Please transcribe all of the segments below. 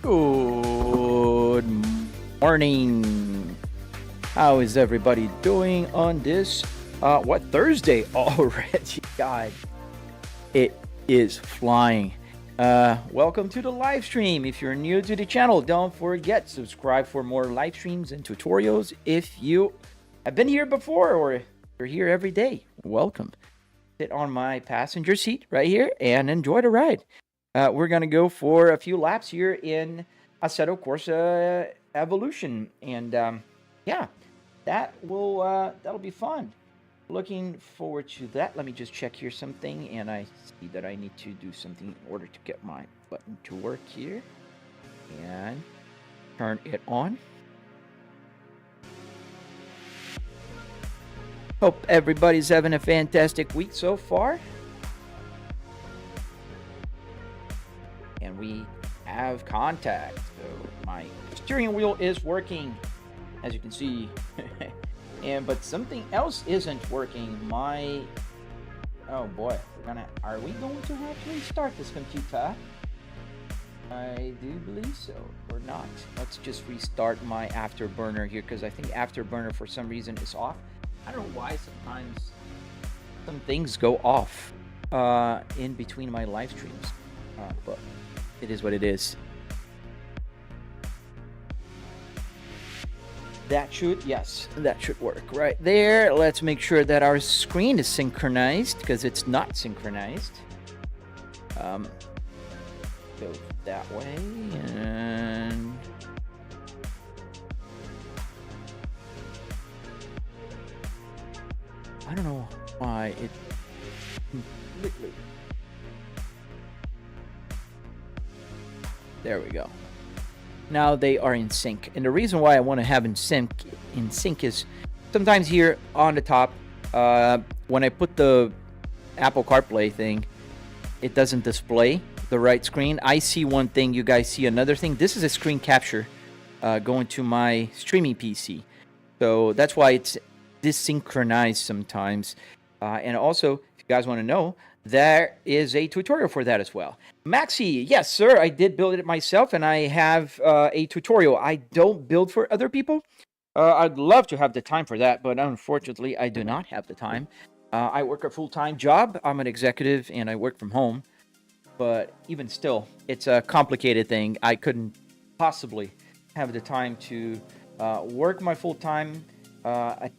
Good morning. How is everybody doing on this Thursday already? God, it is flying. Welcome to the live stream. If you're new to the channel, don't forget subscribe for more live streams and tutorials. If you have been here before or you're here every day, welcome. Sit on my passenger seat right here and enjoy the ride. We're gonna go for a few laps here in Assetto Corsa Evolution, and yeah, that'll be fun. Looking forward to that. Let me just check here something, and I see that I need to do something in order to get my button to work here, and turn it on. Hope everybody's having a fantastic week so far. And we have contact. So my steering wheel is working, as you can see. But something else isn't working. Oh boy, are we going to have to restart this computer? I do believe so, or not. Let's just restart my afterburner here, because I think afterburner for some reason is off. I don't know why sometimes some things go off in between my live streams, but it is what it is. That should work right there. Let's make sure that our screen is synchronized, because it's not synchronized. Go that way, and I don't know why it completely. There we go. Now they are in sync, and the reason why I want to have in sync is sometimes here on the top, when I put the Apple CarPlay thing, it doesn't display the right screen. I see one thing, you guys see another thing. This is a screen capture going to my streaming PC, so that's why it's desynchronized sometimes. And also, if you guys want to know, there is a tutorial for that as well. Maxi, yes sir, I did build it myself, and I have a tutorial. I don't build for other people. I'd love to have the time for that, but unfortunately I do not have the time. I work a full-time job. I'm an executive and I work from home, but even still, it's a complicated thing. I couldn't possibly have the time to work my full-time,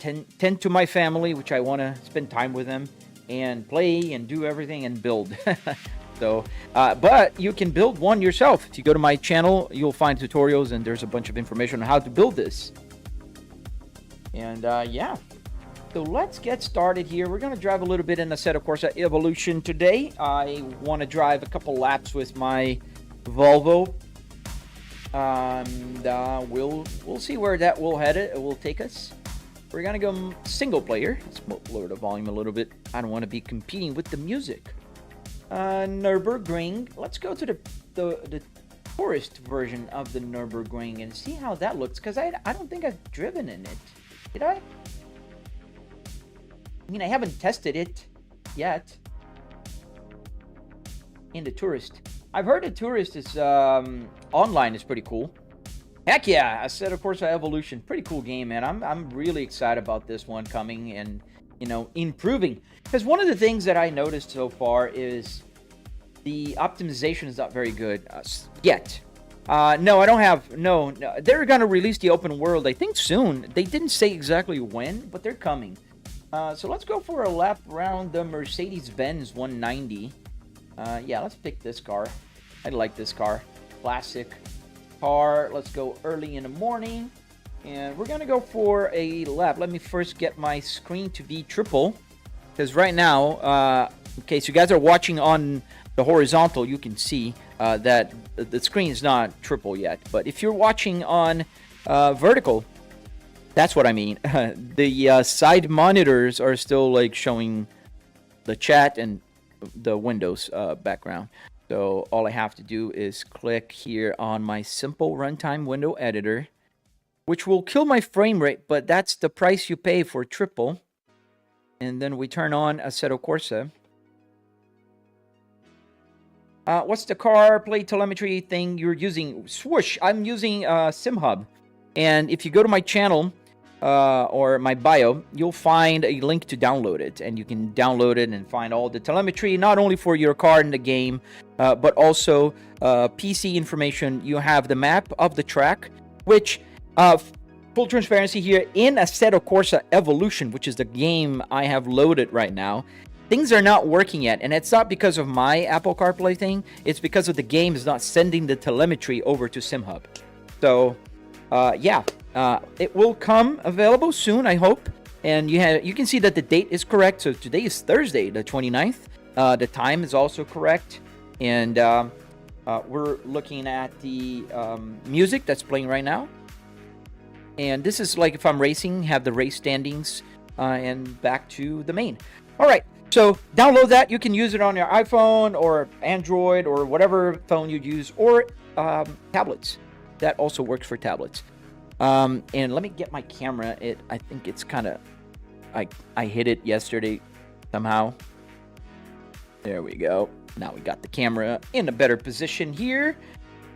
tend to my family, which I want to spend time with them, and play and do everything and build. So but you can build one yourself. If you go to my channel, you'll find tutorials, and there's a bunch of information on how to build this. And yeah, so let's get started here. We're gonna drive a little bit in Assetto Corsa Evolution today. I want to drive a couple laps with my Volvo, and we'll see where that will take us. We're gonna go single player. Let's lower the volume a little bit. I don't want to be competing with the music. Nürburgring. Let's go to the tourist version of the Nürburgring and see how that looks, because I don't think I've driven in it. Did I? I mean, I haven't tested it yet. In the tourist, I've heard the tourist is online is pretty cool. Heck yeah, Assetto Corsa Evolution, pretty cool game, man. I'm really excited about this one coming and, you know, improving. Because one of the things that I noticed so far is the optimization is not very good yet. No, I don't have, no. They're going to release the open world, I think, soon. They didn't say exactly when, but they're coming. So let's go for a lap around the Mercedes-Benz 190. Yeah, let's pick this car. I like this car. Classic car. Let's go early in the morning, and we're gonna go for a lap. Let me first get my screen to be triple, because right now, in case you guys are watching on the horizontal, you can see that the screen is not triple yet. But if you're watching on vertical, that's what I mean. The side monitors are still like showing the chat and the Windows background. So all I have to do is click here on my simple runtime window editor, which will kill my frame rate, but that's the price you pay for triple. And then we turn on Assetto Corsa. What's the car play telemetry thing you're using? Swoosh. I'm using SimHub. And if you go to my channel or my bio, you'll find a link to download it. And you can download it and find all the telemetry, not only for your car in the game, but also PC information. You have the map of the track, which, full transparency here, in Assetto Corsa Evolution, which is the game I have loaded right now, things are not working yet, and it's not because of my Apple CarPlay thing. It's because of the game is not sending the telemetry over to SimHub. So, yeah, it will come available soon, I hope. And you can see that the date is correct. So today is Thursday, the 29th. The time is also correct, and we're looking at the music that's playing right now. And this is like if I'm racing, have the race standings, and back to the main. All right. So download that. You can use it on your iPhone or Android or whatever phone you use, or tablets. That also works for tablets. And let me get my camera. I think it's kind of, I hit it yesterday somehow. There we go. Now we got the camera in a better position here.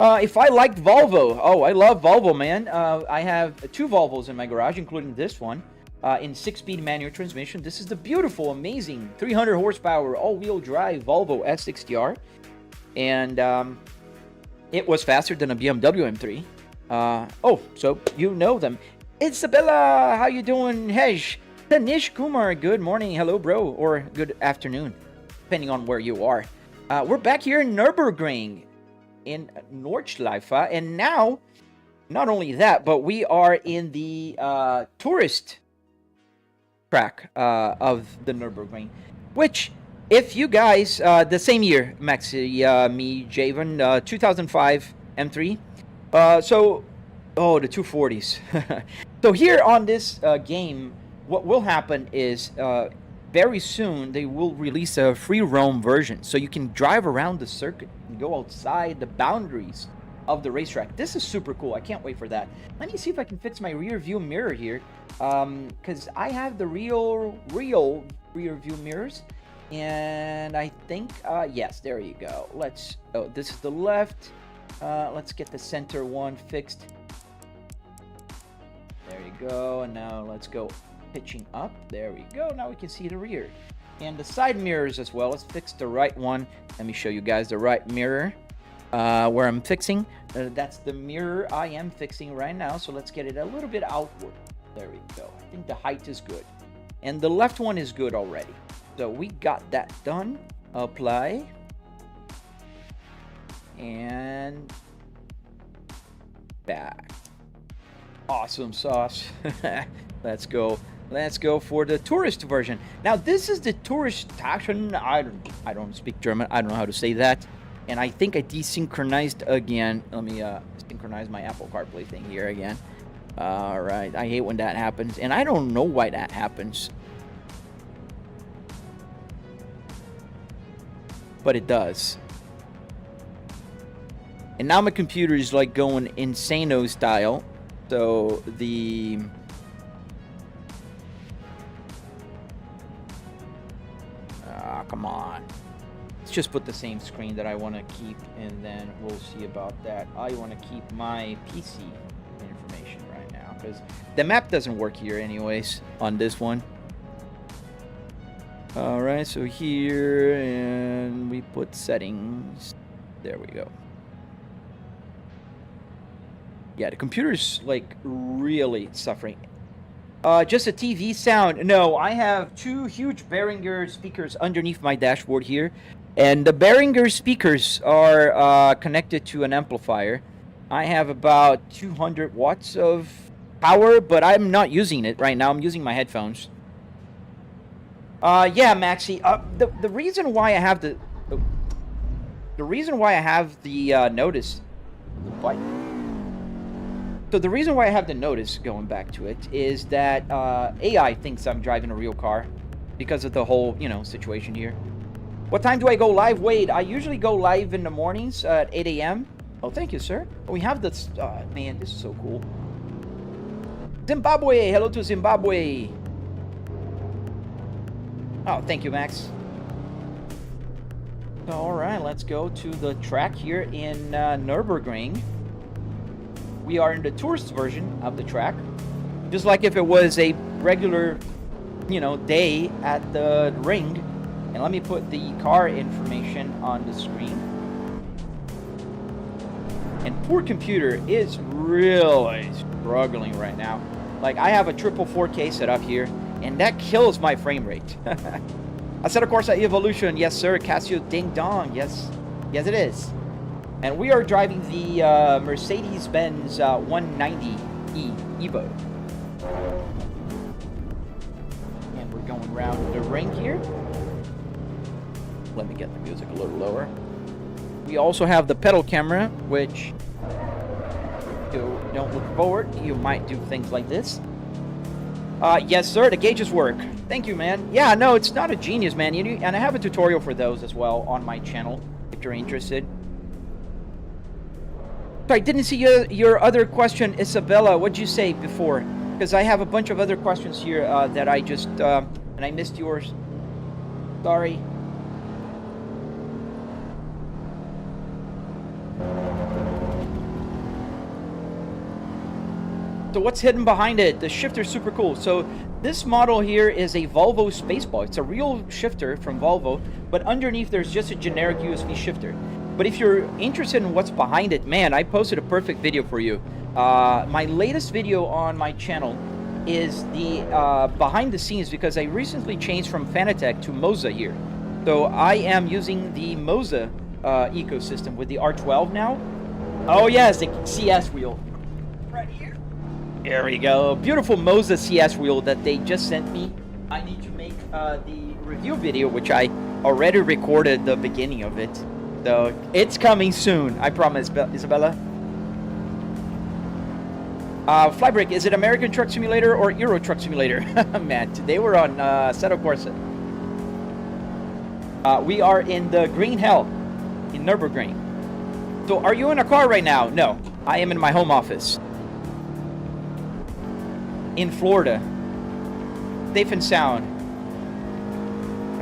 If I liked Volvo, oh, I love Volvo, man. I have 2 Volvos in my garage, including this one. In 6-speed manual transmission. This is the beautiful, amazing 300 horsepower all-wheel drive Volvo S60R, and it was faster than a BMW M3. Oh, so you know them. Isabella, how you doing? Hej, Tanish Kumar, good morning, hello, bro, or good afternoon, depending on where you are. We're back here in Nürburgring, in Nordschleife, and now, not only that, but we are in the tourist track of the Nürburgring, which, if you guys, the same year, Maxi, me, Javen, 2005 M3, so, oh, the 240s. So here on this game, what will happen is, very soon, they will release a free roam version, so you can drive around the circuit and go outside the boundaries of the racetrack. This is super cool. I can't wait for that. Let me see if I can fix my rear view mirror here, because I have the real rear view mirrors, and I think yes, there you go. Oh, this is the left. Let's get the center one fixed. There you go. And now let's go pitching up. There we go. Now we can see the rear and the side mirrors as well. Let's fix the right one. Let me show you guys the right mirror. Where I'm fixing. That's the mirror I am fixing right now. So let's get it a little bit outward. There we go. I think the height is good. And the left one is good already. So we got that done. Apply. And back. Awesome sauce. Let's go. Let's go for the tourist version. Now this is the tourist version. I don't speak German. I don't know how to say that. And I think I desynchronized again. Let me synchronize my Apple CarPlay thing here again. All right. I hate when that happens. And I don't know why that happens. But it does. And now my computer is like going insano style. So the... come on. Let's just put the same screen that I want to keep, and then we'll see about that. I want to keep my PC information right now, because the map doesn't work here anyways on this one. Alright, so here, and we put settings. There we go. Yeah, the computer's like really suffering. Just a TV sound. No, I have 2 huge Behringer speakers underneath my dashboard here. And the Behringer speakers are connected to an amplifier. I have about 200 watts of power, but I'm not using it right now. I'm using my headphones. Yeah, Maxi. The reason why I have the notice, the button. So the reason why I have the notice, going back to it, is that AI thinks I'm driving a real car because of the whole, situation here. What time do I go live? Wade, I usually go live in the mornings at 8 a.m. Oh, thank you, sir. We have this, man, this is so cool. Zimbabwe, hello to Zimbabwe. Oh, thank you, Max. All right, let's go to the track here in Nürburgring. We are in the tourist version of the track, just like if it was a regular, day at the ring. And let me put the car information on the screen. And poor computer is really struggling right now. Like, I have a triple 4K set up here, and that kills my frame rate. Assetto Corsa Evolution, yes sir. Casio Ding Dong, yes it is. And we are driving the Mercedes-Benz 190E Evo. And we're going around the ring here. Let me get the music a little lower. We also have the pedal camera, which, don't look forward, you might do things like this. Yes sir, the gauges work. Thank you, man. Yeah, no, it's not a genius, man. And I have a tutorial for those as well on my channel, if you're interested. So I didn't see your other question, Isabella. What'd you say before? Because I have a bunch of other questions here that I just, and I missed yours. Sorry. So what's hidden behind it? The shifter's super cool. So this model here is a Volvo Spaceball. It's a real shifter from Volvo, but underneath there's just a generic USB shifter. But if you're interested in what's behind it, man, I posted a perfect video for you. My latest video on my channel is the behind the scenes, because I recently changed from Fanatec to Moza here. So I am using the Moza ecosystem with the R12 now. Oh yes, the CS wheel. Right here. There we go. Beautiful Moza CS wheel that they just sent me. I need to make the review video, which I already recorded the beginning of it. So it's coming soon, I promise, Isabella. Flybrick, is it American Truck Simulator or Euro Truck Simulator? Man, today we're on Assetto Corsa. We are in the Green Hell in Nürburgring. So are you in a car right now? No, I am in my home office in Florida. Safe and sound.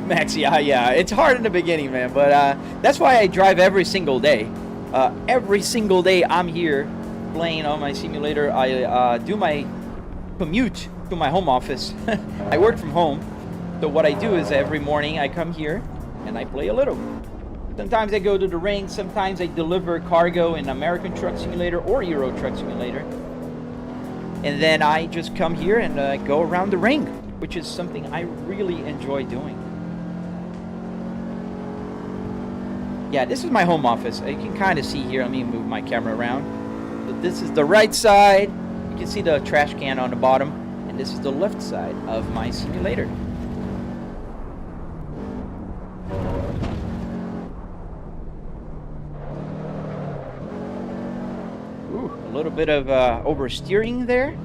Max, yeah, it's hard in the beginning, man, but that's why I drive every single day. Every single day I'm here playing on my simulator. I do my commute to my home office. I work from home, so what I do is every morning I come here and I play a little. Sometimes I go to the ring, sometimes I deliver cargo in American Truck Simulator or Euro Truck Simulator. And then I just come here and go around the ring, which is something I really enjoy doing. Yeah, this is my home office. You can kind of see here. Let me move my camera around. So this is the right side. You can see the trash can on the bottom. And this is the left side of my simulator. Ooh, a little bit of oversteering there.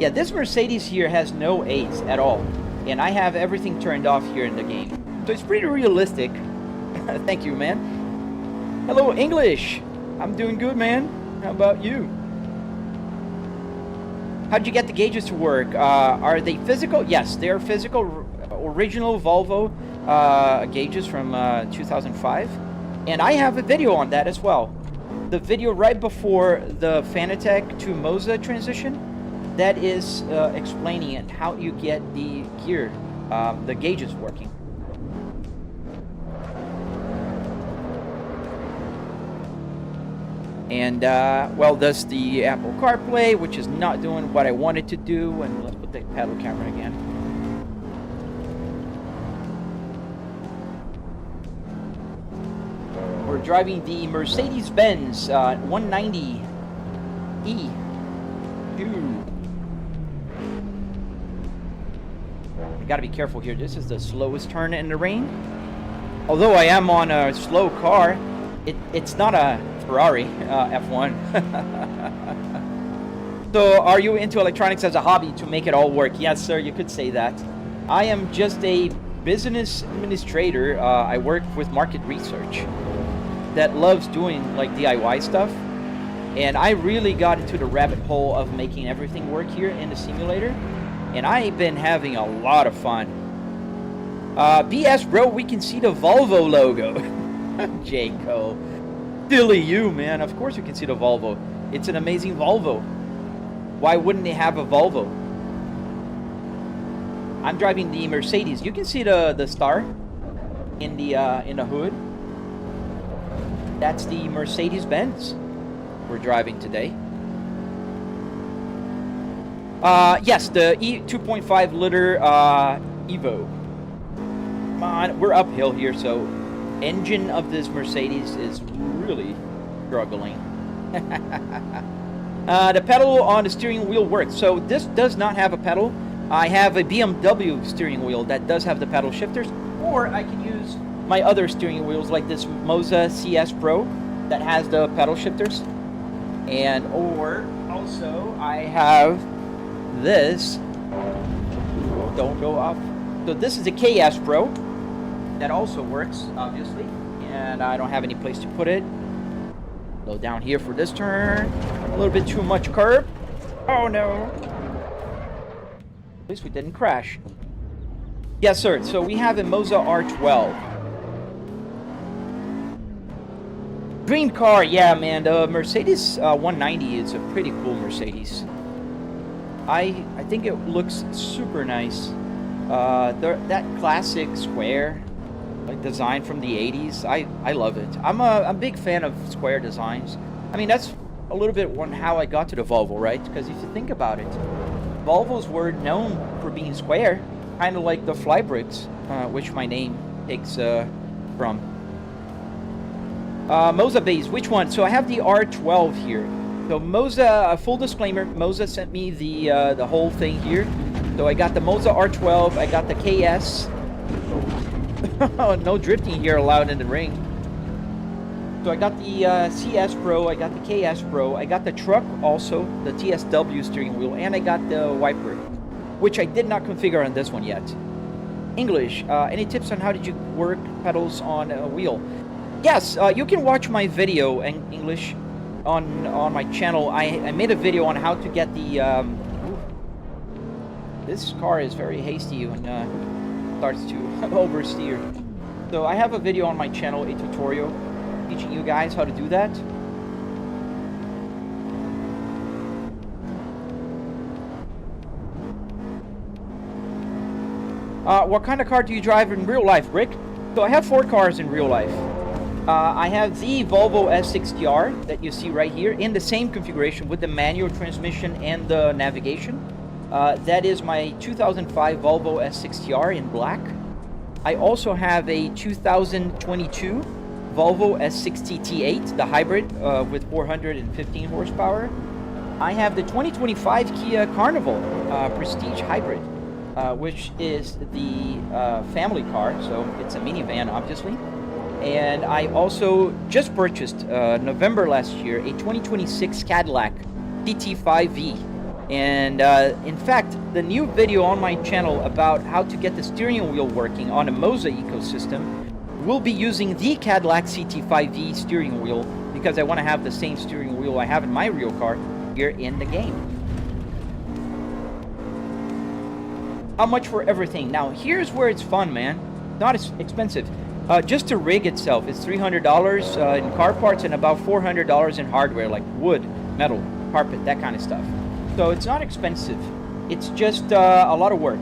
Yeah, this Mercedes here has no A's at all. And I have everything turned off here in the game. So it's pretty realistic. Thank you, man. Hello, English. I'm doing good, man. How about you? How'd you get the gauges to work? Are they physical? Yes, they are physical. Original Volvo gauges from 2005. And I have a video on that as well. The video right before the Fanatec to Moza transition. That is explaining it, how you get the gear, the gauges working. And, well, that's the Apple CarPlay, which is not doing what I wanted to do. And let's put the pedal camera again. We're driving the Mercedes-Benz 190E. I gotta be careful here. This is the slowest turn in the rain. Although I am on a slow car, it's not a Ferrari F1. So are you into electronics as a hobby to make it all work? Yes, sir, you could say that. I am just a business administrator. I work with market research that loves doing like DIY stuff. And I really got into the rabbit hole of making everything work here in the simulator. And I've been having a lot of fun. BS, bro, we can see the Volvo logo. Jaco. Silly you, man. Of course you can see the Volvo. It's an amazing Volvo. Why wouldn't they have a Volvo? I'm driving the Mercedes. You can see the star in the hood. That's the Mercedes-Benz we're driving today. Yes, the 2.5 liter Evo. Come on, we're uphill here, so engine of this Mercedes is really struggling. The pedal on the steering wheel works. So this does not have a pedal. I have a BMW steering wheel that does have the pedal shifters, or I can use my other steering wheels like this Moza CS Pro that has the pedal shifters. And or also I have this. Don't go off. So this is a KS Pro that also works, obviously, and I don't have any place to put it. Go down here for this turn. A little bit too much curb. Oh no. At least we didn't crash. Yes, sir. So we have a Moza R12. Dream car, yeah, man. The Mercedes 190 is a pretty cool Mercedes. I think it looks super nice. That classic square design from the 80s, I love it. I'm a big fan of square designs. I mean, that's a little bit how I got to the Volvo, right? Because if you think about it, Volvos were known for being square, kind of like the Flybricks, which my name takes from. Moza base, which one? So I have the R12 here. So Moza, full disclaimer, Moza sent me the whole thing here. So I got the Moza R12, I got the KS. No drifting here allowed in the ring. So I got the CS Pro, I got the KS Pro, I got the truck also, the TSW steering wheel, and I got the wiper, which I did not configure on this one yet. English, any tips on how did you work pedals on a wheel? Yes, you can watch my video in English on my channel. I made a video on how to get the... This car is very hasty when starts to oversteer. So I have a video on my channel, a tutorial, teaching you guys how to do that. What kind of car do you drive in real life, Rick? So I have 4 cars in real life. I have the Volvo S60R that you see right here in the same configuration with the manual transmission and the navigation. That is my 2005 Volvo S60R in black. I also have a 2022 Volvo S60T8, the hybrid with 415 horsepower. I have the 2025 Kia Carnival Prestige Hybrid, which is the family car, so it's a minivan, obviously. And I also just purchased, November last year, a 2026 Cadillac CT5V. And in fact, the new video on my channel about how to get the steering wheel working on a Moza ecosystem will be using the Cadillac CT5V steering wheel, because I want to have the same steering wheel I have in my real car here in the game. How much for everything? Now, here's where it's fun, man. Not as expensive. Just the rig itself is $300 in car parts and about $400 in hardware, like wood, metal, carpet, that kind of stuff. So it's not expensive. It's just a lot of work.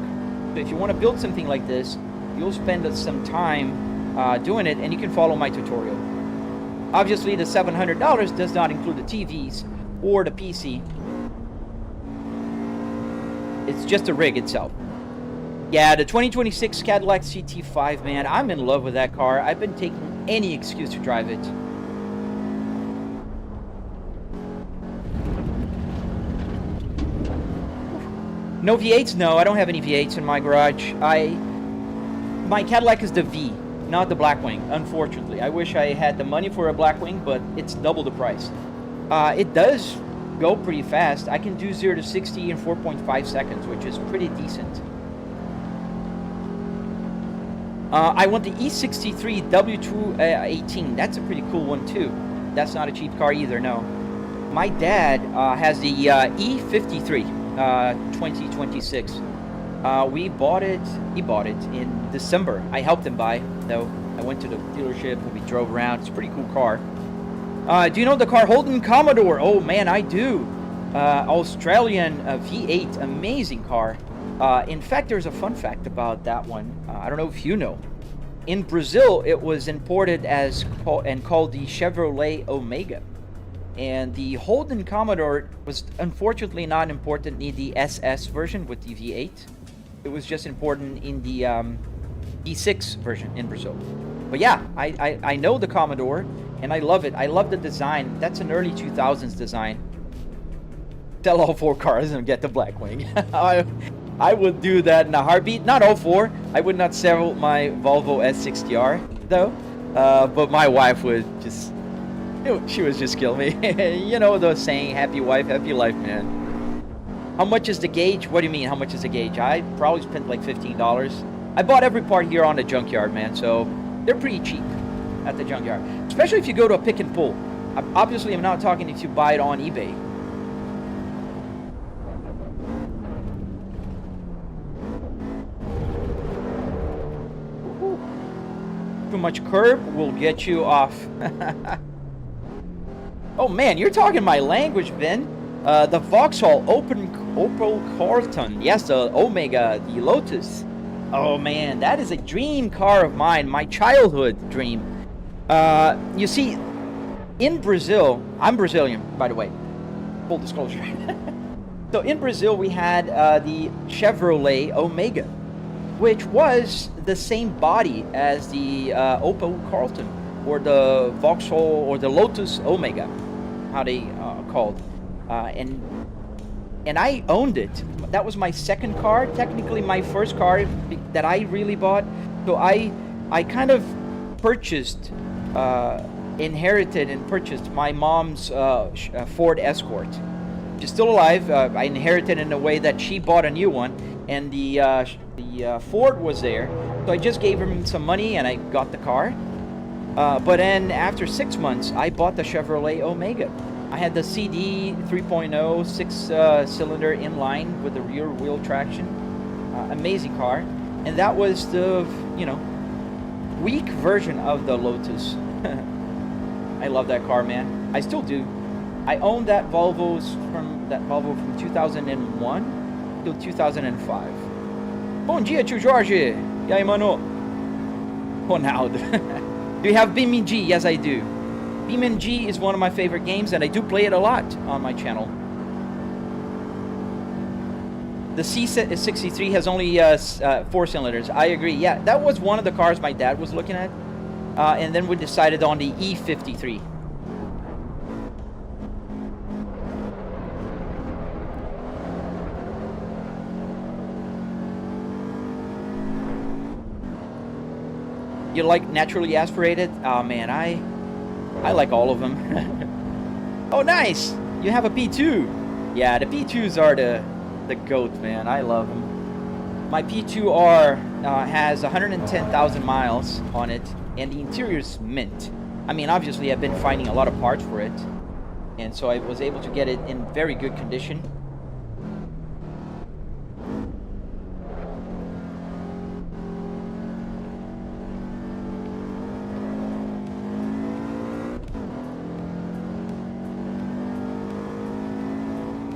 So if you want to build something like this, you'll spend some time doing it, and you can follow my tutorial. Obviously, the $700 does not include the TVs or the PC. It's just the rig itself. Yeah, the 2026 Cadillac CT5, man, I'm in love with that car. I've been taking any excuse to drive it. No V8s? No, I don't have any V8s in my garage. My Cadillac is the V, not the Blackwing, unfortunately. I wish I had the money for a Blackwing, but it's double the price. It does go pretty fast. I can do 0 to 60 in 4.5 seconds, which is pretty decent. I want the E63 W218. That's a pretty cool one too. That's not a cheap car either, no. My dad has the E53 2026. We bought it. He bought it in December. I helped him buy, though. I went to the dealership and we drove around. It's a pretty cool car. Do you know the car Holden Commodore? Oh man, I do. Australian V8, amazing car. In fact, there's a fun fact about that one. I don't know if you know. In Brazil, it was imported as called the Chevrolet Omega. And the Holden Commodore was unfortunately not imported in the SS version with the V8. It was just imported in the V6 version in Brazil. But yeah, I know the Commodore, and I love it. I love the design. That's an early 2000s design. Sell all 4 cars and get the Blackwing. I would do that in a heartbeat. Not all 4. I would not sell my Volvo S60R, though. But my wife would just... She would just kill me. You know the saying, happy wife, happy life, man. How much is the gauge? What do you mean, how much is the gauge? I probably spent like $15. I bought every part here on the Junkyard, man, so they're pretty cheap at the Junkyard. Especially if you go to a pick and pull. Obviously, I'm not talking if you buy it on eBay. Too much curb will get you off. Oh man, you're talking my language, Ben. The Vauxhall Opel Carlton. Yes, the Omega, the Lotus. Oh man, that is a dream car of mine, my childhood dream. You see, in Brazil, I'm Brazilian, by the way. Full disclosure. So in Brazil, we had the Chevrolet Omega, which was the same body as the Opel Carlton, or the Vauxhall, or the Lotus Omega, how they called. And I owned it. That was my second car, technically my first car that I really bought. So I kind of purchased, inherited and purchased my mom's Ford Escort. She's still alive. I inherited in a way that she bought a new one, and the Ford was there. So I just gave him some money and I got the car. But then after 6 months, I bought the Chevrolet Omega. I had the CD 3.0 6-cylinder inline with the rear wheel traction. Amazing car. And that was the, weak version of the Lotus. I love that car, man. I still do. I owned that Volvo from 2001 till 2005. Bom dia, tio Jorge. E aí, mano? Ronaldo. Do you have BeamNG? Yes, I do. BeamNG is one of my favorite games, and I do play it a lot on my channel. The C63 has only 4 cylinders. I agree. Yeah, that was one of the cars my dad was looking at. And then we decided on the E53. You like naturally aspirated? Oh man, I like all of them. Oh nice! You have a P2. Yeah, the P2s are the GOAT, man. I love them. My P2R has 110,000 miles on it, and the interior's mint. I mean, obviously I've been finding a lot of parts for it, and so I was able to get it in very good condition.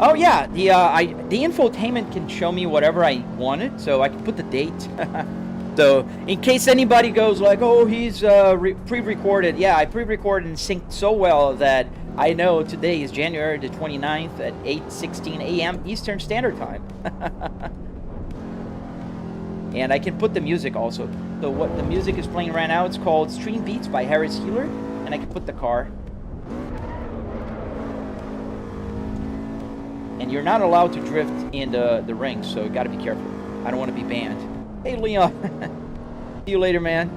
Oh yeah, the infotainment can show me whatever I wanted, so I can put the date. So in case anybody goes like, oh, he's pre-recorded. Yeah, I pre-recorded and synced so well that I know today is January the 29th at 8:16 a.m. Eastern Standard Time. And I can put the music also. So what the music is playing right now, it's called Stream Beats by Harris Healer, and I can put the car. And you're not allowed to drift in the rings, so you gotta be careful. I don't want to be banned. Hey, Leon. See you later, man.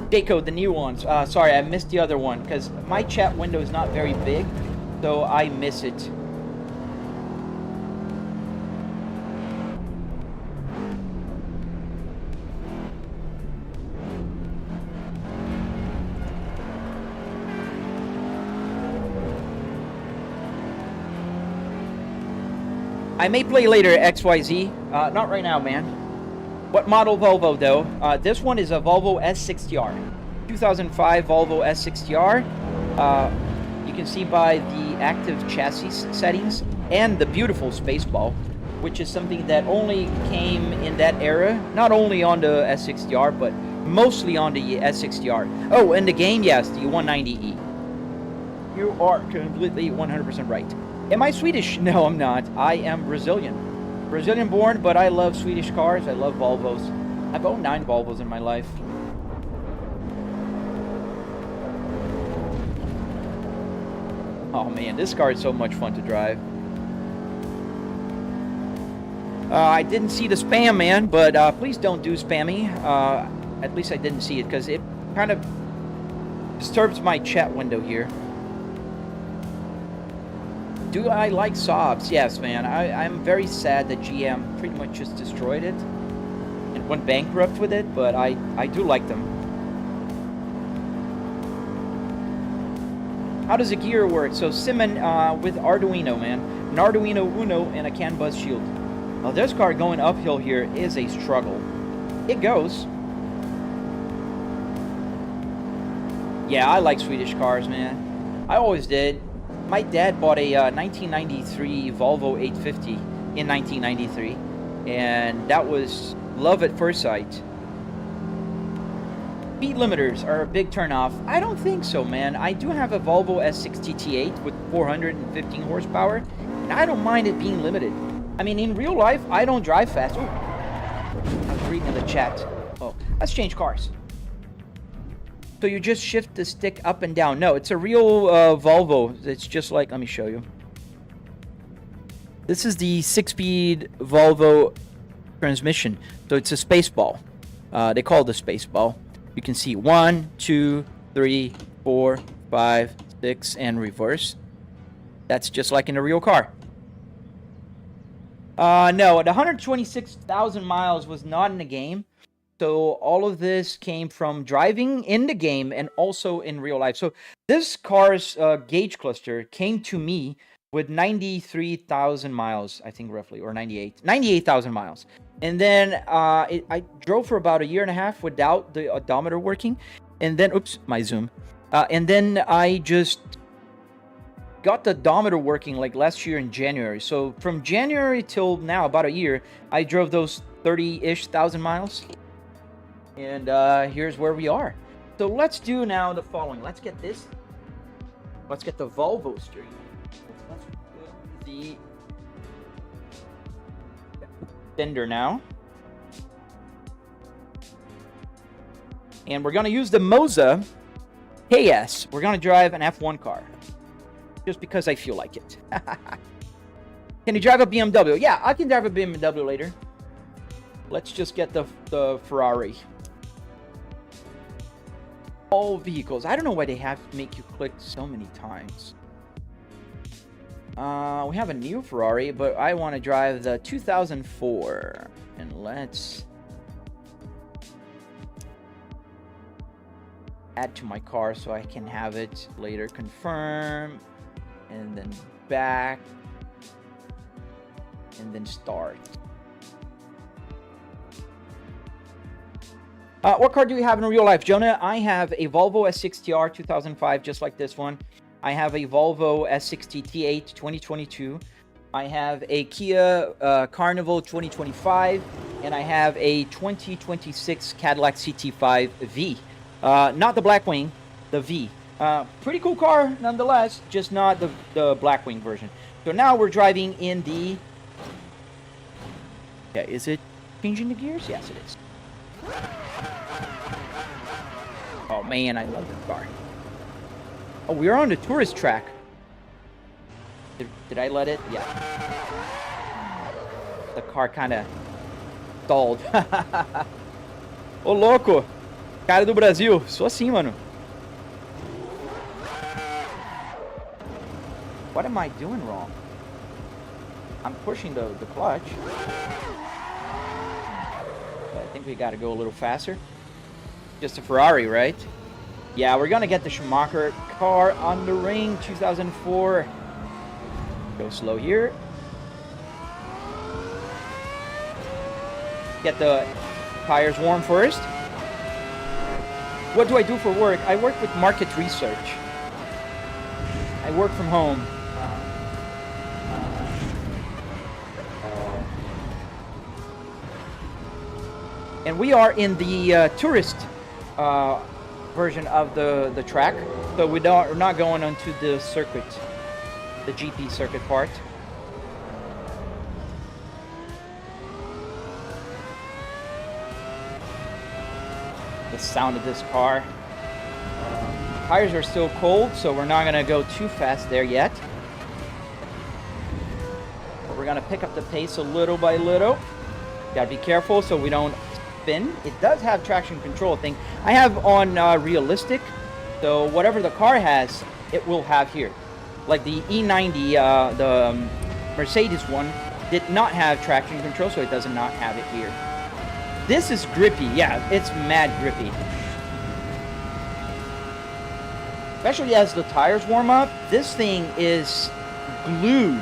Daco, the new ones. Sorry, I missed the other one, because my chat window is not very big, so I miss it. I may play later XYZ. Not right now, man. What model Volvo, though? This one is a Volvo S60R. 2005 Volvo S60R. You can see by the active chassis settings and the beautiful spaceball, which is something that only came in that era. Not only on the S60R, but mostly on the S60R. Oh, and the game, yes, the 190E. You are completely 100% right. Am I Swedish? No, I'm not. I am Brazilian. Brazilian born, but I love Swedish cars. I love Volvos. I've owned 9 Volvos in my life. Oh man, this car is so much fun to drive. I didn't see the spam, man, but please don't do spammy. At least I didn't see it, because it kind of disturbs my chat window here. Do I like Saabs? Yes, man. I'm very sad that GM pretty much just destroyed it and went bankrupt with it, but I do like them. How does a gear work? So Simon with Arduino, man. An Arduino Uno and a CAN bus shield. Well, this car going uphill here is a struggle. It goes. Yeah, I like Swedish cars, man. I always did. My dad bought a 1993 Volvo 850 in 1993, and that was love at first sight. Speed limiters are a big turnoff. I don't think so, man. I do have a Volvo S60T8 with 415 horsepower, and I don't mind it being limited. I mean, in real life, I don't drive fast. Ooh. I was reading in the chat. Oh, let's change cars. So you just shift the stick up and down. No, it's a real Volvo. It's just like, let me show you. This is the 6-speed Volvo transmission. So it's a space ball. They call it a space ball. You can see 1, 2, 3, 4, 5, 6, and reverse. That's just like in a real car. No, the 126,000 miles was not in the game. So all of this came from driving in the game and also in real life. So this car's gauge cluster came to me with 93,000 miles, I think roughly, or 98,000 miles. And then I drove for about a year and a half without the odometer working. And then, oops, my zoom. And then I just got the odometer working like last year in January. So from January till now, about a year, I drove those 30-ish thousand miles. And here's where we are. So let's do now the following. Let's get this. Let's get the Volvo steering. Let's put the fender now. And we're going to use the Moza KS. We're going to drive an F1 car. Just because I feel like it. Can you drive a BMW? Yeah, I can drive a BMW later. Let's just get the Ferrari. All vehicles. I don't know why they have to make you click so many times. We have a new Ferrari, but I want to drive the 2004. And let's add to my car so I can have it later. Confirm. And then back. And then start. What car do we have in real life, Jonah? I have a Volvo S60R 2005, just like this one. I have a Volvo S60 T8 2022. I have a Kia Carnival 2025, and I have a 2026 Cadillac CT5 V. Not the Blackwing, the V. Pretty cool car, nonetheless, just not the Blackwing version. So now we're driving in the... Okay, is it changing the gears? Yes, it is. Oh man, I love the car. Oh, we're on the tourist track. Did I let it? Yeah. The car kind of stalled. Ô louco! Cara do Brasil, sou assim, mano. What am I doing wrong? I'm pushing the clutch. But I think we got to go a little faster. Just a Ferrari, right? Yeah, we're going to get the Schumacher car on the ring, 2004. Go slow here. Get the tires warm first. What do I do for work? I work with market research. I work from home. And we are in the tourist version of the track, so we're not going onto the circuit, the GP circuit part. The sound of this car. Tires are still cold, so we're not gonna go too fast there yet. But we're gonna pick up the pace a little by little. Gotta be careful so we don't spin. It does have traction control thing. I have on realistic, so whatever the car has, it will have here. Like the E90, the Mercedes one, did not have traction control, so it does not have it here. This is grippy. Yeah, it's mad grippy. Especially as the tires warm up, this thing is glued.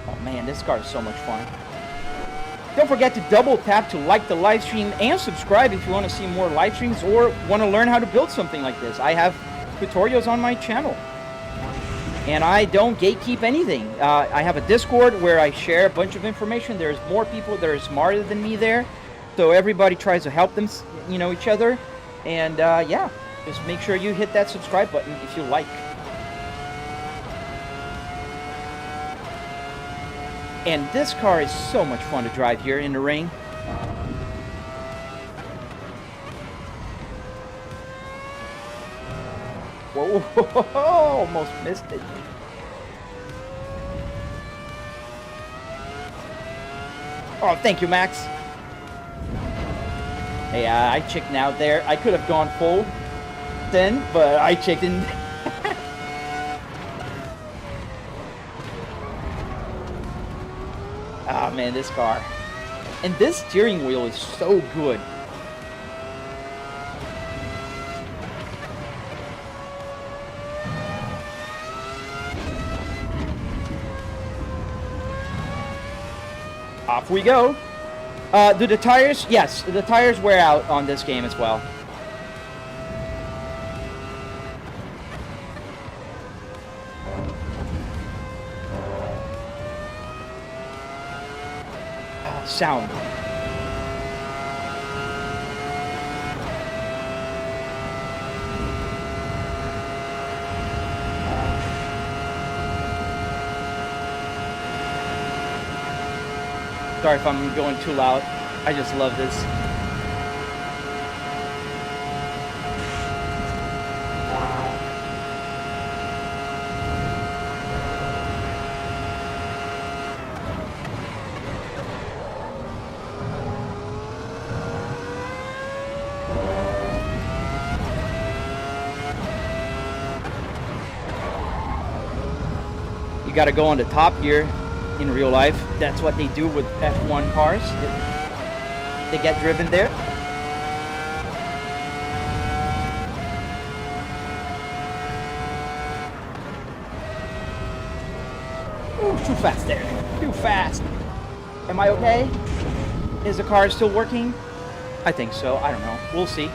Oh man, this car is so much fun. Don't forget to double tap to like the live stream and subscribe if you want to see more live streams or want to learn how to build something like this. I have tutorials on my channel. And I don't gatekeep anything. I have a Discord where I share a bunch of information. There's more people that are smarter than me there. So everybody tries to help them, each other. And yeah, just make sure you hit that subscribe button if you like. And this car is so much fun to drive here in the rain. Whoa, almost missed it. Oh, thank you, Max. Hey, I chickened out there. I could have gone full then, but I chickened. Ah, man, this car. And this steering wheel is so good. Off we go. Do the tires? Yes, the tires wear out on this game as well. Sound. Sorry if I'm going too loud. I just love this. You gotta go on the top gear in real life. That's what they do with F1 cars. They get driven there. Ooh, too fast there. Too fast. Am I okay? Is the car still working? I think so. I don't know. We'll see.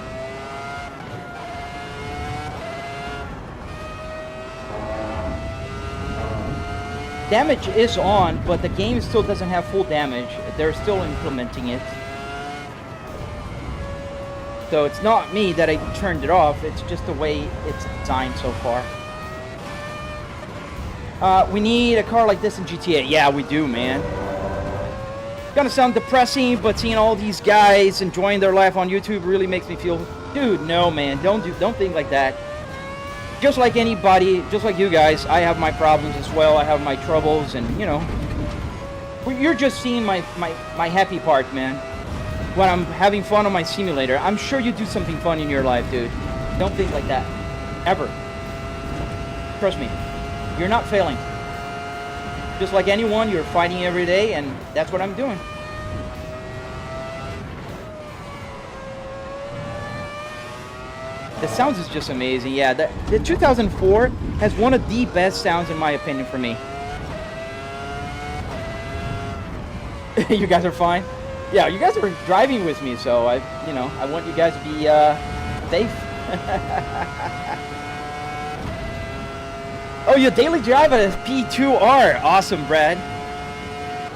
Damage is on, but the game still doesn't have full damage. They're still implementing it. So it's not me that I turned it off. It's just the way it's designed so far. We need a car like this in GTA. Yeah, we do, man. It's gonna sound depressing, but seeing all these guys enjoying their life on YouTube really makes me feel, dude, no, man, don't think like that. Just like anybody, just like you guys, I have my problems as well. I have my troubles, and you're just seeing my happy part, man. When I'm having fun on my simulator, I'm sure you do something fun in your life, dude. Don't think like that, ever. Trust me, you're not failing. Just like anyone, you're fighting every day, and that's what I'm doing. The sounds is just amazing. Yeah, the 2004 has one of the best sounds in my opinion for me. You guys are fine? Yeah, you guys are driving with me, so I want you guys to be safe. Oh, you daily drive a P2R. Awesome, Brad.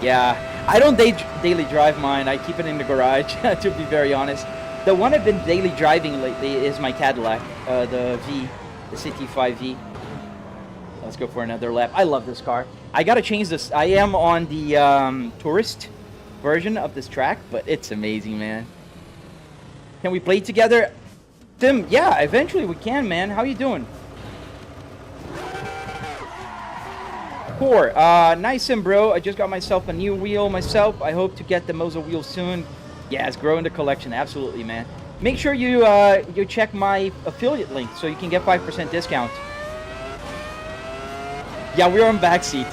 Yeah, I don't daily drive mine. I keep it in the garage, to be very honest. The one I've been daily driving lately is my Cadillac, the CT5V. Let's go for another lap. I love this car. I gotta change this. I am on the tourist version of this track, but it's amazing, man. Can we play together? Tim, yeah, eventually we can, man. How you doing? Core, nice and bro. I just got myself a new wheel myself. I hope to get the Moza wheel soon. Yeah, it's growing the collection. Absolutely, man. Make sure you check my affiliate link so you can get 5% discount. Yeah, we're on backseat.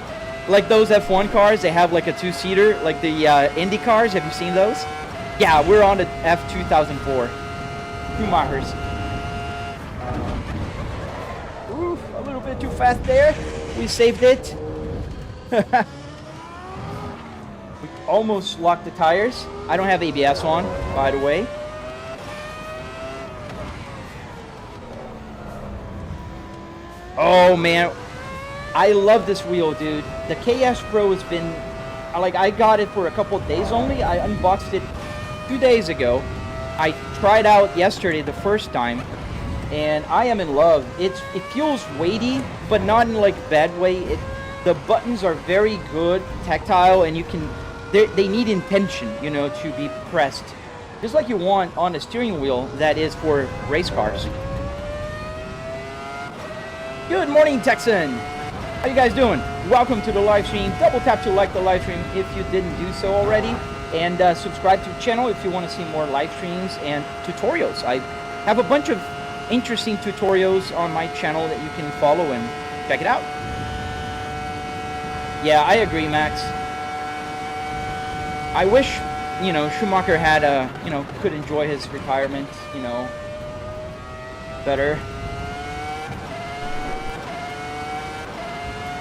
Like those F1 cars, they have like a two-seater, like the Indy cars. Have you seen those? Yeah, we're on the F2004. Schumacher's. Oof, a little bit too fast there. We saved it. We almost locked the tires. I don't have ABS on, by the way. Oh man, I love this wheel, dude. The KS Pro has been, like, I got it for a couple of days only. I unboxed it 2 days ago. I tried out yesterday the first time, and I am in love. It feels weighty, but not in like bad way. The buttons are very good, tactile, and you can. They need intention, you know, to be pressed, just like you want on a steering wheel that is for race cars. Good morning, Texan. How you guys doing? Welcome to the live stream. Double tap to like the live stream if you didn't do so already, and subscribe to the channel if you want to see more live streams and tutorials. I have a bunch of interesting tutorials on my channel that you can follow and check it out. Yeah, I agree, Max. I wish, you know, Schumacher had could enjoy his retirement, you know, better.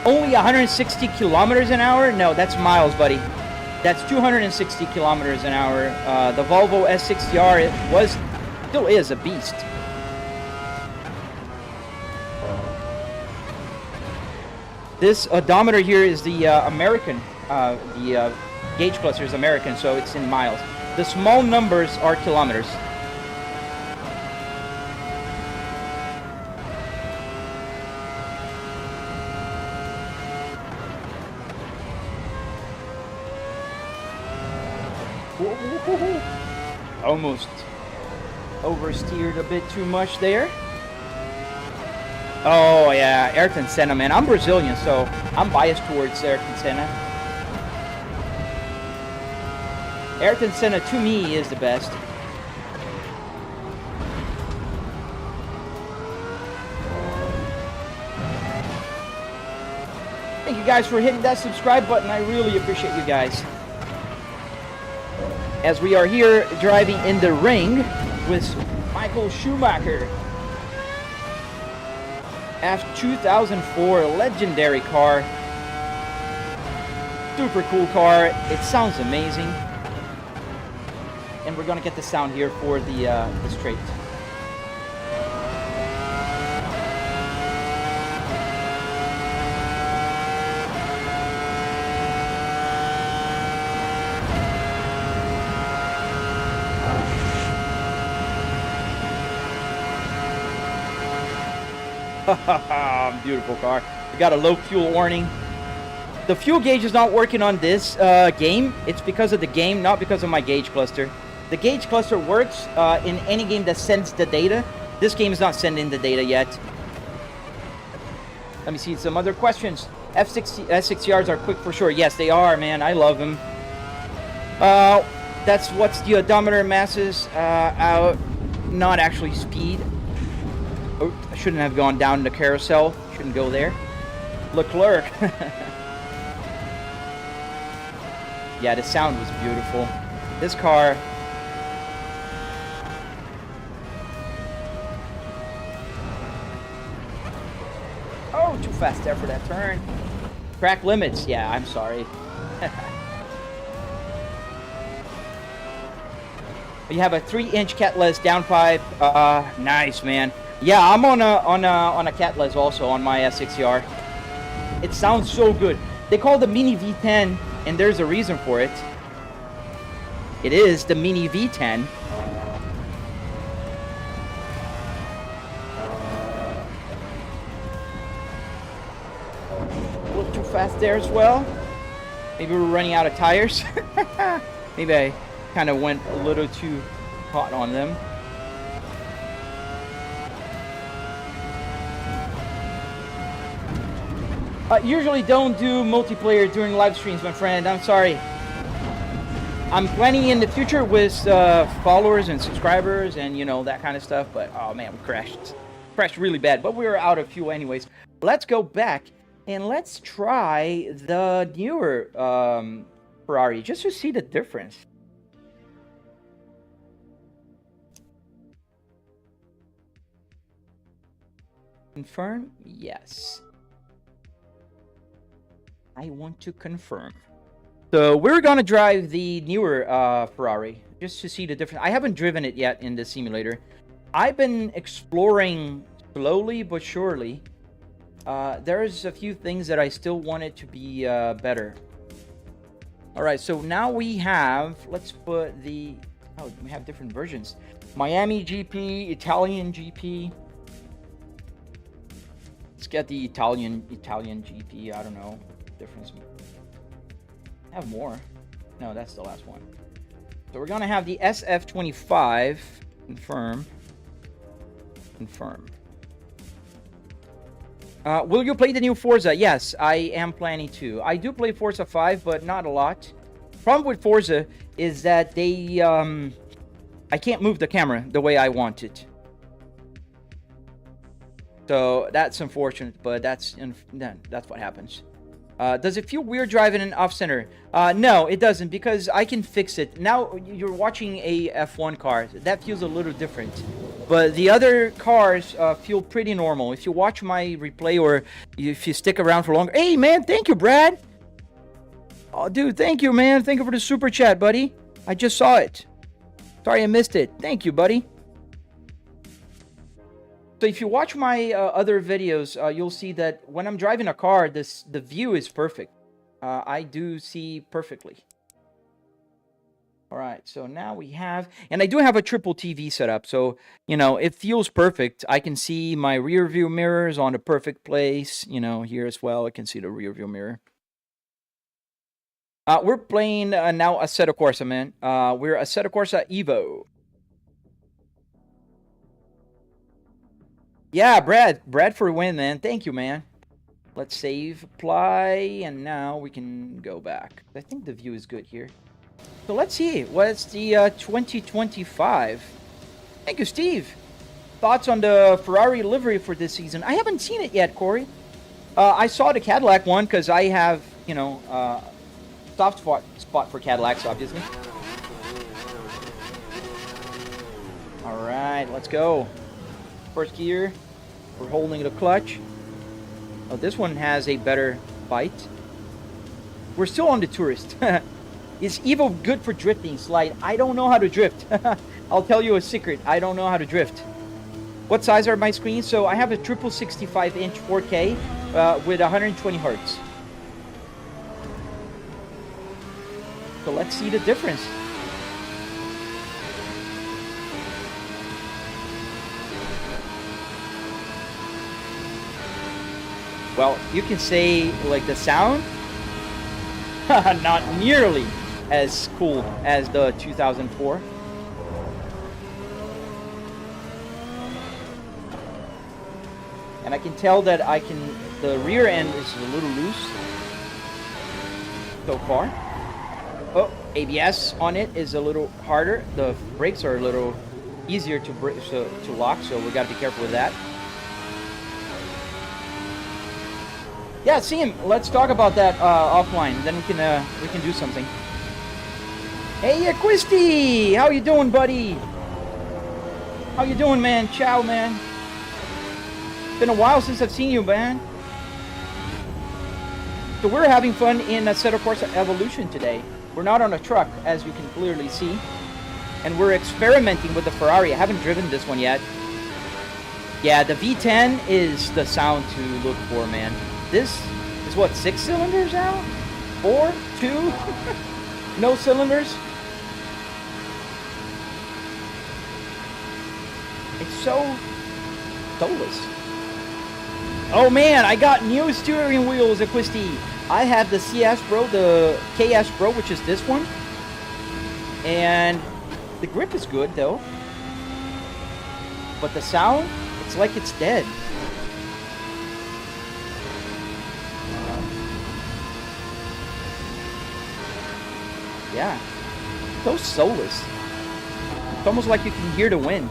Only 160 kilometers an hour? No, that's miles, buddy. That's 260 kilometers an hour. The Volvo S60R still is a beast. This odometer here is the American. The gauge cluster is American, so it's in miles. The small numbers are kilometers. Almost oversteered a bit too much there. Oh yeah, Ayrton Senna, man. I'm Brazilian, so I'm biased towards Ayrton Senna. Ayrton Senna, to me, is the best. Thank you guys for hitting that subscribe button. I really appreciate you guys. As we are here driving in the ring with Michael Schumacher. F2004 legendary car. Super cool car. It sounds amazing. And we're gonna get the sound here for the straight. Beautiful car. We got a low fuel warning. The fuel gauge is not working on this game. It's because of the game, not because of my gauge cluster. The gauge cluster works in any game that sends the data. This game is not sending the data yet. Let me see some other questions. S60Rs are quick for sure. Yes, they are, man. I love them. That's what's the odometer masses out. Not actually speed. Oh, I shouldn't have gone down the carousel. Shouldn't go there. Leclerc. Yeah, the sound was beautiful. This car. Oh, too fast there for that turn. Track limits. Yeah, I'm sorry. You have a 3-inch catless downpipe. Nice, man. Yeah, I'm on a catless also on my S60R. It sounds so good. They call it the Mini V10, and there's a reason for it. It is the Mini V10. A little too fast there as well. Maybe we're running out of tires. Maybe I kind of went a little too hot on them. Usually don't do multiplayer during live streams, my friend. I'm sorry. I'm planning in the future with followers and subscribers and, you know, that kind of stuff. But, oh, man, we crashed. Crashed really bad. But we were out of fuel anyways. Let's go back and let's try the newer Ferrari just to see the difference. Confirm? Yes. I want to confirm. So we're gonna drive the newer Ferrari just to see the difference. I haven't driven it yet in the simulator. I've been exploring slowly but surely. There's a few things that I still want it to be better. All right, so now we have, let's put the, oh, we have different versions. Miami GP, Italian GP. Let's get the Italian GP. I don't know difference. I have more. No, that's the last one. So we're gonna have the SF25. Confirm. Confirm. Will you play the new Forza? Yes, I am planning to. I do play Forza 5, but not a lot. Problem with Forza is that they I can't move the camera the way I want it. So that's unfortunate, but that's what happens. Does it feel weird driving an off-center? No, it doesn't, because I can fix it. Now you're watching a F1 car. That feels a little different. But the other cars feel pretty normal. If you watch my replay or if you stick around for longer... Hey, man, thank you, Brad. Oh, dude, thank you, man. Thank you for the super chat, buddy. I just saw it. Sorry I missed it. Thank you, buddy. So if you watch my other videos, you'll see that when I'm driving a car, the view is perfect. I do see perfectly. All right, so now we have, and I do have a triple TV setup, so you know it feels perfect. I can see my rear view mirrors on the perfect place. You know, here as well, I can see the rear view mirror. We're playing now Assetto Corsa, man. We're Assetto Corsa Evo. Yeah, Brad for a win, man. Thank you, man. Let's save, apply, and now we can go back. I think the view is good here. So let's see. What's the 2025? Thank you, Steve. Thoughts on the Ferrari livery for this season? I haven't seen it yet, Corey. I saw the Cadillac one because I have, you know, soft spot for Cadillacs, obviously. All right, let's go. First gear. We're holding the clutch. Oh, this one has a better bite. We're still on the Tourist. Is Evo good for drifting? Slide. I don't know how to drift. I'll tell you a secret. I don't know how to drift. What size are my screens? So I have a triple 65-inch 4K with 120 hertz. So let's see the difference. Well, you can say, like, the sound, not nearly as cool as the 2004. And I can tell that the rear end is a little loose so far. Oh, ABS on it is a little harder. The brakes are a little easier to lock, so we got to be careful with that. Yeah, see him. Let's talk about that offline. Then we can do something. Hey, Acquisti! How you doing, buddy? How you doing, man? Ciao, man. Been a while since I've seen you, man. So we're having fun in Assetto Corsa Evolution today. We're not on a truck, as you can clearly see. And we're experimenting with the Ferrari. I haven't driven this one yet. Yeah, the V10 is the sound to look for, man. This is what, 6 cylinders now? 4? 2? No cylinders? It's so soulless. Oh man, I got new steering wheels, Acquisti. I have the CS Pro, the KS Pro, which is this one. And the grip is good though. But the sound, it's like it's dead. Yeah, so soulless. It's almost like you can hear the wind.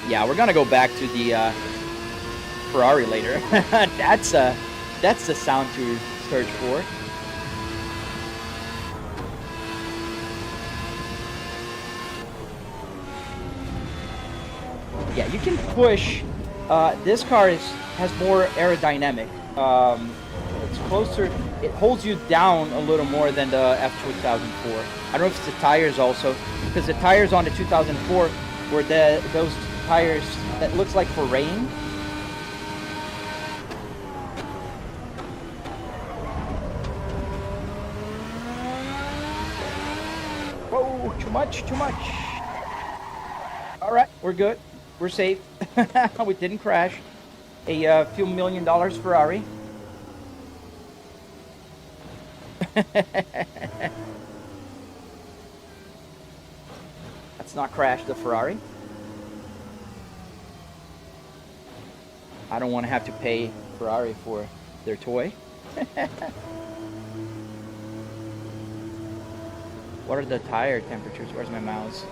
Yeah, we're gonna go back to the Ferrari later. That's the sound to search for. Yeah, you can push. This car has more aerodynamic. It's closer. It holds you down a little more than the F2004. I don't know if it's the tires also, because the tires on the 2004 were those tires that looks like for rain. Whoa, too much, too much. All right, we're good. We're safe. We didn't crash. A few $1 million Ferrari. Let's not crash the Ferrari. I don't want to have to pay Ferrari for their toy. What are the tire temperatures? Where's my mouse?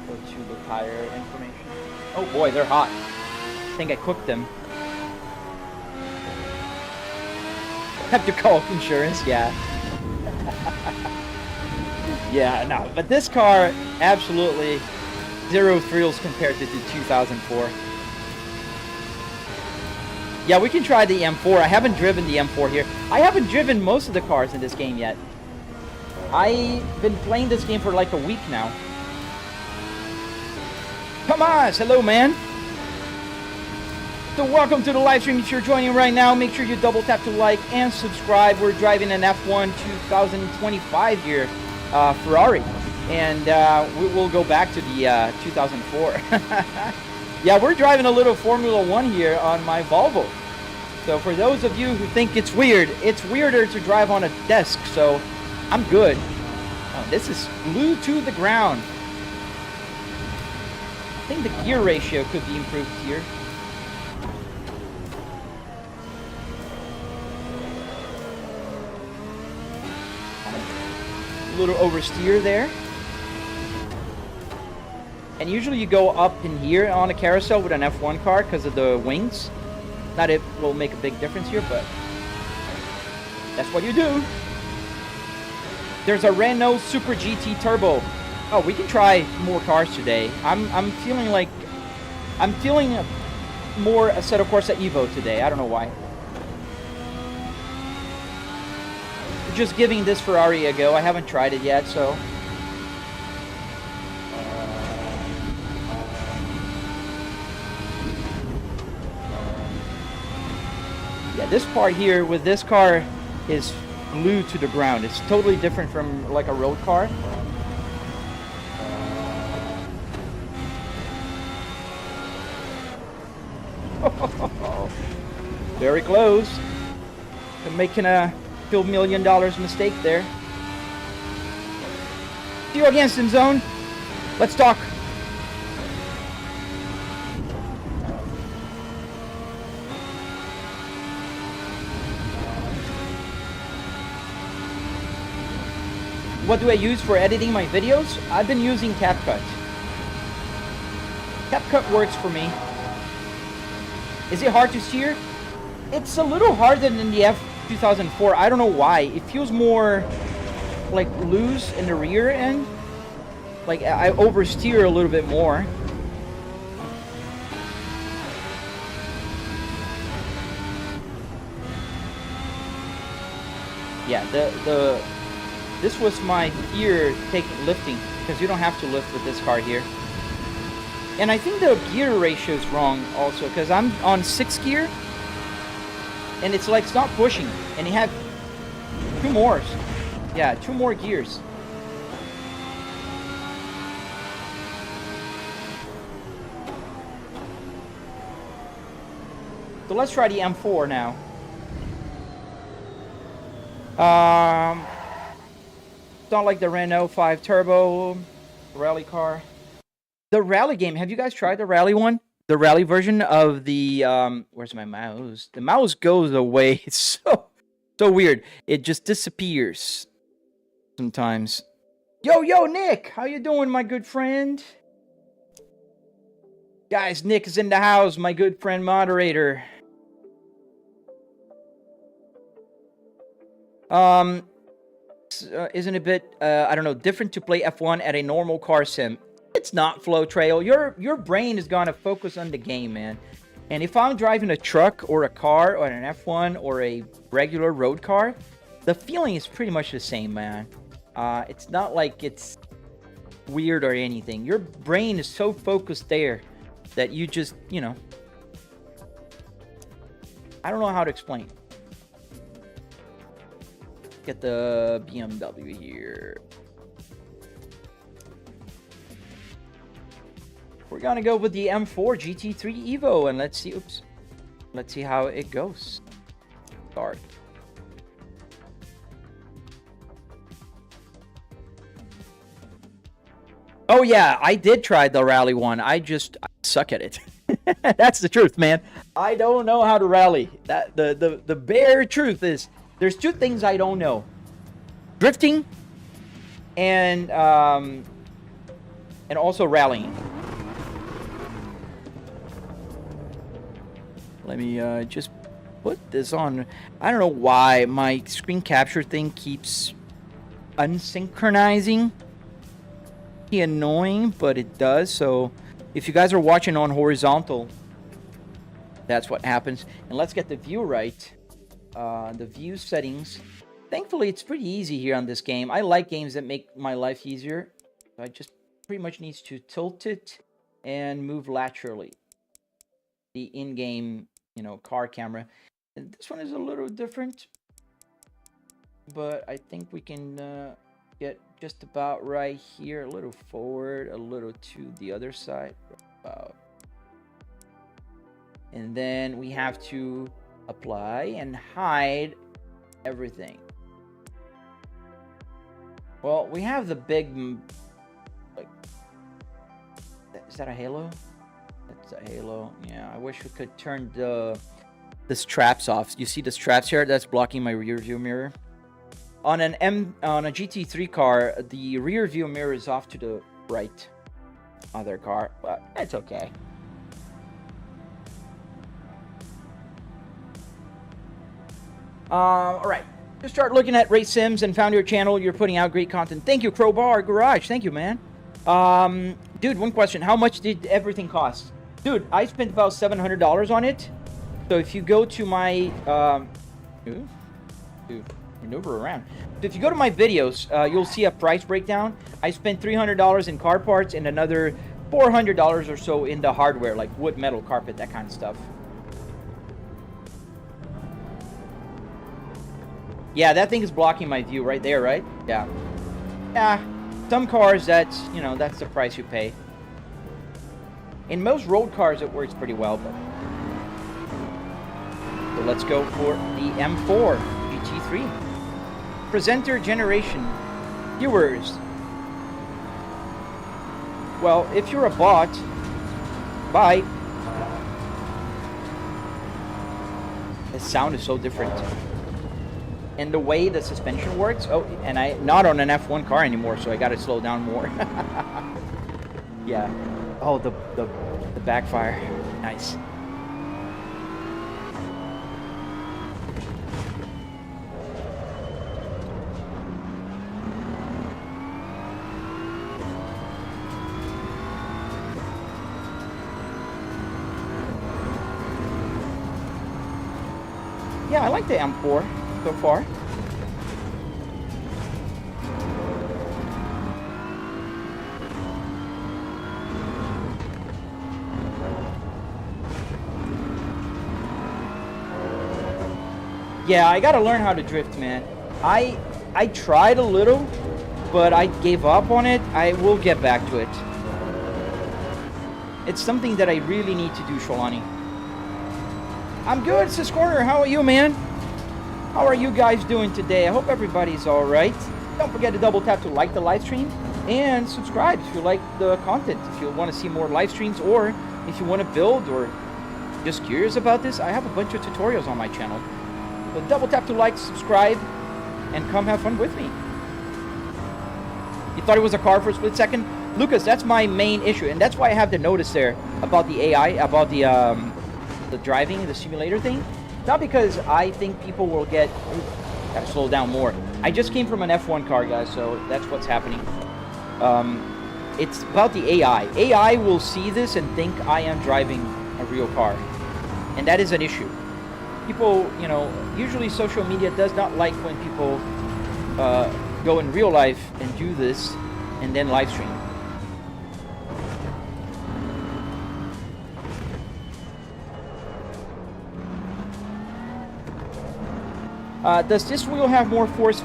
Go to the tire information. Oh boy, they're hot. I think I cooked them. Have to call insurance, yeah. Yeah, no, but this car, absolutely zero thrills compared to the 2004. Yeah, we can try the M4. I haven't driven the M4 here. I haven't driven most of the cars in this game yet. I've been playing this game for like a week now. Come on, hello man. So welcome to the live stream. If you're joining right now, make sure you double tap to like and subscribe. We're driving an F1 2025 here Ferrari. And we will go back to the 2004. Yeah, we're driving a little Formula 1 here on my Volvo. So for those of you who think it's weird, it's weirder to drive on a desk, so I'm good. Oh, this is glued to the ground. I think the gear ratio could be improved here. A little oversteer there. And usually you go up in here on a carousel with an F1 car because of the wings. Not it will make a big difference here, but that's what you do. There's a Renault Super GT Turbo. Oh, we can try more cars today. I'm feeling more Assetto Corsa Evo today. I don't know why. Just giving this Ferrari a go. I haven't tried it yet, so. Yeah, this part here with this car is glued to the ground. It's totally different from like a road car. Very close. I'm making a $2 million mistake there. See you against him, Zone. Let's talk. What do I use for editing my videos? I've been using CapCut. CapCut works for me. Is it hard to steer? It's a little harder than the F2004. I don't know why. It feels more like loose in the rear end. Like I oversteer a little bit more. Yeah, this was my gear lifting, because you don't have to lift with this car here. And I think the gear ratio is wrong also, because I'm on 6th gear, and it's like it's not pushing, and you have 2 more. Yeah, 2 more gears. So let's try the M4 now. It's not like the Renault 5 Turbo rally car. The rally game, have you guys tried the rally one? The rally version of the, where's my mouse? The mouse goes away. It's so weird. It just disappears sometimes. Yo, Nick! How you doing, my good friend? Guys, Nick is in the house, my good friend moderator. Isn't it a bit, I don't know, different to play F1 at a normal car sim? It's not, Flow Trail. Your brain is gonna focus on the game, man. And if I'm driving a truck or a car or an F1 or a regular road car, the feeling is pretty much the same, man. It's not like it's weird or anything. Your brain is so focused there that you just, you know, I don't know how to explain. Get the BMW here. We're gonna go with the M4 GT3 Evo, and let's see. Oops, let's see how it goes. Start. Oh yeah, I did try the rally one. I suck at it. That's the truth, man. I don't know how to rally. That the bare truth is, there's 2 things I don't know: drifting and also rallying. Let me just put this on. I don't know why my screen capture thing keeps unsynchronizing. It's annoying, but it does. So if you guys are watching on horizontal, that's what happens. And let's get the view right. The view settings. Thankfully, it's pretty easy here on this game. I like games that make my life easier. I just pretty much need to tilt it and move laterally. The in-game, you know, car camera. And this one is a little different, but I think we can get just about right here. A little forward, a little to the other side. About. And then we have to apply and hide everything. Well, we have the big, like, is that a halo? That's a halo. Yeah, I wish we could turn the straps off. You see the straps here? That's blocking my rear view mirror. On a GT3 car, the rear view mirror is off to the right. Other car, but it's okay. All right. Just start looking at race sims and found your channel. You're putting out great content. Thank you, Crowbar Garage. Thank you, man. Dude, one question. How much did everything cost? Dude, I spent about $700 on it. So if you go to my maneuver around. So if you go to my videos, you'll see a price breakdown. I spent $300 in car parts and another $400 or so in the hardware, like wood, metal, carpet, that kind of stuff. Yeah, that thing is blocking my view right there, right? Yeah. Yeah, some cars, that's, you know, that's the price you pay. In most road cars, it works pretty well, but... So let's go for the M4 GT3. Presenter generation. Viewers. Well, if you're a bot, bye. The sound is so different. And the way the suspension works, oh, and I'm not on an F1 car anymore, so I gotta slow down more. Yeah. Oh, the backfire. Nice. Yeah, I like the M4 so far. Yeah, I gotta learn how to drift, man. I tried a little, but I gave up on it. I will get back to it. It's something that I really need to do, Sholani. I'm good, Sis Corner. How are you, man? How are you guys doing today? I hope everybody's all right. Don't forget to double tap to like the live stream and subscribe if you like the content. If you want to see more live streams, or if you want to build or just curious about this, I have a bunch of tutorials on my channel. So double tap to like, subscribe, and come have fun with me. You thought it was a car for a split second? Lucas, that's my main issue, and that's why I have the notice there about the AI, about the driving, the simulator thing. Not because I think people will get... Gotta slow down more. I just came from an F1 car, guys, so that's what's happening. It's about the AI. AI will see this and think I am driving a real car. And that is an issue. People, you know, usually social media does not like when people go in real life and do this and then live stream. Does this wheel have more force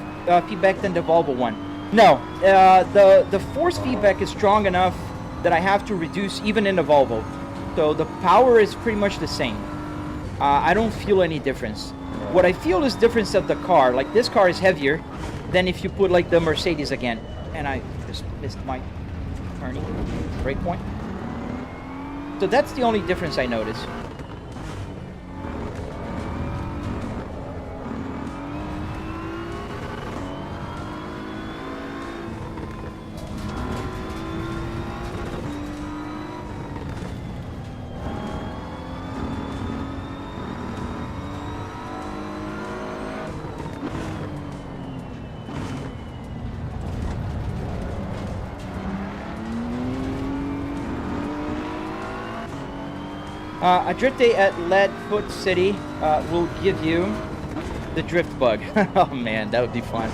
feedback than the Volvo one? No, the force feedback is strong enough that I have to reduce even in the Volvo. So the power is pretty much the same. I don't feel any difference. What I feel is difference of the car. Like this car is heavier than if you put like the Mercedes again. And I just missed my turning brake point. So that's the only difference I notice. A drift day at Leadfoot City will give you the drift bug. Oh man, that would be fun.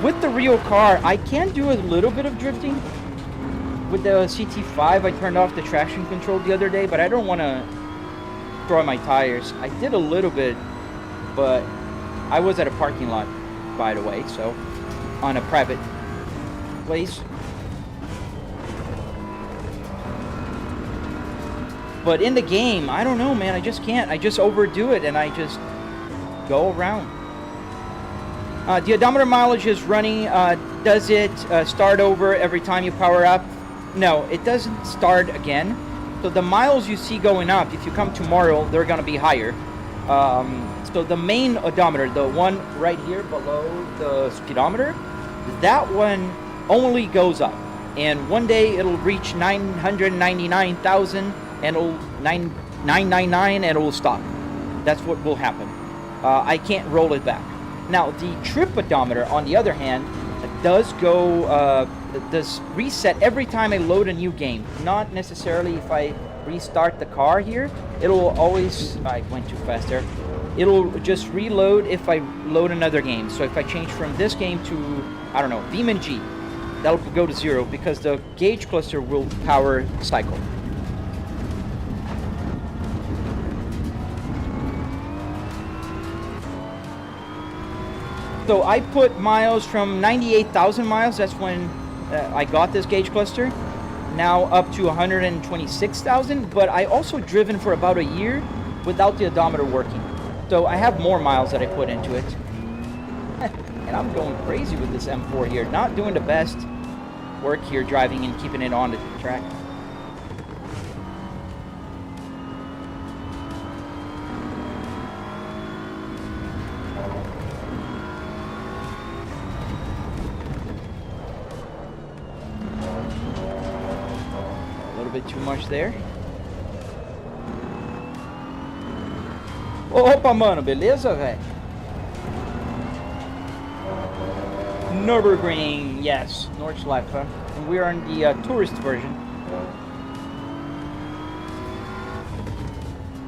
With the real car, I can do a little bit of drifting. With the CT5, I turned off the traction control the other day, but I don't want to destroy my tires. I did a little bit, but I was at a parking lot, by the way, so on a private place. But in the game, I don't know, man. I just can't. I just overdo it, and I just go around. The odometer mileage is running. Does it start over every time you power up? No, it doesn't start again. So the miles you see going up, if you come tomorrow, they're going to be higher. So the main odometer, the one right here below the speedometer, that one only goes up. And one day it'll reach 999,000. And it'll 999 and it will stop. That's what will happen. I can't roll it back. Now the trip odometer, on the other hand, does go does reset every time I load a new game. Not necessarily if I restart the car here. It'll always... I went too fast there. It'll just reload if I load another game. So if I change from this game to, I don't know, BeamNG, that'll go to 0 because the gauge cluster will power cycle. So I put miles from 98,000 miles, that's when I got this gauge cluster, now up to 126,000, but I also driven for about a year without the odometer working. So I have more miles that I put into it. And I'm going crazy with this M4 here, not doing the best work here driving and keeping it on the track. Too much there. Opa, mano, beleza, velho? Nürburgring, yes, Nordschleife. And we are in the tourist version.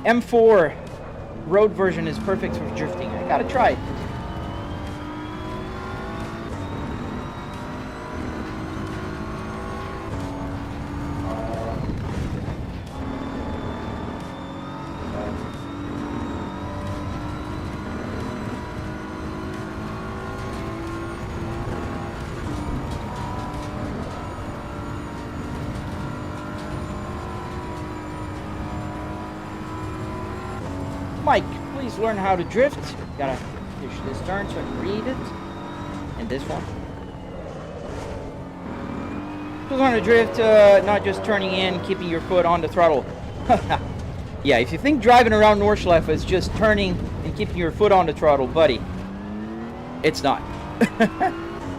M4, road version is perfect for drifting. I gotta try it. Mike, please learn how to drift. Gotta push this turn so I can read it. And this one. Please learn to drift, not just turning in, keeping your foot on the throttle. Yeah, if you think driving around Nordschleife is just turning and keeping your foot on the throttle, buddy, it's not.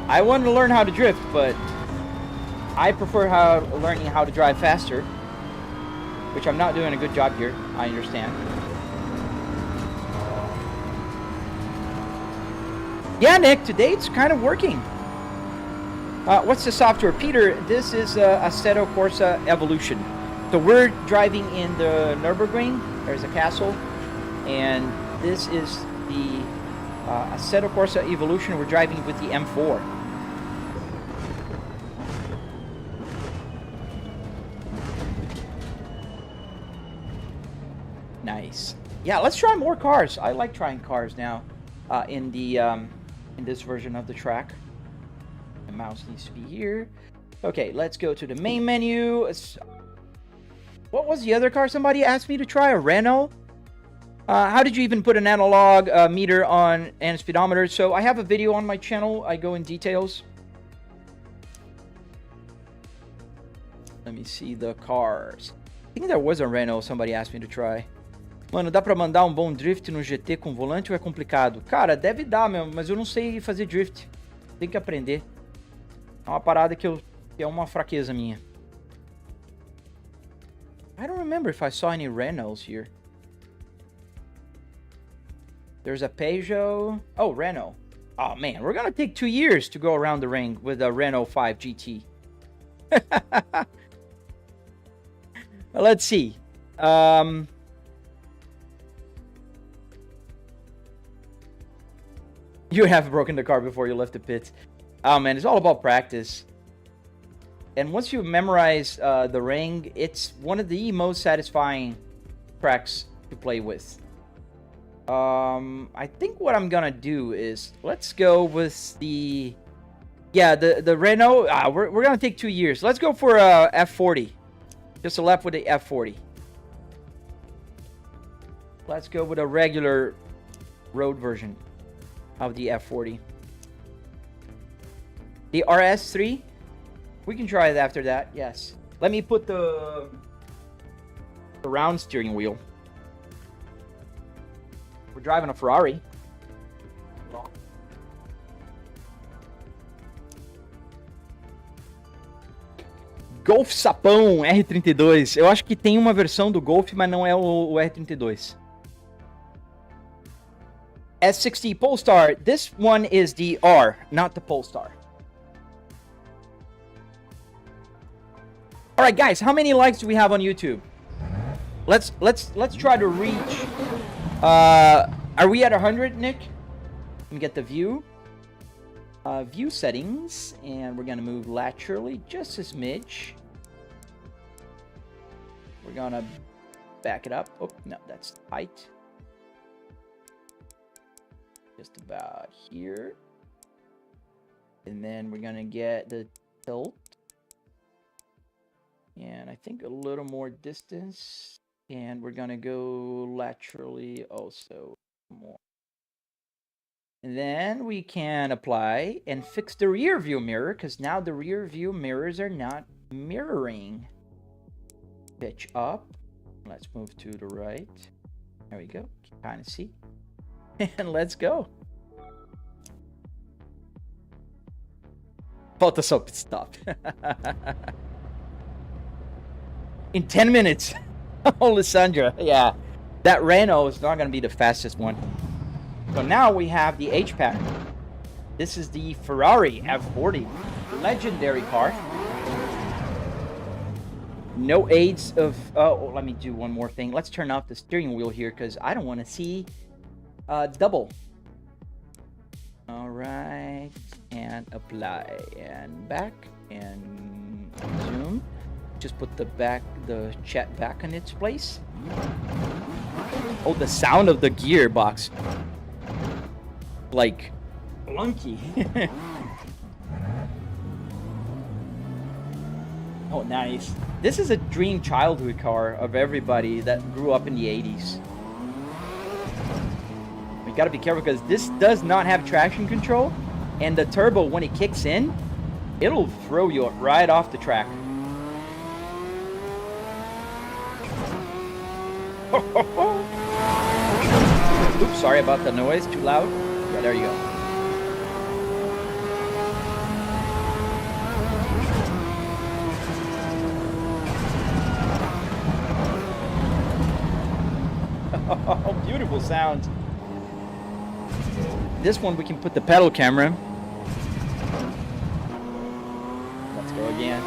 I want to learn how to drift, but I prefer learning how to drive faster, which I'm not doing a good job here, I understand. Yeah, Nick, today it's kind of working. What's the software? Peter, this is Assetto Corsa Evolution. So we're driving in the Nürburgring. There's a castle. And this is the Assetto Corsa Evolution. We're driving with the M4. Nice. Yeah, let's try more cars. I like trying cars now in this version of the track. The mouse needs to be here. Okay, let's go to the main menu. What was the other car somebody asked me to try? A Renault? How did you even put an analog meter on and speedometer? So I have a video on my channel. I go in details. Let me see the cars. I think there was a Renault somebody asked me to try. Mano, dá pra mandar um bom drift no GT com volante ou é complicado? Cara, deve dar mesmo, mas eu não sei fazer drift. Tem que aprender. É uma parada que é uma fraqueza minha. I don't remember if I saw any Renaults here. There's a Peugeot. Oh, Renault. Oh, man, we're gonna take 2 years to go around the ring with a Renault 5 GT. Well, let's see. You have broken the car before you left the pit. Oh, man, it's all about practice. And once you memorize the ring, it's one of the most satisfying tracks to play with. I think what I'm gonna do is, let's go with the... Yeah, the Renault. We're gonna take 2 years. Let's go for F40. Just a lap with the F40. Let's go with a regular road version of the F40. The RS3, we can try it after that, yes. Let me put the round steering wheel. We're driving a Ferrari. Golf Sapão R32. Eu acho que tem uma versão do Golf, mas não é o R32. S60 Polestar. This one is the R, not the Polestar. All right, guys. How many likes do we have on YouTube? Let's try to reach. Are we at 100, Nick? Let me get the view. View settings, and we're gonna move laterally just a smidge. We're gonna back it up. Oh no, that's tight. Just about here, and then we're gonna get the tilt, and I think a little more distance, and we're gonna go laterally also more. And then we can apply and fix the rear view mirror, because now the rear view mirrors are not mirroring. Pitch up. Let's move to the right. There we go. Kind of see. And let's go. Photoshop stop. In 10 minutes. Oh, Lysandra. Yeah. That Renault is not going to be the fastest one. So now we have the H-Pack. This is the Ferrari F40. Legendary car. No aids of... Oh, let me do one more thing. Let's turn off the steering wheel here because I don't want to see double. All right. And apply. And back. And zoom. Just put the chat back in its place. Oh, the sound of the gearbox. Like, clunky. Oh, nice. This is a dream childhood car of everybody that grew up in the 80s. We gotta be careful because this does not have traction control, and the turbo, when it kicks in, it'll throw you right off the track. Oops, sorry about the noise, too loud. Yeah, there you go. Oh, beautiful sound. This one we can put the pedal camera. Let's go again.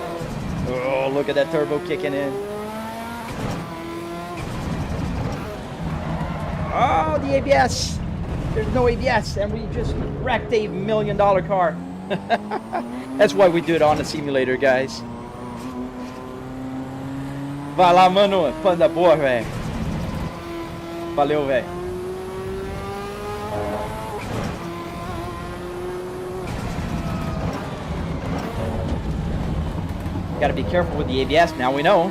Oh, look at that turbo kicking in. Oh, the ABS. There's no ABS, and we just wrecked a $1 million car. That's why we do it on the simulator, guys. Vai lá, mano. Panda boa, velho. Valeu, velho. Got to be careful with the ABS, now we know.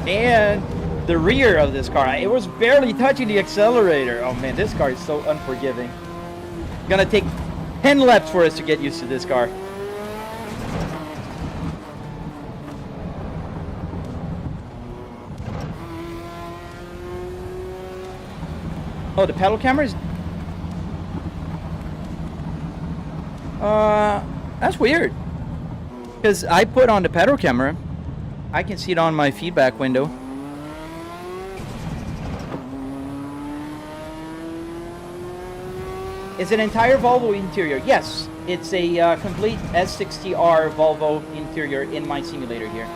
And the rear of this car, it was barely touching the accelerator. Oh man, this car is so unforgiving. Gonna take 10 laps for us to get used to this car. Oh, the pedal cameras? That's weird. Because I put on the pedal camera. I can see it on my feedback window. It's an entire Volvo interior. Yes, it's a complete S60R Volvo interior in my simulator here.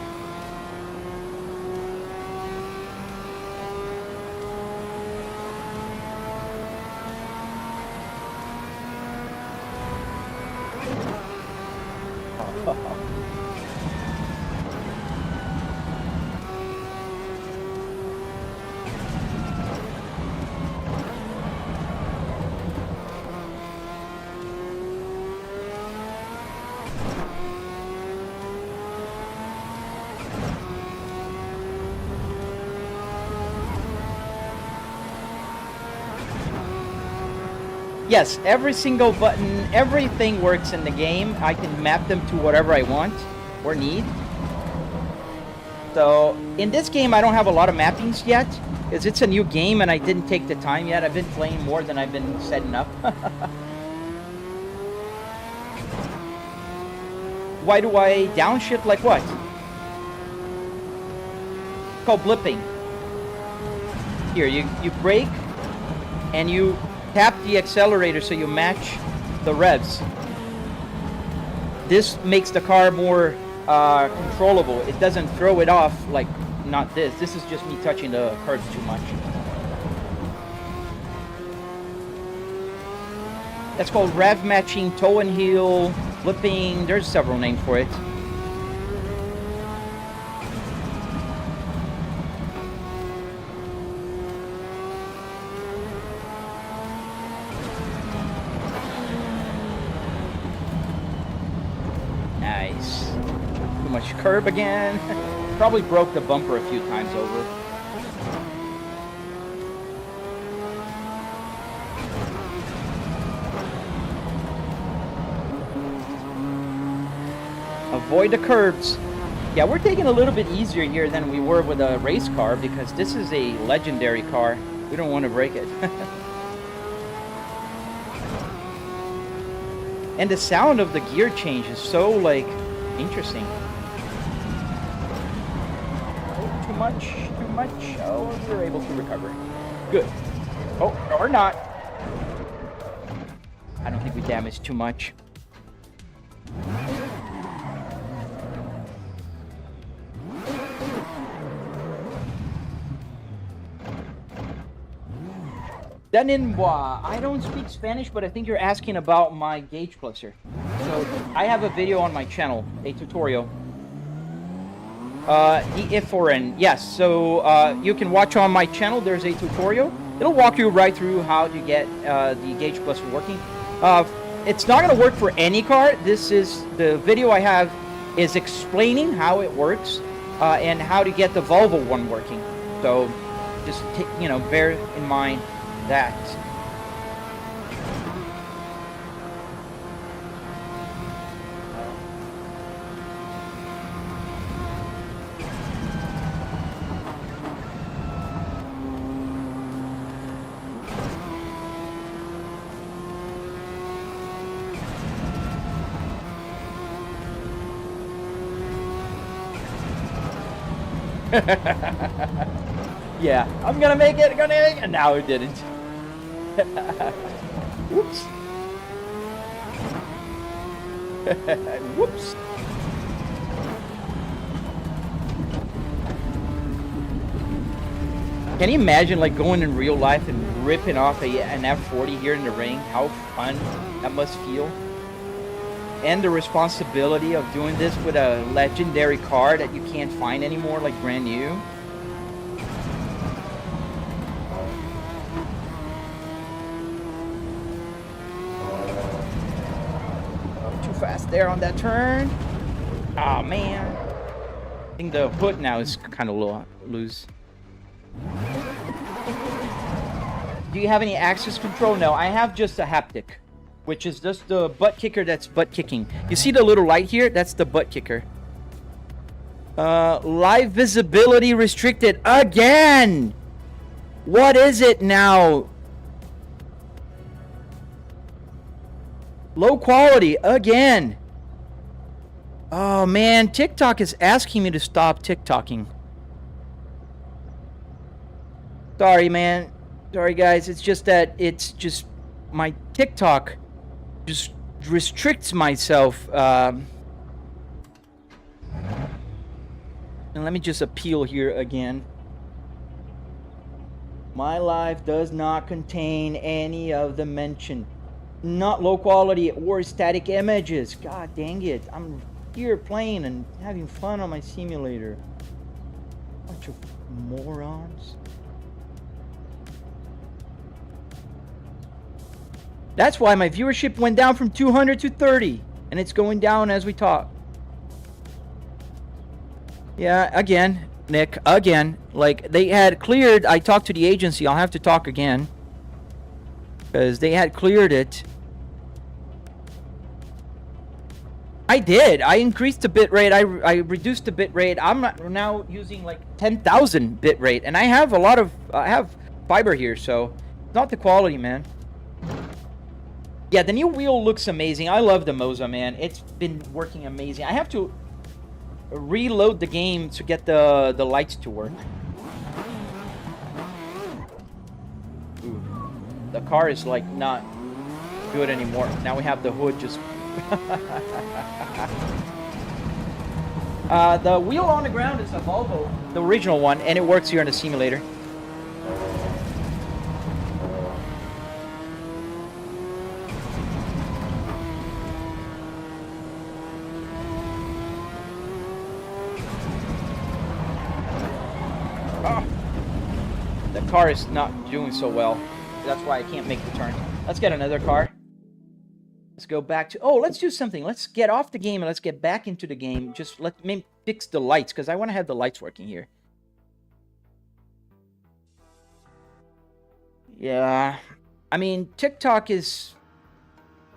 Yes, every single button, everything works in the game. I can map them to whatever I want or need. So, in this game, I don't have a lot of mappings yet, because it's a new game and I didn't take the time yet. I've been playing more than I've been setting up. Why do I downshift like what? It's called blipping. Here, you brake and you tap the accelerator so you match the revs. This makes the car more controllable. It doesn't throw it off like not this. This is just me touching the curbs too much. That's called rev matching, toe and heel, flipping. There's several names for it. Nice. Too much curb again. Probably broke the bumper a few times over. Avoid the curbs. Yeah, we're taking a little bit easier here than we were with a race car because this is a legendary car. We don't want to break it. And the sound of the gear change is so, like, interesting. Oh, too much. Oh, we're able to recover. Good. Oh, or not. I don't think we damaged too much. Daninwa. I don't speak Spanish, but I think you're asking about my gauge cluster. So I have a video on my channel, a tutorial. DF4N. Yes, so you can watch on my channel. There's a tutorial. It'll walk you right through how to get the gauge cluster working. It's not going to work for any car. This is the video I have is explaining how it works and how to get the Volvo one working. So just bear in mind that. Yeah, I'm gonna make it, and now it didn't. Whoops. Whoops. Can you imagine like going in real life and ripping off an F40 here in the ring? How fun that must feel. And the responsibility of doing this with a legendary car that you can't find anymore, like brand new. Too fast there on that turn. Oh man. I think the hood now is kind of loose. Do you have any access control? No, I have just a haptic, which is just the butt kicker that's butt kicking. You see the little light here? That's the butt kicker. Live visibility restricted again. What is it now? Low quality again. Oh man, TikTok is asking me to stop TikToking. Sorry, man. Sorry, guys. It's just that my TikTok just restricts myself. And let me just appeal here again. My life does not contain any of the mentioned, not low quality or static images. God dang it. I'm here playing and having fun on my simulator. Bunch of morons. That's why my viewership went down from 200 to 30, and it's going down as we talk. Yeah, again, Nick, again. Like, they had cleared, I talked to the agency, I'll have to talk again. Because they had cleared it. I did. I increased the bit rate. I reduced the bit rate. I'm now using like 10,000 bit rate, and I have a lot of, I have fiber here, so not the quality, man. Yeah, the new wheel looks amazing. I love the Moza, man. It's been working amazing. I have to reload the game to get the lights to work. Ooh. The car is like not good anymore. Now we have the hood just... the wheel on the ground is a Volvo, the original one, and it works here in the simulator. Car is not doing so well. That's why I can't make the turn. Let's get another car. Let's go back to... Oh, let's do something. Let's get off the game and let's get back into the game. Just let me fix the lights, because I want to have the lights working here. Yeah. I mean, TikTok is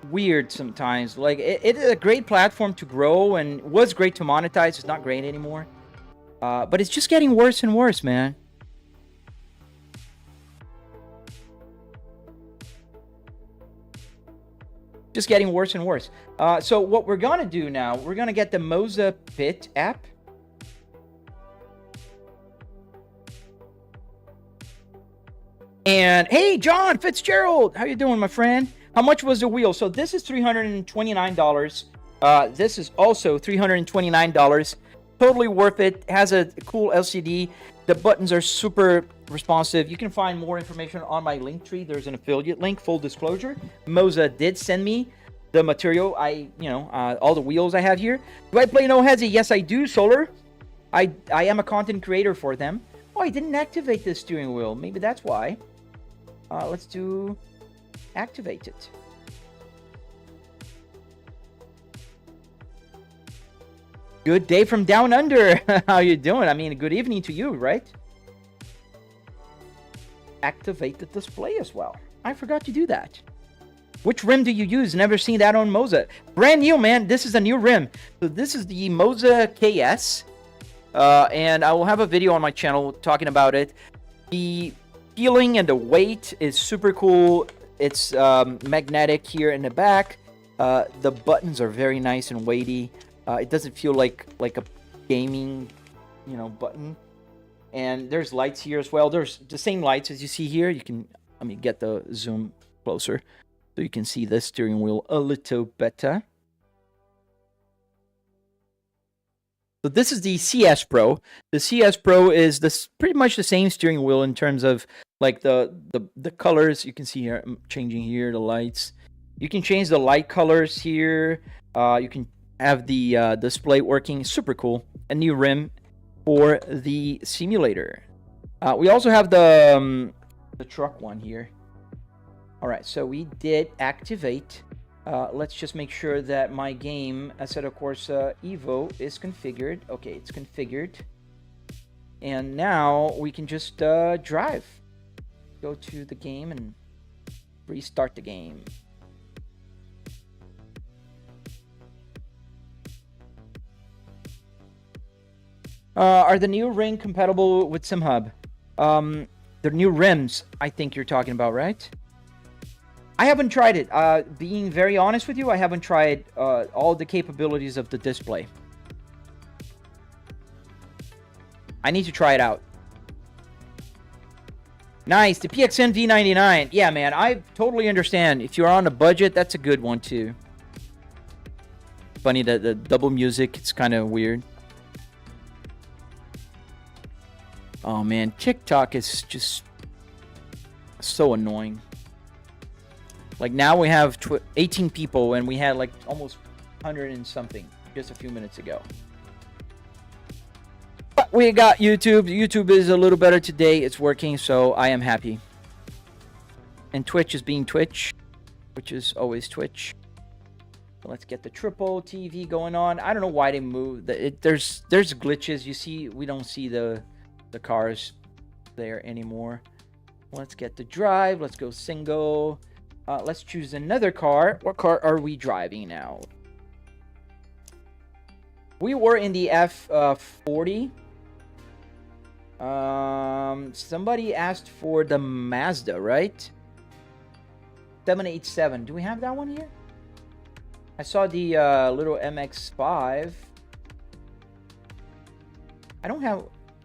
weird sometimes. Like, it is a great platform to grow and was great to monetize. It's not great anymore. But it's just getting worse and worse, man. Just getting worse and worse. So what we're gonna do now, we're gonna get the Moza Pit app. And hey, John Fitzgerald, how you doing, my friend? How much was the wheel? So this is $329. This is also $329. Totally worth it. Has a cool LCD. The buttons are super responsive. You can find more information on my link tree. There's an affiliate link, full disclosure. Moza did send me the material. All the wheels I have here. Do I play No Hezzy? Yes, I do, Solar. I am a content creator for them. Oh, I didn't activate the steering wheel. Maybe that's why. Let's do activate it. Good day from down under. How you doing? I mean, good evening to you, right? Activate the display as well. I forgot to do that. Which rim do you use? Never seen that on Moza. Brand new, man. This is a new rim. So this is the Moza KS. And I will have a video on my channel talking about it. The feeling and the weight is super cool. It's magnetic here in the back. The buttons are very nice and weighty. It doesn't feel like a gaming, button. And there's lights here as well. There's the same lights as you see here. You can, let me get the zoom closer so you can see the steering wheel a little better. So this is the CS Pro. The CS Pro is pretty much the same steering wheel in terms of like the colors. You can see here, I'm changing here the lights. You can change the light colors here. You can have the display working. Super cool. A new rim for the simulator. We also have the truck one here. All right, so we did activate. Let's just make sure that my game Assetto Corsa Evo is configured. Okay, it's configured. And now we can just drive. Go to the game and restart the game. Are the new ring compatible with SimHub? The new rims, I think you're talking about, right? I haven't tried it. Being very honest with you, I haven't tried all the capabilities of the display. I need to try it out. Nice, the PXN V99. Yeah, man, I totally understand. If you're on a budget, that's a good one too. Funny that the double music, it's kind of weird. Oh man, TikTok is just so annoying. Like now we have 18 people and we had like almost 100 and something just a few minutes ago. But we got YouTube. YouTube is a little better today. It's working, so I am happy. And Twitch is being Twitch, which is always Twitch. Let's get the triple TV going on. I don't know why they moved. There's glitches. You see, we don't see the cars there anymore. Let's get the drive. Let's go single. Let's choose another car. What car are we driving now? We were in the F40. Somebody asked for the Mazda, right? 787. Do we have that one here? I saw the little MX-5.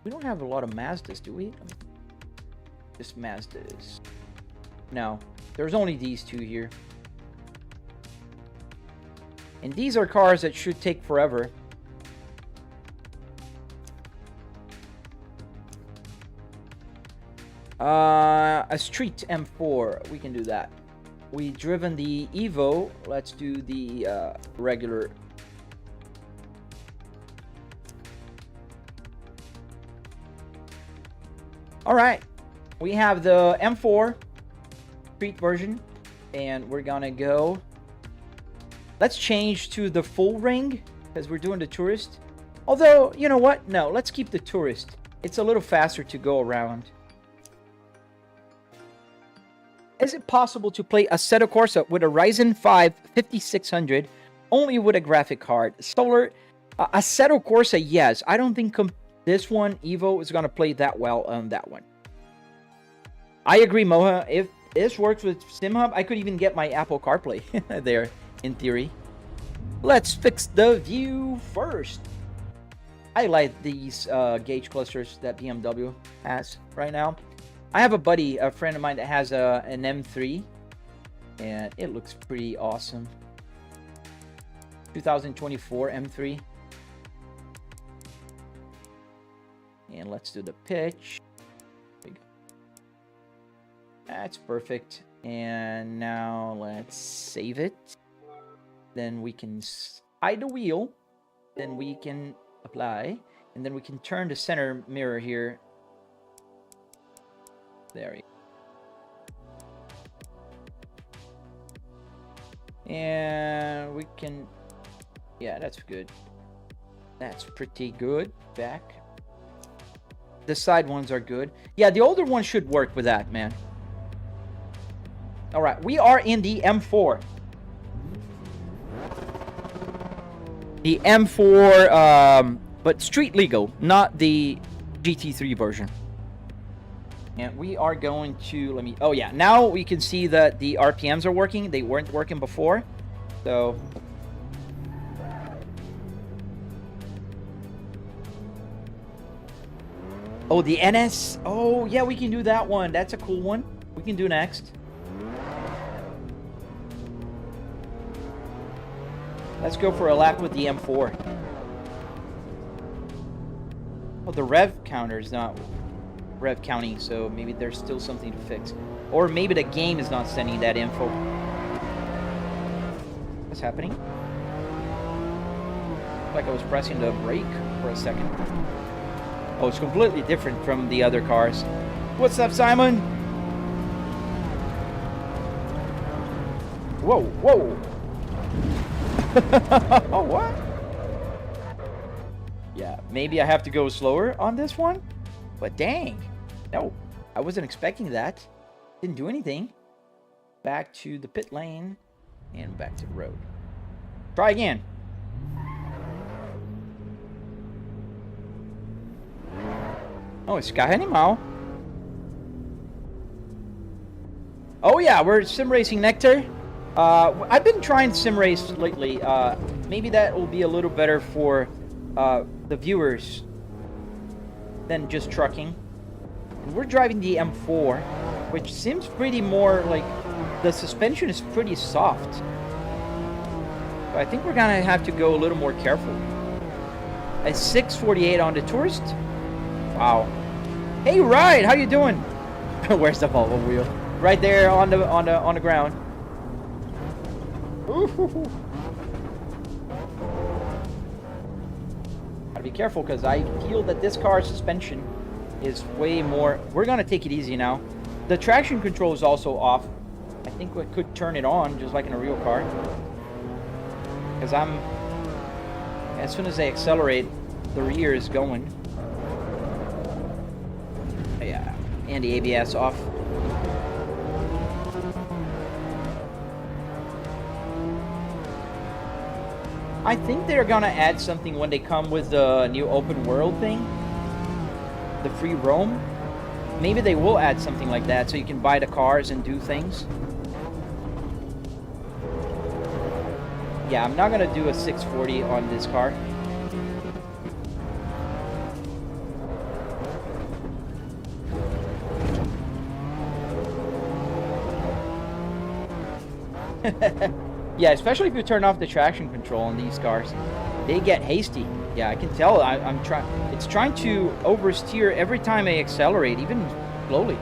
We don't have a lot of Mazdas, do we? This Mazda is... No, there's only these two here. And these are cars that should take forever. A street M4, we can do that. We driven the Evo. Let's do the regular. All right, we have the M4 street version, and we're gonna go. Let's change to the full ring because we're doing the tourist. Although, you know what? No, let's keep the tourist. It's a little faster to go around. Is it possible to play Assetto Corsa with a Ryzen 5 5600 only with a graphic card? Solar, Assetto Corsa, yes. I don't think this one, Evo, is going to play that well on that one. I agree, Moha. If this works with SimHub, I could even get my Apple CarPlay there, in theory. Let's fix the view first. I like these gauge clusters that BMW has right now. I have a buddy, a friend of mine that has an M3, and it looks pretty awesome. 2024 M3. And let's do the pitch. That's perfect. And now let's save it. Then we can hide the wheel. Then we can apply. And then we can turn the center mirror here. There we go. And we can... Yeah, that's good. That's pretty good. Back. The side ones are good. Yeah, the older one should work with that, man. All right, we are in the M4. The M4, but street legal, not the GT3 version. And we are going to, oh yeah, now we can see that the RPMs are working. They weren't working before. So... Oh, the NS. Oh, yeah, we can do that one. That's a cool one. We can do next. Let's go for a lap with the M4. Oh, the rev counter is not rev counting, so maybe there's still something to fix. Or maybe the game is not sending that info. What's happening? Like I was pressing the brake for a second. Oh, it's completely different from the other cars. What's up, Simon? Whoa, whoa. Oh, what? Yeah, maybe I have to go slower on this one. But dang. No, I wasn't expecting that. Didn't do anything. Back to the pit lane. And back to the road. Try again. Oh, it's Sky Animal. Oh yeah, we're sim racing Nectar. I've been trying sim race lately. Maybe that will be a little better for the viewers than just trucking. And we're driving the M4, which seems pretty more like the suspension is pretty soft. So I think we're gonna have to go a little more careful. A 648 on the Tourist. Wow. Hey, Ryan, how you doing? Where's the Volvo wheel? Right there on the ground. Ooh. Gotta be careful because I feel that this car's suspension is way more. We're gonna take it easy now. The traction control is also off. I think we could turn it on just like in a real car. Because as soon as I accelerate, the rear is going. Yeah, and the ABS off. I think they're gonna add something when they come with the new open world thing, the free roam. Maybe they will add something like that so you can buy the cars and do things. Yeah, I'm not gonna do a 640 on this car. Yeah, especially if you turn off the traction control on these cars. They get hasty. Yeah, I can tell. I'm trying. It's trying to oversteer every time I accelerate, even slowly.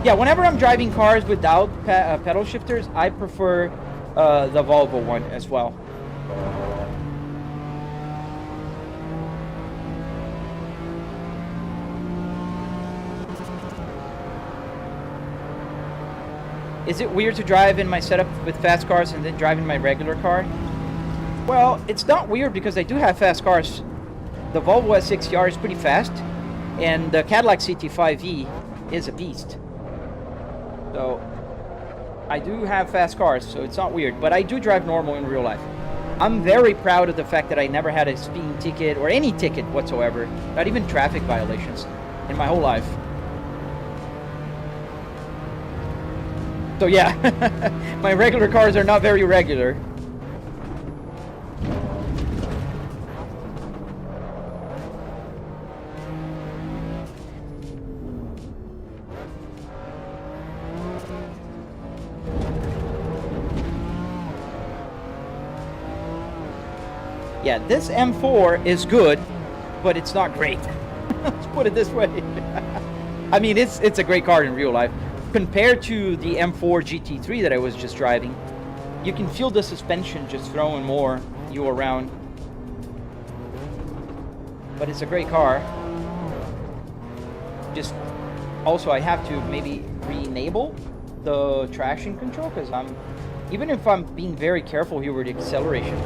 Yeah, whenever I'm driving cars without pedal shifters, I prefer the Volvo one as well. Is it weird to drive in my setup with fast cars and then drive in my regular car? Well, it's not weird because I do have fast cars. The Volvo S60R is pretty fast, and the Cadillac CT5e is a beast. So, I do have fast cars, so it's not weird, but I do drive normal in real life. I'm very proud of the fact that I never had a speeding ticket or any ticket whatsoever, not even traffic violations, in my whole life. So yeah, my regular cars are not very regular. Yeah, this M4 is good, but it's not great. Let's put it this way. I mean, it's a great car in real life. Compared to the M4 GT3 that I was just driving, you can feel the suspension just throwing more you around. But it's a great car. Just also I have to maybe re-enable the traction control, because even if I'm being very careful here with the acceleration.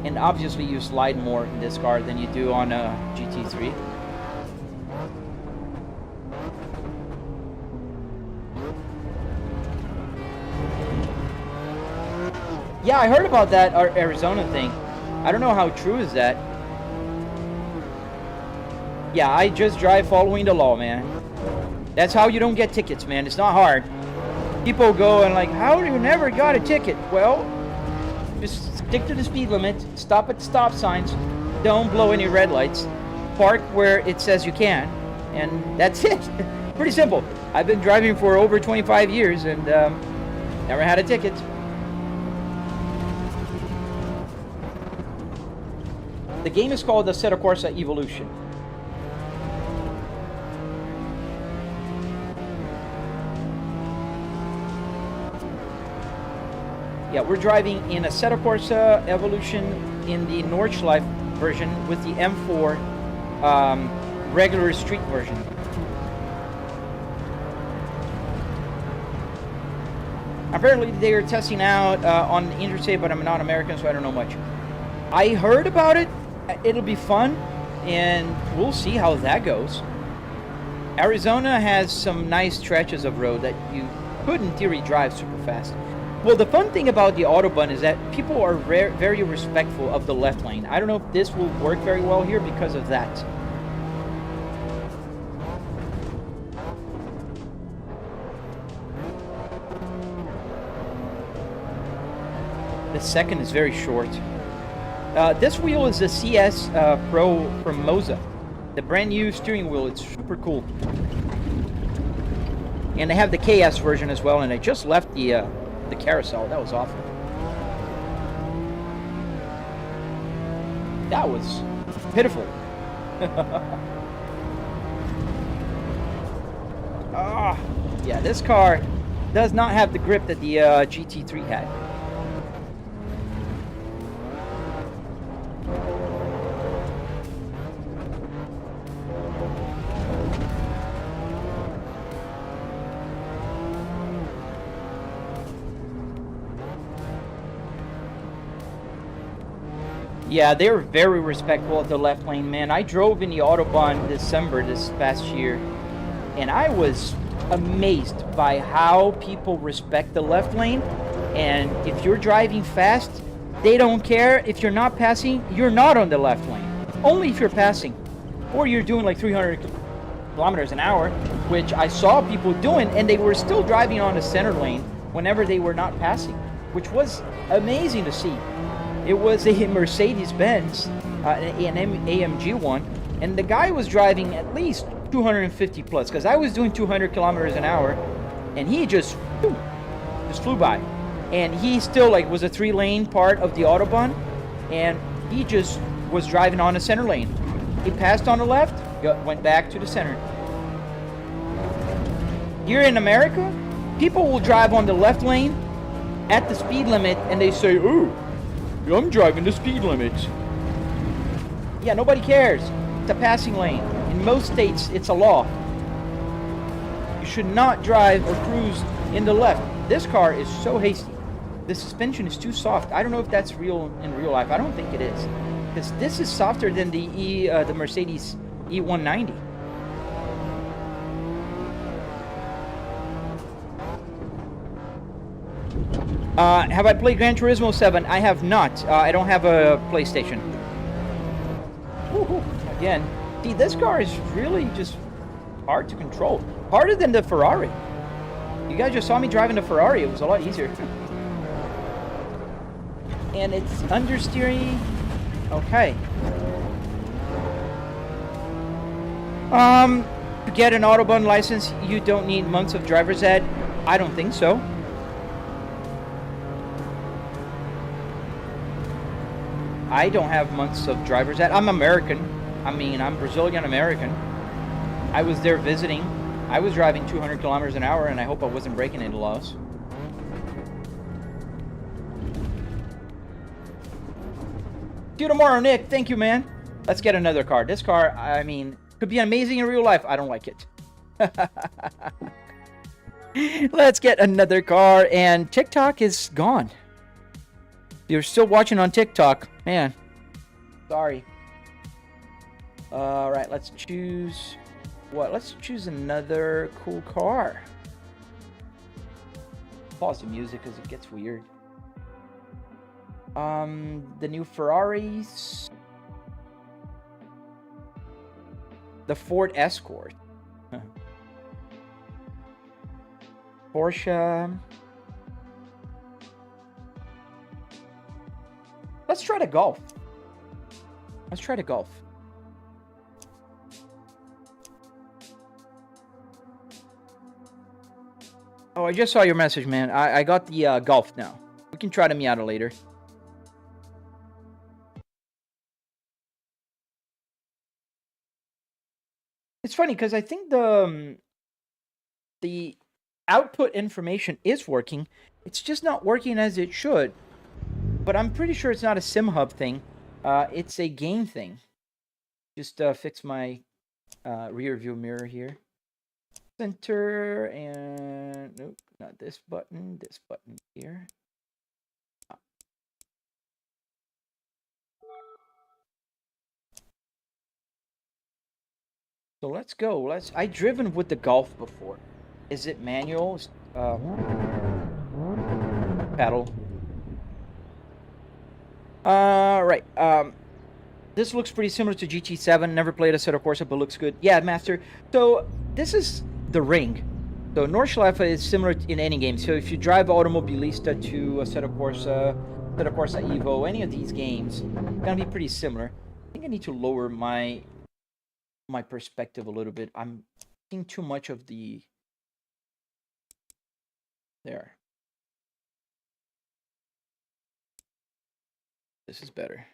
And obviously you slide more in this car than you do on a GT3. Yeah, I heard about that Arizona thing. I don't know how true is that. Yeah, I just drive following the law, man. That's how you don't get tickets, man. It's not hard. People go and like, how do you never got a ticket? Well, just stick to the speed limit, stop at the stop signs, don't blow any red lights, park where it says you can, and that's it. Pretty simple. I've been driving for over 25 years and never had a ticket. The game is called Assetto Corsa Evolution. Yeah, we're driving in Assetto Corsa Evolution in the Nordschleife version with the M4 regular street version. Apparently they are testing out on the interstate, but I'm not American, so I don't know much. I heard about it. It'll be fun, and we'll see how that goes. Arizona has some nice stretches of road that you could, in theory, drive super fast. Well, the fun thing about the Autobahn is that people are very respectful of the left lane. I don't know if this will work very well here because of that. The second is very short. This wheel is the CS Pro from Moza. The brand new steering wheel, it's super cool. And they have the KS version as well, and I just left the carousel. That was awful. That was pitiful. Yeah, this car does not have the grip that the GT3 had. Yeah, they were very respectful of the left lane, man. I drove in the Autobahn December this past year, and I was amazed by how people respect the left lane. And if you're driving fast, they don't care. If you're not passing, you're not on the left lane. Only if you're passing. Or you're doing like 300 kilometers an hour, which I saw people doing, and they were still driving on the center lane whenever they were not passing, which was amazing to see. It was a Mercedes-Benz, an AMG one, and the guy was driving at least 250 plus, because I was doing 200 kilometers an hour, and he just flew by. And he still was a 3-lane part of the Autobahn, and he just was driving on the center lane. He passed on the left, went back to the center. Here in America, people will drive on the left lane at the speed limit, and they say, "Ooh, I'm driving the speed limit." Yeah, nobody cares. It's a passing lane. In most states, it's a law. You should not drive or cruise in the left. This car is so hasty. The suspension is too soft. I don't know if that's real in real life. I don't think it is, because this is softer than the Mercedes E190. Have I played Gran Turismo 7? I have not. I don't have a PlayStation. Woo-hoo. Again, see, this car is really just hard to control. Harder than the Ferrari. You guys just saw me driving the Ferrari. It was a lot easier. And it's understeering. Okay. To get an Autobahn license, you don't need months of driver's ed. I don't think so. I don't have months of driver's ed. I'm American. I mean, I'm Brazilian American. I was there visiting. I was driving 200 kilometers an hour, and I hope I wasn't breaking any laws. See you tomorrow, Nick. Thank you, man. Let's get another car. This car, I mean, could be amazing in real life. I don't like it. Let's get another car. And TikTok is gone. If you're still watching on TikTok, man, sorry. All right, let's choose what? Let's choose another cool car. Pause the music because it gets weird. The new Ferraris. The Ford Escort. Porsche. Let's try the Golf. Let's try the Golf. Oh, I just saw your message, man. I got the Golf now. We can try the Miata later. It's funny because I think the output information is working. It's just not working as it should. But I'm pretty sure it's not a sim hub thing. It's a game thing. Just fix my rear view mirror here. Center and nope, not this button. This button here. So let's go. I've driven with the Golf before. Is it manual? Paddle. Right. This looks pretty similar to GT7. Never played Assetto Corsa, but looks good. Yeah, Master. So this is the ring. So Nordschleife is similar in any game. So if you drive Automobilista to Assetto Corsa Evo, any of these games, it's gonna be pretty similar. I think I need to lower my perspective a little bit. I'm seeing too much of the there. This is better.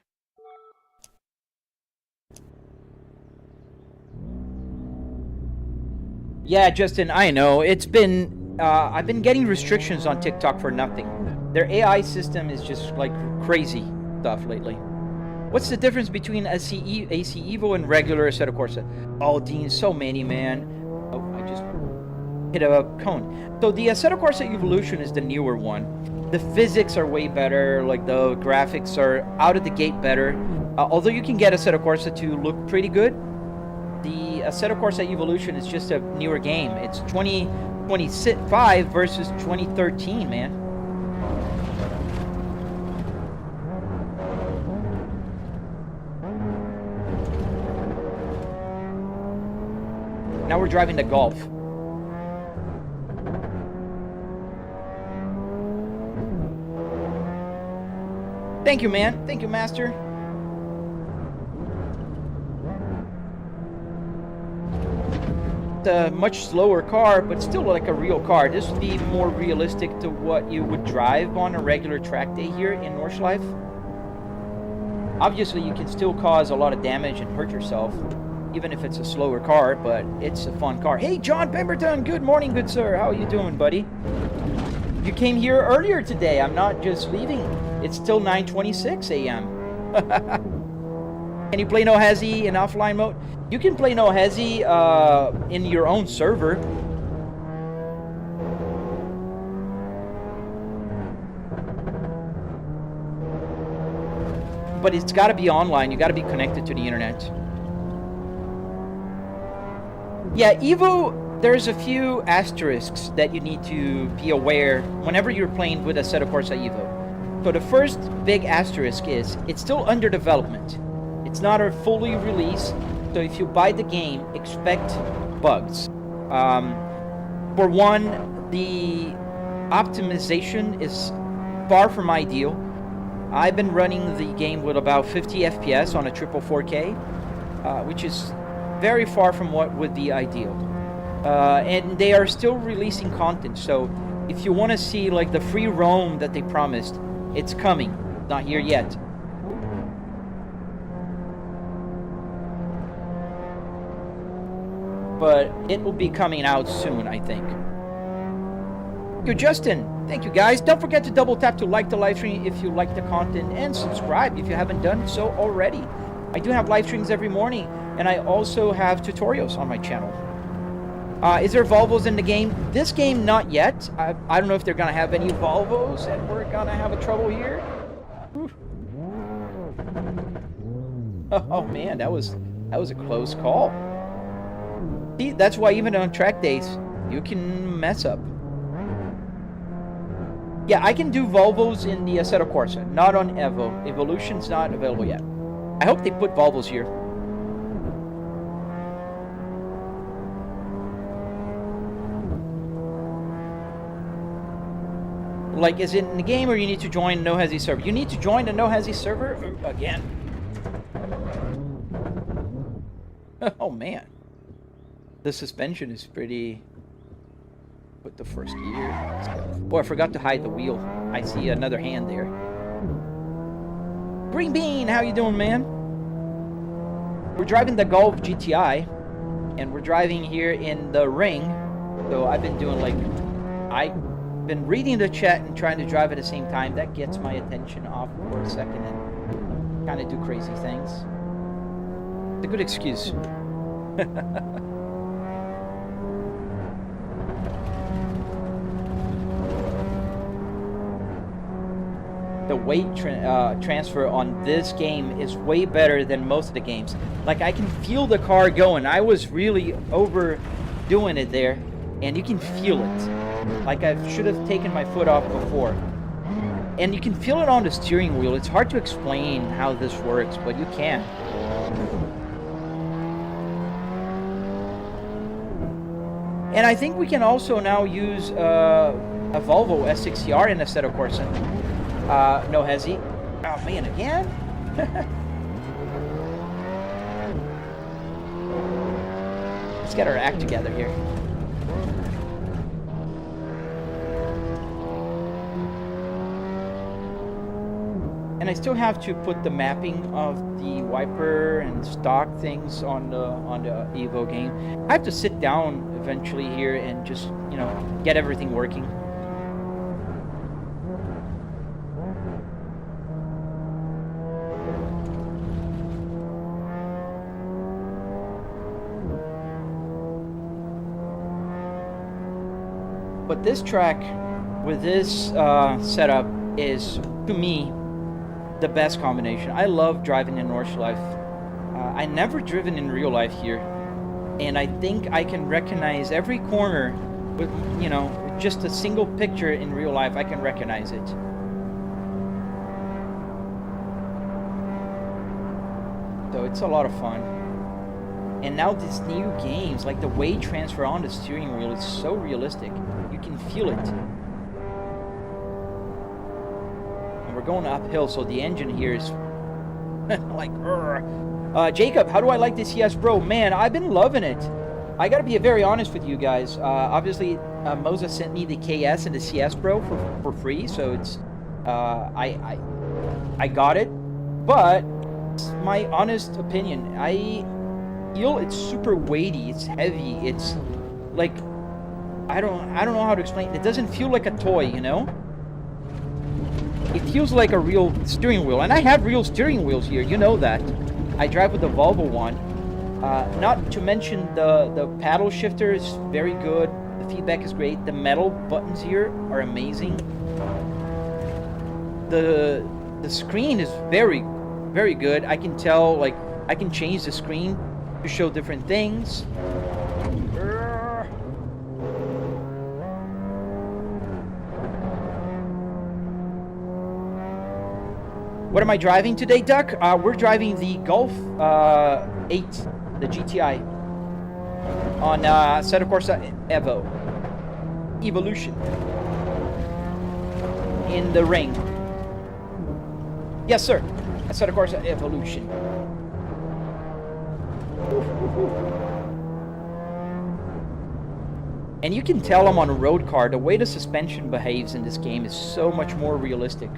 Yeah, Justin, I know. It's been I've been getting restrictions on TikTok for nothing. Their AI system is just like crazy stuff lately. What's the difference between AC Evo and regular Assetto Corsa? Oh, Dean, so many, man. Oh, I just hit a cone. So the Assetto Corsa Evolution is the newer one. The physics are way better. Like the graphics are out of the gate better. Although you can get Assetto Corsa to look pretty good, the Assetto Corsa Evolution is just a newer game. It's 2025 versus 2013, man. Now we're driving the Golf. Thank you, man. Thank you, Master. It's a much slower car, but still like a real car. This would be more realistic to what you would drive on a regular track day here in Nordschleife. Obviously, you can still cause a lot of damage and hurt yourself, even if it's a slower car, but it's a fun car. Hey, John Pemberton, good morning, good sir. How are you doing, buddy? You came here earlier today. I'm not just leaving. It's still 9:26 a.m. Can you play No Hezi in offline mode? You can play No Hezi in your own server. But it's got to be online. You got to be connected to the internet. Yeah, Evo, there's a few asterisks that you need to be aware whenever you're playing with Assetto Corsa Evo. So the first big asterisk is it's still under development. It's not a fully release, so if you buy the game, expect bugs. For one, the optimization is far from ideal. I've been running the game with about 50 FPS on a triple 4K, which is very far from what would be ideal. And they are still releasing content, so if you want to see like the free roam that they promised, it's coming. Not here yet. But it will be coming out soon, I think. Thank you, Justin. Thank you, guys. Don't forget to double tap to like the live stream if you like the content, and subscribe if you haven't done so already. I do have live streams every morning, and I also have tutorials on my channel. Is there Volvos in the game? This game, not yet. I don't know if they're going to have any Volvos, and we're going to have a trouble here. Oh, man, that was a close call. See, that's why even on track days, you can mess up. Yeah, I can do Volvos in the Assetto Corsa, not on Evo. Evolution's not available yet. I hope they put Volvos here. Like, is it in the game, or you need to join No Hesi server? You need to join the No Hesi server again. Oh, man. The suspension is pretty... With the first gear. Oh, I forgot to hide the wheel. I see another hand there. Green Bean, how you doing, man? We're driving the Golf GTI, and we're driving here in the ring. So I've been doing like... I've been reading the chat and trying to drive at the same time. That gets my attention off for a second and kind of do crazy things. It's a good excuse. The weight transfer on this game is way better than most of the games. Like, I can feel the car going. I was really overdoing it there, and you can feel it. Like, I should have taken my foot off before. And you can feel it on the steering wheel. It's hard to explain how this works, but you can. And I think we can also now use a Volvo S60R in Assetto Corsa. No Hesi. Oh man, again? Let's get our act together here. And I still have to put the mapping of the wiper and stock things on the Evo game. I have to sit down eventually here and just, you know, get everything working. But this track with this setup is, to me, the best combination. I love driving in Nordschleife. I never driven in real life here, and I think I can recognize every corner with, you know, just a single picture in real life. I can recognize it. So it's a lot of fun. And now these new games, like the weight transfer on the steering wheel, is so realistic. You can feel it. And we're going uphill, so the engine here is like, Jacob, how do I like the CS Pro? Man, I've been loving it. I gotta be very honest with you guys. Obviously, Moza sent me the KS and the CS Pro for free, so it's I got it. But my honest opinion, I feel it's super weighty, it's heavy, it's like, I don't know how to explain it. It doesn't feel like a toy, you know? It feels like a real steering wheel, and I have real steering wheels here, you know that. I drive with the Volvo one. Not to mention the paddle shifter is very good, the feedback is great, the metal buttons here are amazing. The screen is very, very good. I can tell, like, I can change the screen to show different things. What am I driving today, Duck? We're driving the Golf 8, the GTI, on Assetto Corsa Evo Evolution in the ring. Yes, sir. Assetto Corsa Evolution. And you can tell I'm on a road car. The way the suspension behaves in this game is so much more realistic.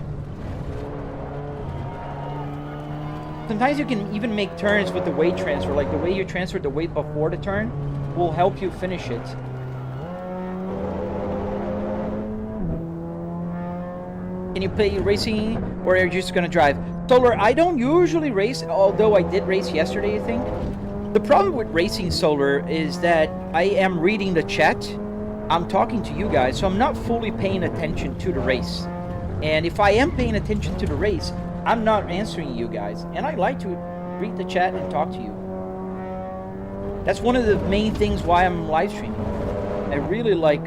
Sometimes you can even make turns with the weight transfer. Like the way you transfer the weight before the turn will help you finish it. Can you play racing or are you just gonna drive? Solar, I don't usually race, although I did race yesterday, I think. The problem with racing, Solar, is that I am reading the chat. I'm talking to you guys, so I'm not fully paying attention to the race. And if I am paying attention to the race, I'm not answering you guys. And I like to read the chat and talk to you. That's one of the main things why I'm live streaming. I really like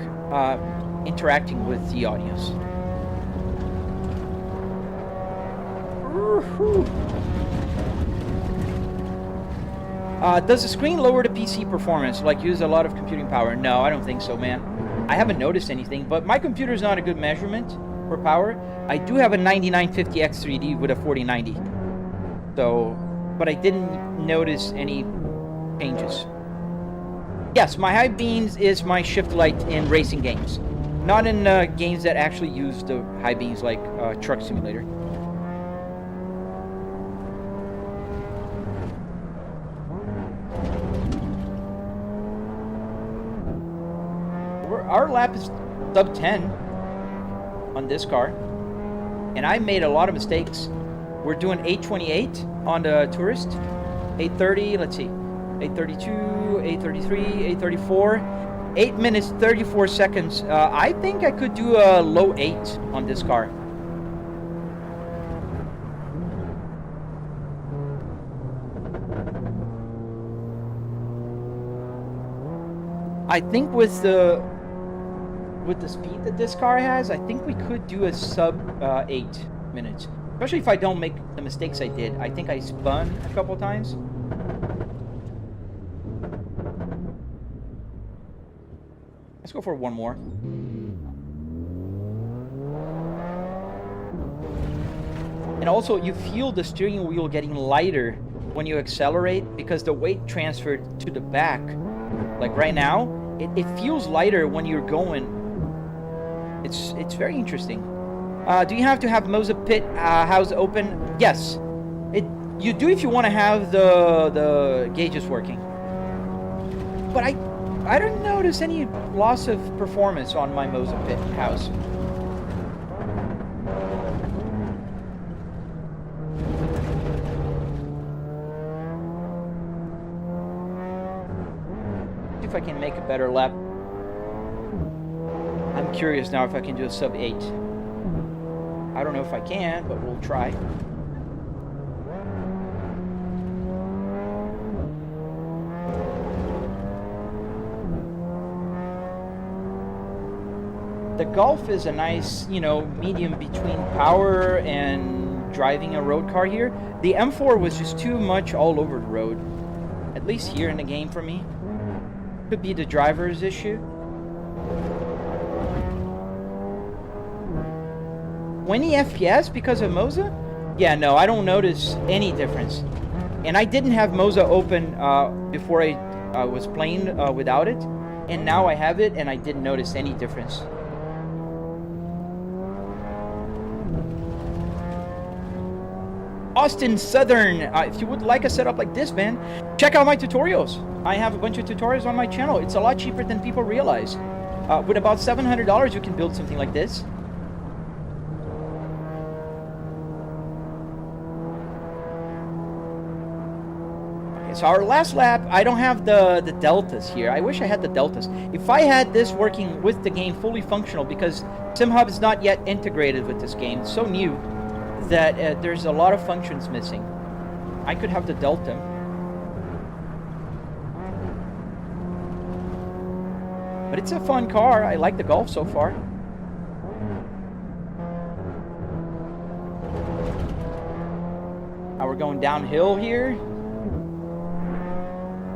interacting with the audience. Does the screen lower the PC performance, like use a lot of computing power? No, I don't think so, man. I haven't noticed anything, but my computer is not a good measurement for power. I do have a 9950X3D with a 4090. So, but I didn't notice any changes. Yes, my high beams is my shift light in racing games. Not in games that actually use the high beams like Truck Simulator. Our lap is sub 10 on this car, and I made a lot of mistakes. We're doing 828 on the Tourist, 830, let's see, 832, 833, 834, 8 minutes 34 seconds. I think I could do a low 8 on this car. I think with the speed that this car has, I think we could do a sub 8 minutes. Especially if I don't make the mistakes I did. I think I spun a couple times. Let's go for one more. And also, you feel the steering wheel getting lighter when you accelerate because the weight transferred to the back. Like right now, it feels lighter when you're going. It's very interesting. Do you have to have Moza pit house open? Yes, you do if you want to have the gauges working. But I don't notice any loss of performance on my Moza pit house. See if I can make a better lap. I'm curious now if I can do a sub 8. I don't know if I can, but we'll try. The Golf is a nice, medium between power and driving a road car here. The M4 was just too much all over the road. At least here in the game for me. Could be the driver's issue. 20 FPS because of Moza? Yeah, no, I don't notice any difference. And I didn't have Moza open before I was playing without it. And now I have it and I didn't notice any difference. Austin Southern, if you would like a setup like this, man, check out my tutorials. I have a bunch of tutorials on my channel. It's a lot cheaper than people realize. With about $700, you can build something like this. So our last lap, I don't have the deltas here. I wish I had the deltas. If I had this working with the game fully functional, because SimHub is not yet integrated with this game, it's so new that there's a lot of functions missing. I could have the delta. But it's a fun car. I like the Golf so far. Now we're going downhill here.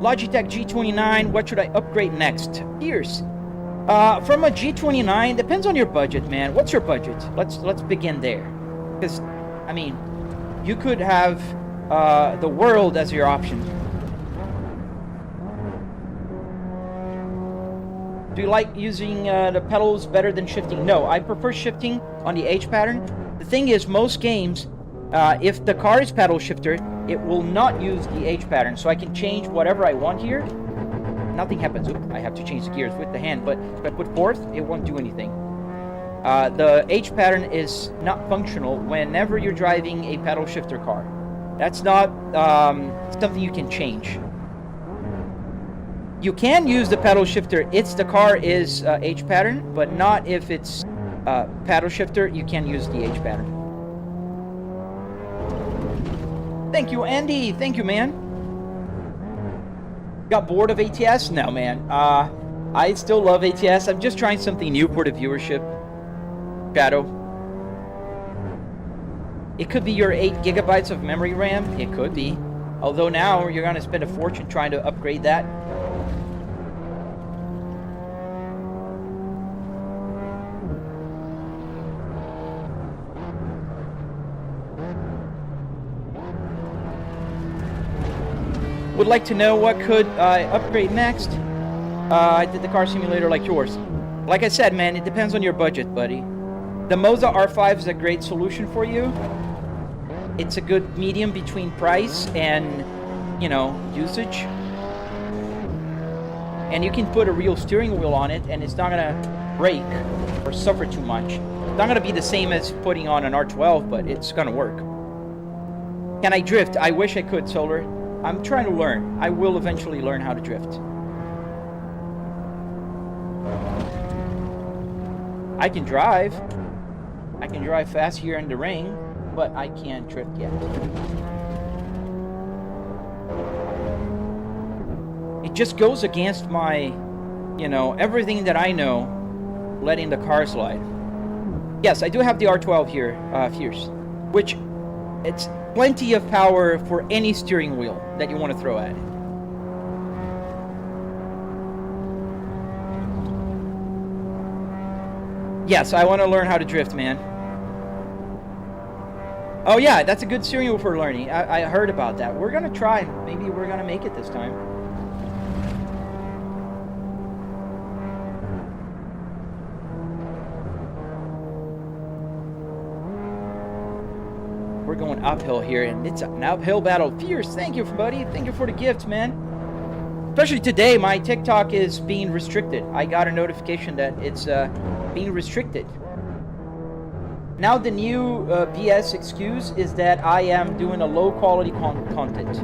Logitech G29, what should I upgrade next? Here's from a G29, depends on your budget, man. What's your budget? Let's begin there. Because, I mean, you could have the world as your option. Do you like using the pedals better than shifting? No, I prefer shifting on the H pattern. The thing is, most games, if the car is pedal shifter, it will not use the H pattern. So I can change whatever I want here. Nothing happens. Oops, I have to change the gears with the hand, but if I put fourth, it won't do anything. The H pattern is not functional whenever you're driving a pedal shifter car. That's not something you can change. You can use the pedal shifter if the car is H pattern, but not if it's pedal shifter. You can use the H pattern. Thank you, Andy. Thank you, man. Got bored of ATS? No, man. I still love ATS. I'm just trying something new for the viewership. Shadow. It could be your 8 gigabytes of memory RAM. It could be. Although now you're going to spend a fortune trying to upgrade that. Would like to know what could I upgrade next? I did the car simulator like yours. Like I said, man, it depends on your budget, buddy. The Moza R5 is a great solution for you. It's a good medium between price and, you know, usage. And you can put a real steering wheel on it and it's not gonna break or suffer too much. It's not gonna be the same as putting on an R12, but it's gonna work. Can I drift? I wish I could, Solar. I'm trying to learn. I will eventually learn how to drift. I can drive. I can drive fast here in the rain, but I can't drift yet. It just goes against my, you know, everything that I know, letting the car slide. Yes, I do have the R12 here, Fierce, which it's plenty of power for any steering wheel that you want to throw at it. Yes, I want to learn how to drift, man. Oh yeah, that's a good steering wheel for learning. I heard about that. We're gonna try. Maybe we're gonna make it this time. We're going uphill here, and it's an uphill battle. Fierce, thank you, buddy. Thank you for the gift, man. Especially today, my TikTok is being restricted. I got a notification that it's being restricted. Now the new BS excuse is that I am doing a low quality content.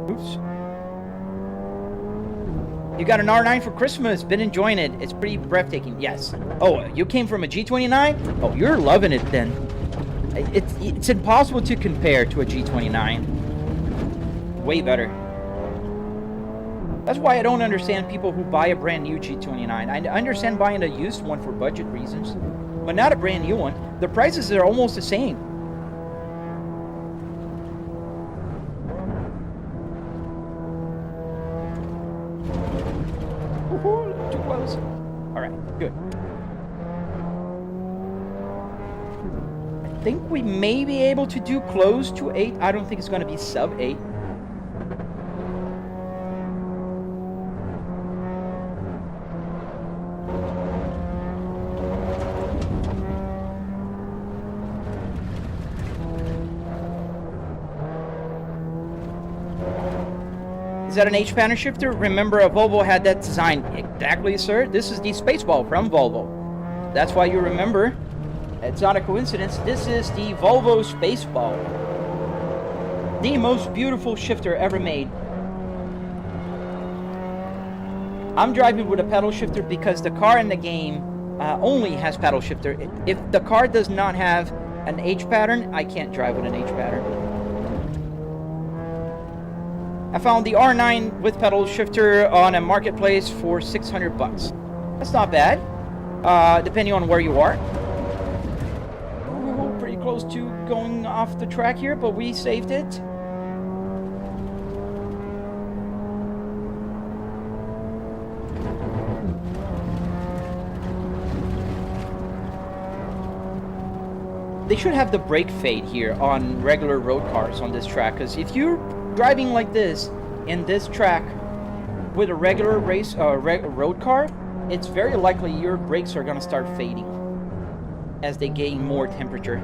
Oops. You got an R9 for Christmas. Been enjoying it. It's pretty breathtaking. Yes. Oh, you came from a G29? Oh, you're loving it then. It's impossible to compare to a G29. Way better. That's why I don't understand people who buy a brand new G29. I understand buying a used one for budget reasons, but not a brand new one. The prices are almost the same. Ooh, too close. All right, good. I think we may be able to do close to 8. I don't think it's going to be sub 8. Is that an H pattern shifter? Remember, a Volvo had that design. Exactly, sir. This is the Spaceball from Volvo. That's why you remember. It's not a coincidence. This is the Volvo Spaceball. The most beautiful shifter ever made. I'm driving with a pedal shifter because the car in the game only has pedal shifter. If the car does not have an H pattern, I can't drive with an H pattern. I found the R9 with pedal shifter on a marketplace for $600. That's not bad, depending on where you are. We're pretty close to going off the track here, but we saved it. They should have the brake fade here on regular road cars on this track, because if you're driving like this in this track with a regular race road car, it's very likely your brakes are gonna start fading as they gain more temperature.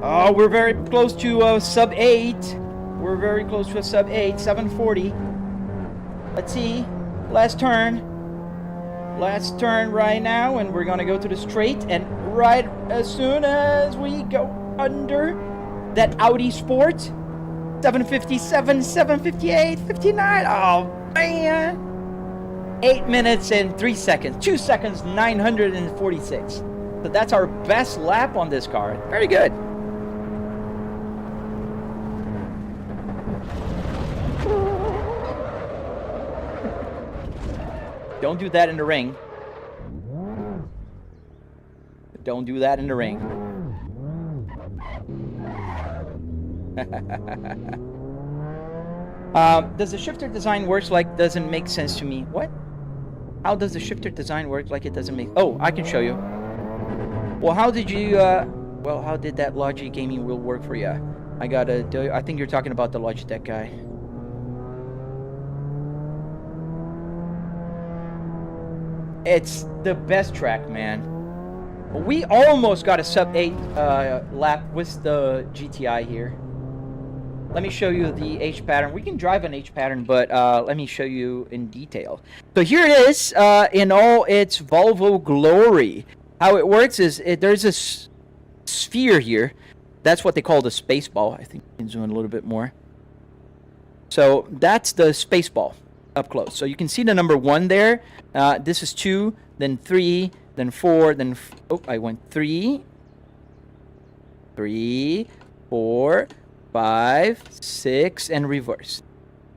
Oh, we're very close to sub 8. We're very close to a sub 8, 740. Let's see. Last turn. Last turn right now, and we're gonna go to the straight. And right as soon as we go under that Audi Sport, 757, 758, 59. Oh, man. 8 minutes and 3 seconds. 2 seconds, 946. So that's our best lap on this car. Very good. Don't do that in the ring. Don't do that in the ring. Does the shifter design works like doesn't make sense to me? What? How does the shifter design work like it doesn't make... Oh, I can show you. Well, how did you... Well, how did that Logi gaming wheel work for you? I think you're talking about the Logitech guy. It's the best track, man. We almost got a sub 8 lap with the GTI here. Let me show you the H pattern. We can drive an H pattern, but let me show you in detail. So here it is in all its Volvo glory. How it works is there's a sphere here. That's what they call the space ball. I think you can zoom in a little bit more. So that's the space ball up close. So you can see the number 1 there. This is 2, then 3, then 4, then... Oh, I went 3, 4, 5, 6, and reverse.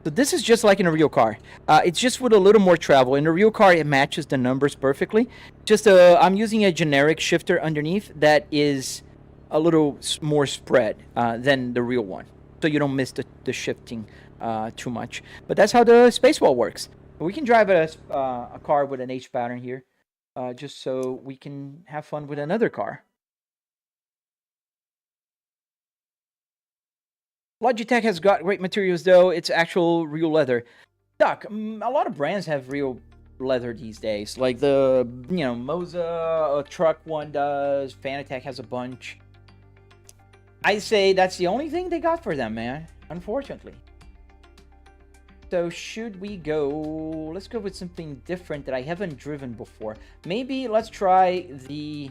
So this is just like in a real car. It's just with a little more travel. In a real car, it matches the numbers perfectly. Just I'm using a generic shifter underneath that is a little more spread than the real one, so you don't miss the shifting too much. But that's how the spaceball works. We can drive a car with an H pattern here, just so we can have fun with another car. Logitech has got great materials, though. It's actual real leather. Duck, a lot of brands have real leather these days. Like the, Moza, a truck one does. Fanatec has a bunch. I say that's the only thing they got for them, man. Unfortunately. So should we go... Let's go with something different that I haven't driven before. Maybe let's try the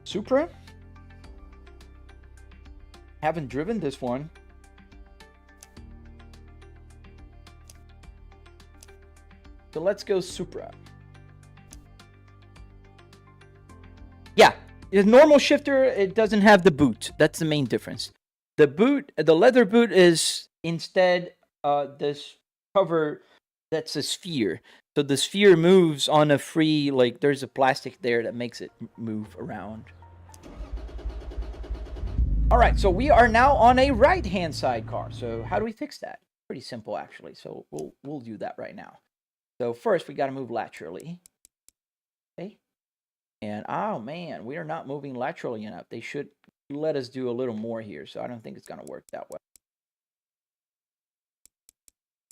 Supra. Haven't driven this one. So let's go Supra. Yeah, the normal shifter, it doesn't have the boot. That's the main difference. The leather boot is instead this cover that's a sphere. So the sphere moves on a free, like there's a plastic there that makes it move around. All right, so we are now on a right-hand side car. So how do we fix that? Pretty simple, actually. So we'll do that right now. So first, we got to move laterally. Okay. And, oh, man, we are not moving laterally enough. They should let us do a little more here. So I don't think it's going to work that way.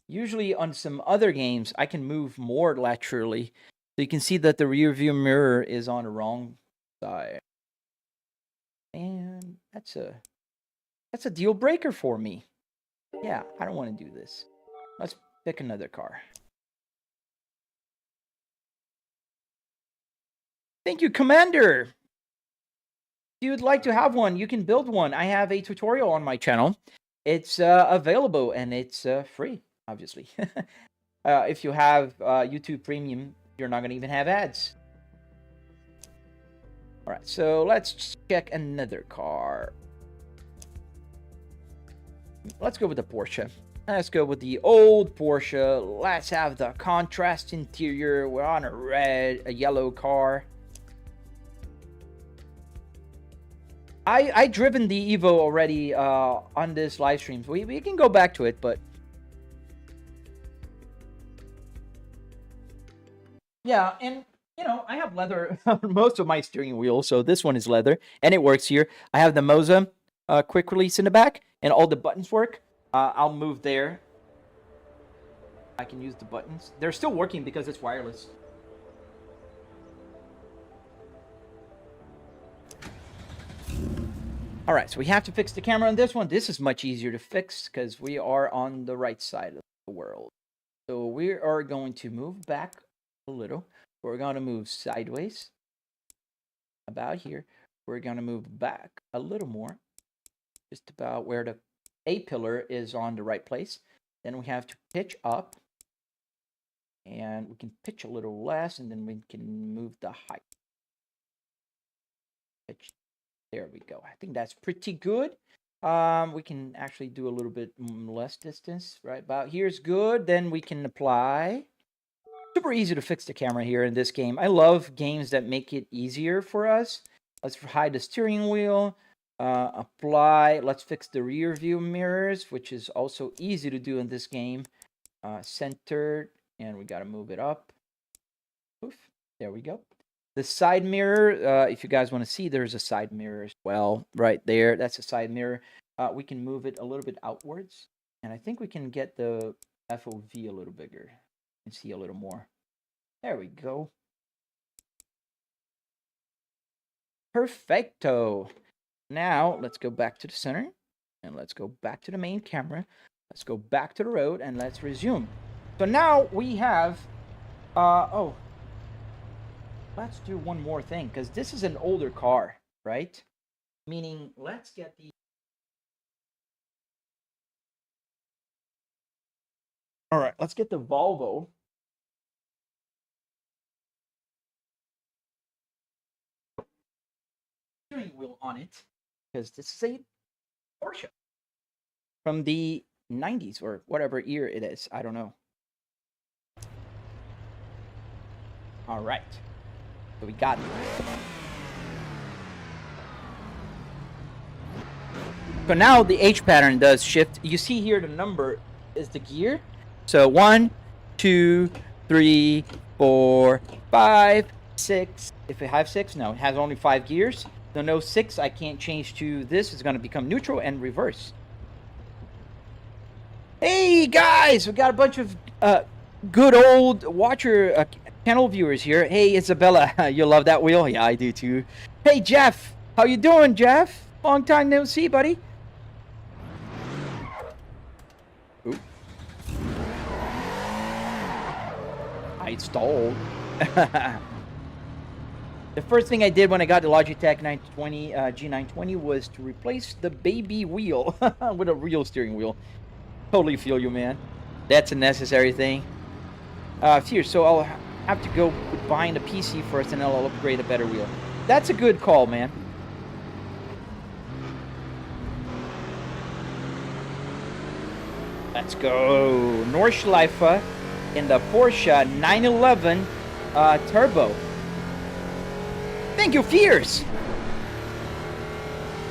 Usually on some other games, I can move more laterally. So you can see that the rear view mirror is on the wrong side. And that's a deal breaker for me. Yeah, I don't want to do this. Let's pick another car. Thank you, Commander. If you would like to have one, you can build one. I have a tutorial on my channel. It's available and it's free, obviously. If you have YouTube Premium, you're not going to even have ads. All right, so let's check another car. Let's go with the Porsche. Let's go with the old Porsche. Let's have the contrast interior. We're on a yellow car. I driven the Evo already on this live stream. So we can go back to it, but yeah, and You know, I have leather on most of my steering wheel, so this one is leather, and it works here. I have the Moza quick release in the back, and all the buttons work. I'll move there. I can use the buttons. They're still working because it's wireless. All right, so we have to fix the camera on this one. This is much easier to fix because we are on the right side of the world. So we are going to move back a little. We're going to move sideways about here. We're going to move back a little more, just about where the A pillar is on the right place. Then we have to pitch up, and we can pitch a little less, and then we can move the height. Pitch. There we go. I think that's pretty good. We can actually do a little bit less distance. Right about here's good. Then we can apply. Super easy to fix the camera here in this game. I love games that make it easier for us. Let's hide the steering wheel. Apply. Let's fix the rear view mirrors, which is also easy to do in this game. Centered. And we got to move it up. Poof. There we go. The side mirror, if you guys want to see, there's a side mirror as well right there. That's a side mirror. We can move it a little bit outwards. And I think we can get the FOV a little bigger and see a little more. There we go. Perfecto. Now, let's go back to the center. And let's go back to the main camera. Let's go back to the road and let's resume. So now we have... let's do one more thing, because this is an older car, right? Meaning, let's get the... All right, let's get the Volvo. Steering wheel on it, because this is a Porsche from the 90s or whatever year it is. I don't know. All right. So we got it. So now the H pattern does shift. You see here the number is the gear. So 1, 2, 3, 4, 5, 6. If it has 6, no, it has only 5 gears. So no 6, I can't change to this. It's going to become neutral and reverse. Hey guys, we got a bunch of good old watcher channel viewers here. Hey Isabella, you love that wheel? Yeah, I do too. Hey Jeff, how you doing, Jeff? Long time no see, buddy. Ooh. I stalled. The first thing I did when I got the Logitech 920 G920 was to replace the baby wheel with a real steering wheel. Totally feel you, man. That's a necessary thing. Here, so I'll have to go buying a PC first, and I'll upgrade a better wheel. That's a good call, man. Let's go. Nordschleife in the Porsche 911 Turbo. Thank you, Fierce.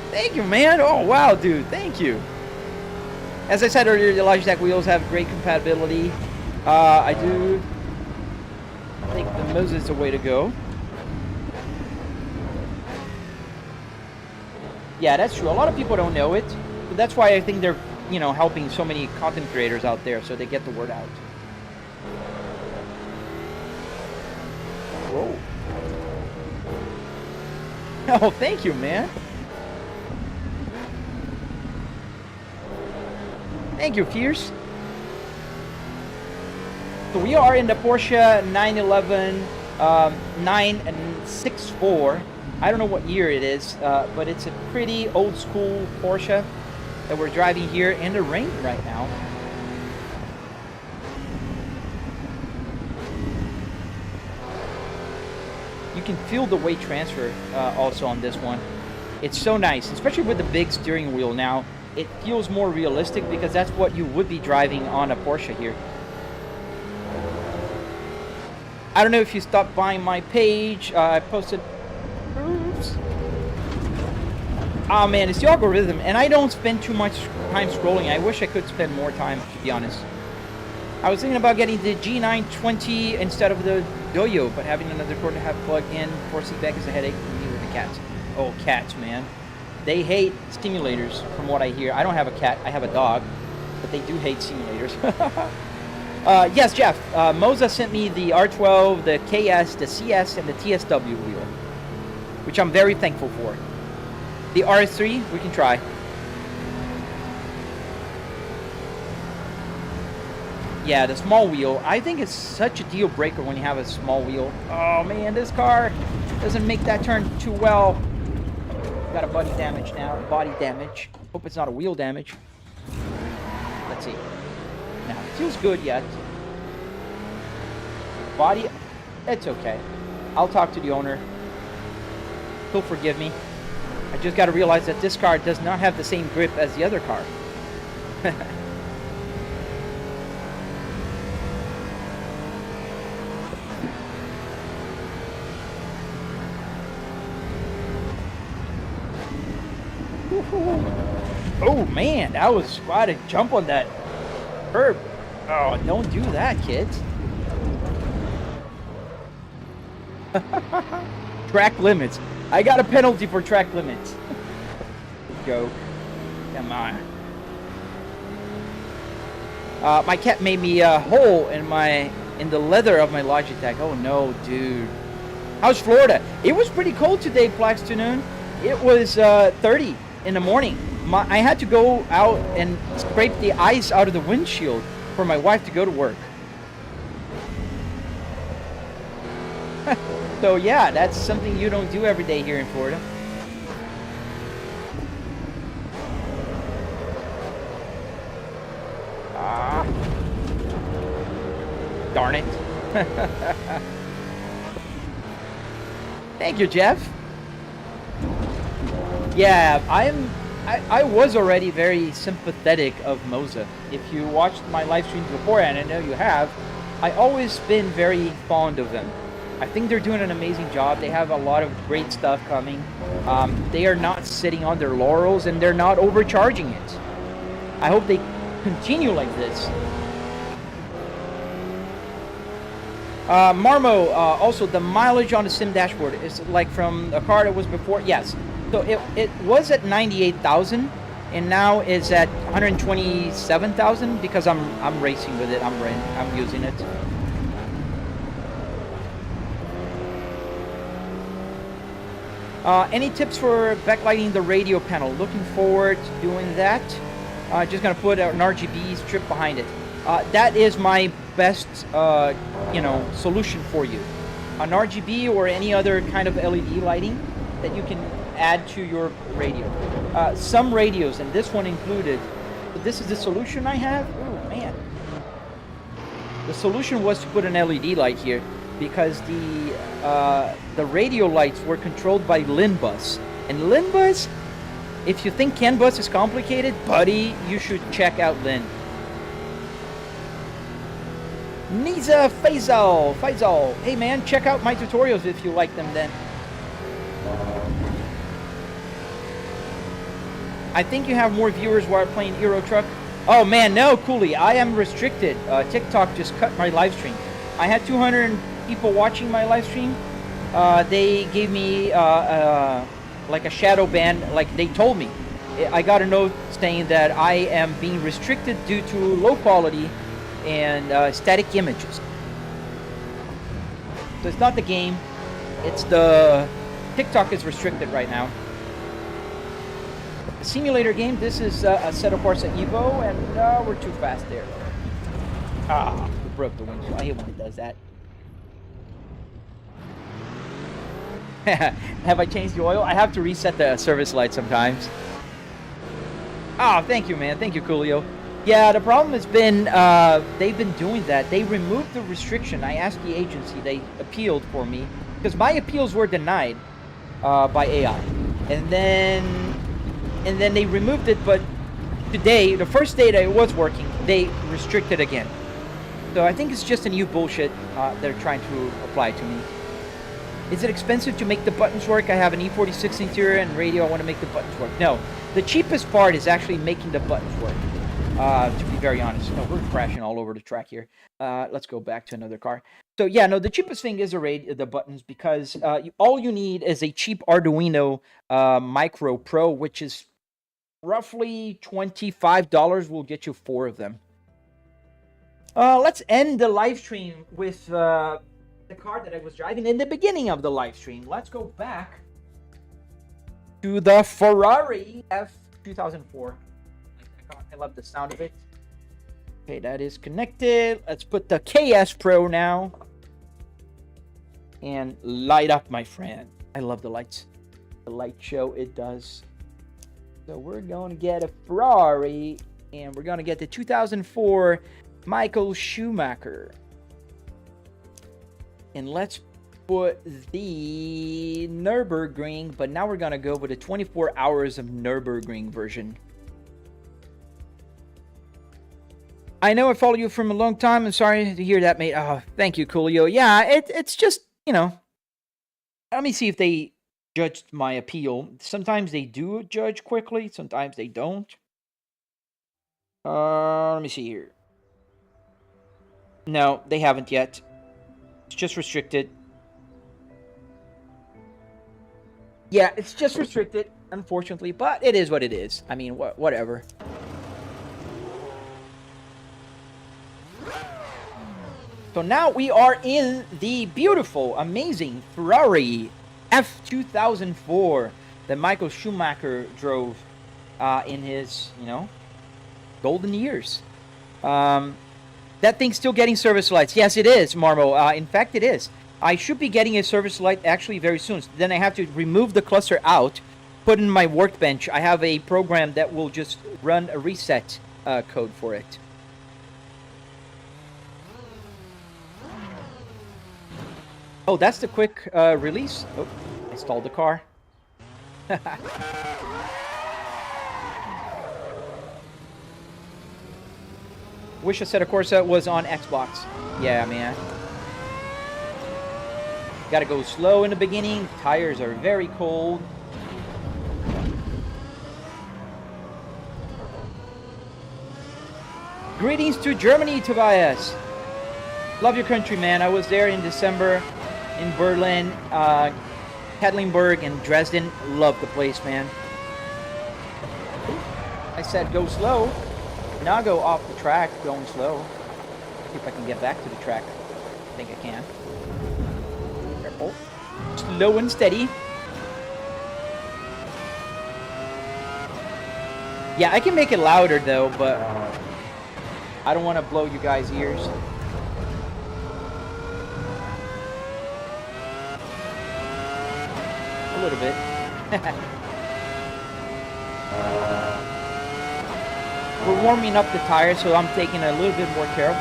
Thank you, man. Oh, wow, dude. Thank you. As I said earlier, the Logitech wheels have great compatibility. I do think the Moza is the way to go. Yeah, that's true. A lot of people don't know it. But that's why I think they're, you know, helping so many content creators out there so they get the word out. Whoa. Oh, thank you, man. Thank you, Fierce. So we are in the Porsche 911 964. I don't know what year it is, but it's a pretty old school Porsche that we're driving here in the rain right now. You can feel the weight transfer also on this one. It's so nice, especially with the big steering wheel now. It feels more realistic because that's what you would be driving on a Porsche here. I don't know if you stopped by my page. I posted... Oops. Oh man, it's the algorithm, and I don't spend too much time scrolling. I wish I could spend more time, to be honest. I was thinking about getting the G920 instead of the Doyo, but having another cord to have plugged in for seatback is a headache for me with the cats. Oh, cats, man. They hate simulators, from what I hear. I don't have a cat, I have a dog, but they do hate simulators. Yes, Jeff, Moza sent me the R12, the KS, the CS, and the TSW wheel, which I'm very thankful for. The RS3, we can try. Yeah, the small wheel. I think it's such a deal breaker when you have a small wheel. Oh man, this car doesn't make that turn too well. Got a body damage now. Body damage. Hope it's not a wheel damage. Let's see. No, it feels good yet. Body, it's okay. I'll talk to the owner. He'll forgive me. I just got to realize that this car does not have the same grip as the other car. Oh man, that was quite a jump on that curb. Oh, don't do that, kids. Track limits. I got a penalty for track limits. Joke. Come on. My cat made me a hole in the leather of my Logitech. Oh no, dude. How's Florida? It was pretty cold today, Plax to noon. It was 30 in the morning. I had to go out and scrape the ice out of the windshield for my wife to go to work. So yeah, that's something you don't do every day here in Florida. Ah, darn it. Thank you, Jeff. Yeah, I was already very sympathetic of Moza. If you watched my live streams before, and I know you have, I always been very fond of them. I think they're doing an amazing job. They have a lot of great stuff coming. They are not sitting on their laurels, and they're not overcharging it. I hope they continue like this. Marmo, also the mileage on the sim dashboard is like from a car that was before. Yes. So it was at 98,000 and now it's at 127,000 because I'm racing with it. I'm using it. Any tips for backlighting the radio panel? Looking forward to doing that. Just gonna put an RGB strip behind it. That is my best solution for you. An RGB or any other kind of LED lighting that you can add to your radio. Some radios, and this one included, but this is the solution I have. Oh man. The solution was to put an LED light here because the radio lights were controlled by LIN bus. And LIN bus, if you think CAN bus is complicated, buddy, you should check out LIN. Niza Faisal. Hey man, check out my tutorials if you like them then. I think you have more viewers while playing Euro Truck. Oh man, no, Cooley, I am restricted. TikTok just cut my live stream. I had 200 people watching my live stream. They gave me like a shadow ban, like they told me. I got a note saying that I am being restricted due to low quality and static images. So it's not the game, it's the TikTok is restricted right now. A simulator game, this is Assetto Corsa Evo, and we're too fast there. Ah, we broke the windshield. I hate when it does that. Have I changed the oil? I have to reset the service light sometimes. Oh, thank you, man. Thank you, Coolio. Yeah, the problem has been, they've been doing that. They removed the restriction. I asked the agency. They appealed for me. Because my appeals were denied by AI. And then they removed it, but today, the first day that it was working, they restricted again. So I think it's just a new bullshit they're trying to apply to me. Is it expensive to make the buttons work? I have an E46 interior and radio. I want to make the buttons work. No, the cheapest part is actually making the buttons work. To be very honest. No, we're crashing all over the track here. Let's go back to another car. So yeah, no, the cheapest thing is the buttons, because all you need is a cheap Arduino Micro Pro, which is roughly $25. Will get you 4 of them. Let's end the live stream with the car that I was driving in the beginning of the live stream. Let's go back to the Ferrari F2004. I love the sound of it. Okay, that is connected. Let's put the KS Pro now. And light up, my friend. I love the lights. The light show it does. So we're going to get a Ferrari. And we're going to get the 2004 Michael Schumacher. And let's put the Nürburgring. But now we're going to go with the 24 hours of Nürburgring version. I know I follow you from a long time. I'm sorry to hear that, mate. Oh, thank you, Coolio. Yeah, it's just, you know. Let me see if they judged my appeal. Sometimes they do judge quickly. Sometimes they don't. Let me see here. No, they haven't yet. It's just restricted. Yeah, it's just restricted, unfortunately. But it is what it is. I mean, whatever. So now we are in the beautiful, amazing Ferrari F2004 that Michael Schumacher drove in his, golden years. That thing's still getting service lights. Yes, it is, Marmo. In fact, it is. I should be getting a service light actually very soon. Then I have to remove the cluster out, put in my workbench. I have a program that will just run a reset code for it. Oh, that's the quick release. Oh, I stalled the car. Wish Assetto Corsa was on Xbox. Yeah, man. Gotta go slow in the beginning. Tires are very cold. Greetings to Germany, Tobias. Love your country, man. I was there in December. In Berlin, Katlinburg, and Dresden. Love the place, man. I said go slow. Now go off the track, going slow. See if I can get back to the track. I think I can. Careful. Slow and steady. Yeah, I can make it louder though, but I don't want to blow you guys' ears. A little bit. We're warming up the tires, so I'm taking a little bit more care of.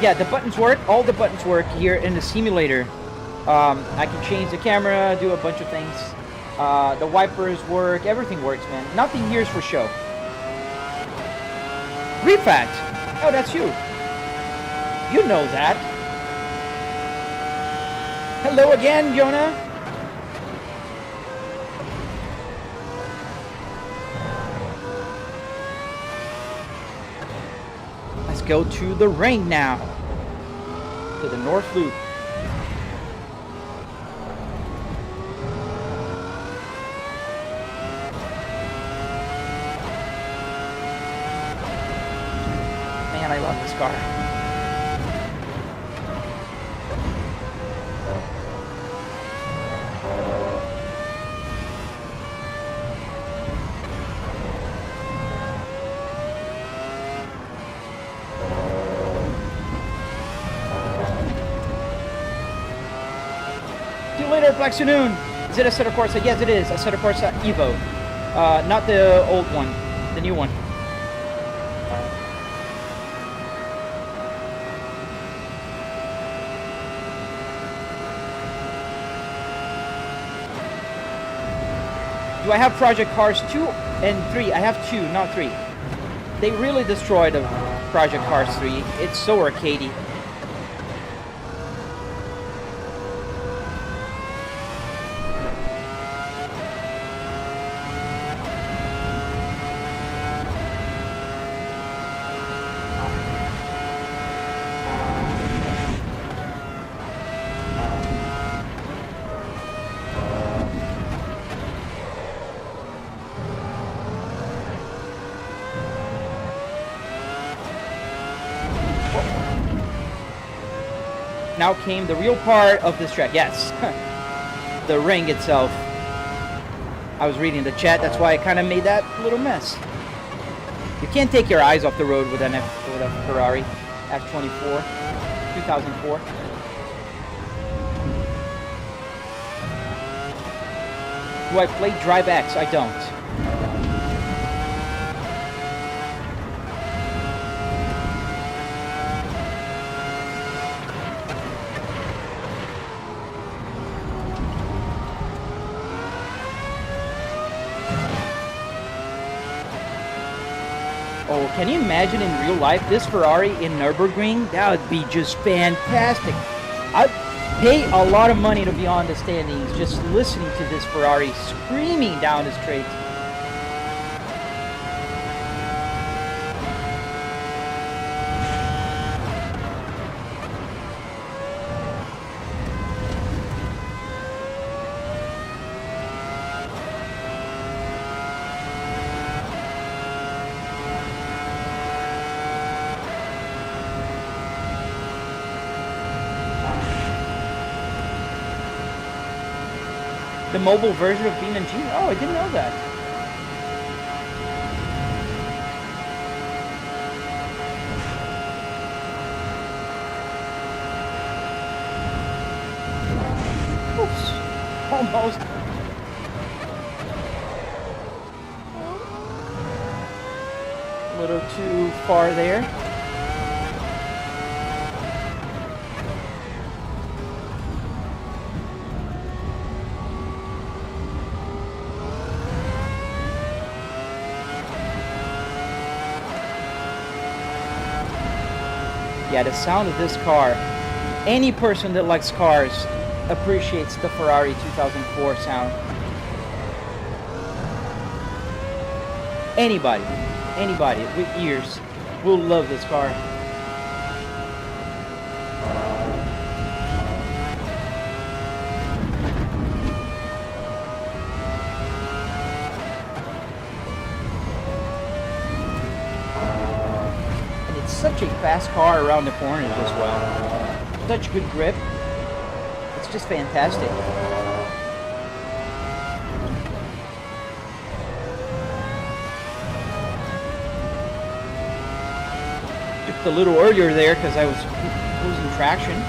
Yeah, the buttons work. All the buttons work here in the simulator. I can change the camera, do a bunch of things. The wipers work. Everything works, man. Nothing here is for show. Refat. Oh, that's you. You know that. Hello again, Jonah. Go to the ring now. To the North Loop. Man, I love this car. Black Saloon. Is it Assetto Corsa? Yes, it is. Assetto Corsa Evo. Not the old one. The new one. Do I have Project Cars 2 and 3? I have 2, not 3. They really destroyed Project Cars 3. It's so arcadey. Now came the real part of this track. Yes, the ring itself. I was reading the chat, that's why I kind of made that little mess. You can't take your eyes off the road with a Ferrari F24, 2004. Do I play Drive X? I don't. Oh, can you imagine in real life this Ferrari in Nürburgring? That would be just fantastic. I'd pay a lot of money to be on the standings just listening to this Ferrari screaming down the straight. The mobile version of BeamNG? Oh, I didn't know that. Oops. Almost. A little too far there. Yeah, the sound of this car, any person that likes cars appreciates the Ferrari 2004 sound. Anybody with ears will love this car. Such a fast car around the corners as well. Such good grip. It's just fantastic. Took a little earlier there because I was losing traction.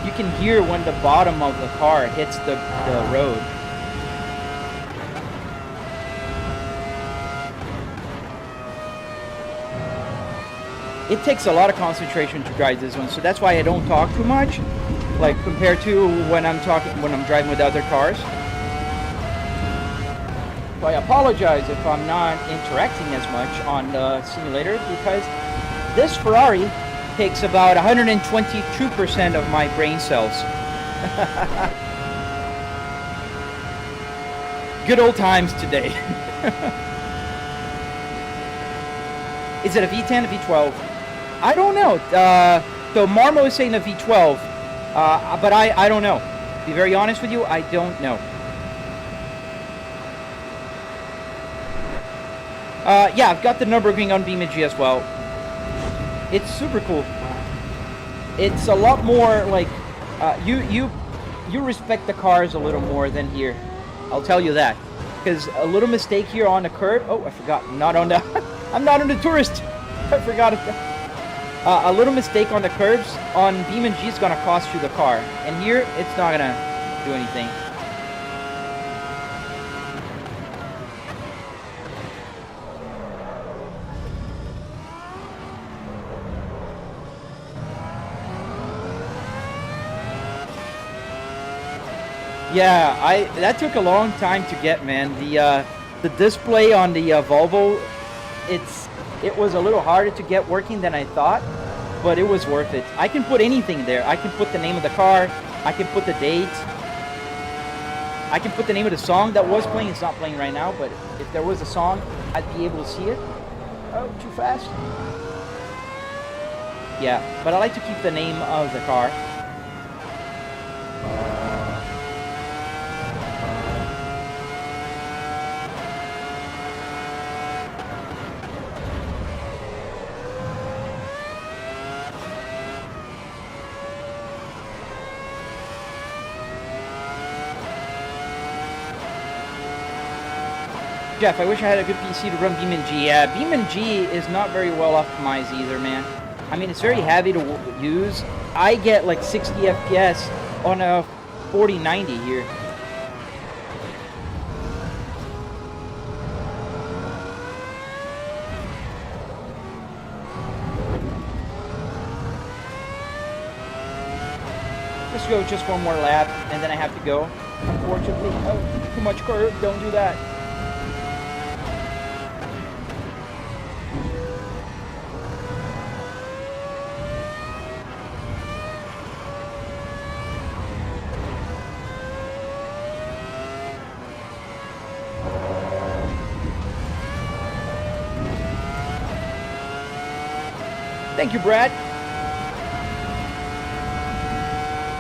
You can hear when the bottom of the car hits the road. It takes a lot of concentration to drive this one, so that's why I don't talk too much, like compared to when I'm driving with other cars. So I apologize if I'm not interacting as much on the simulator, because this Ferrari takes about 122% of my brain cells. Good old times today. Is it a V10, a V12? I don't know. So Marmo is saying a V12, but I don't know. To be very honest with you, I don't know. Yeah, I've got the Nürburgring on BeamNG as well. It's super cool. It's a lot more like you respect the cars a little more than here. I'll tell you that. Because a little mistake here on the curb. Oh, I forgot. I'm not on the tourist. I forgot it. A little mistake on the curbs on BeamNG is gonna cost you the car, and here it's not gonna do anything. Yeah, that took a long time to get, man. The display on the Volvo, it was a little harder to get working than I thought, but it was worth it. I can put anything there. I can put the name of the car, I can put the date, I can put the name of the song that was playing. It's not playing right now, but if there was a song, I'd be able to see it. Oh, too fast. Yeah, but I like to keep the name of the car. Jeff, I wish I had a good PC to run BeamNG. Yeah, BeamNG is not very well optimized either, man. I mean, it's very heavy to use. I get like 60 FPS on a 4090 here. Let's go just one more lap, and then I have to go. Unfortunately, oh, too much curve. Don't do that. Thank you, Brad.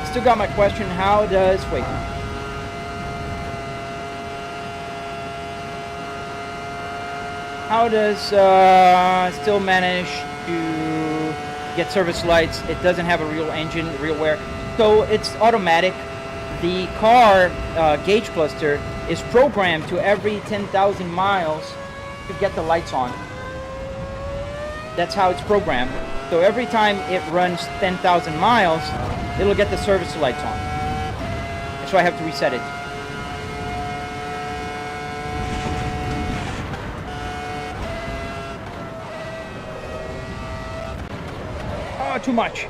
Still got my question. How does... Wait. How does still manage to get service lights? It doesn't have a real engine, real wear. So it's automatic. The car gauge cluster is programmed to every 10,000 miles to get the lights on. That's how it's programmed. So every time it runs 10,000 miles, it'll get the service lights on. So I have to reset it. Oh, too much.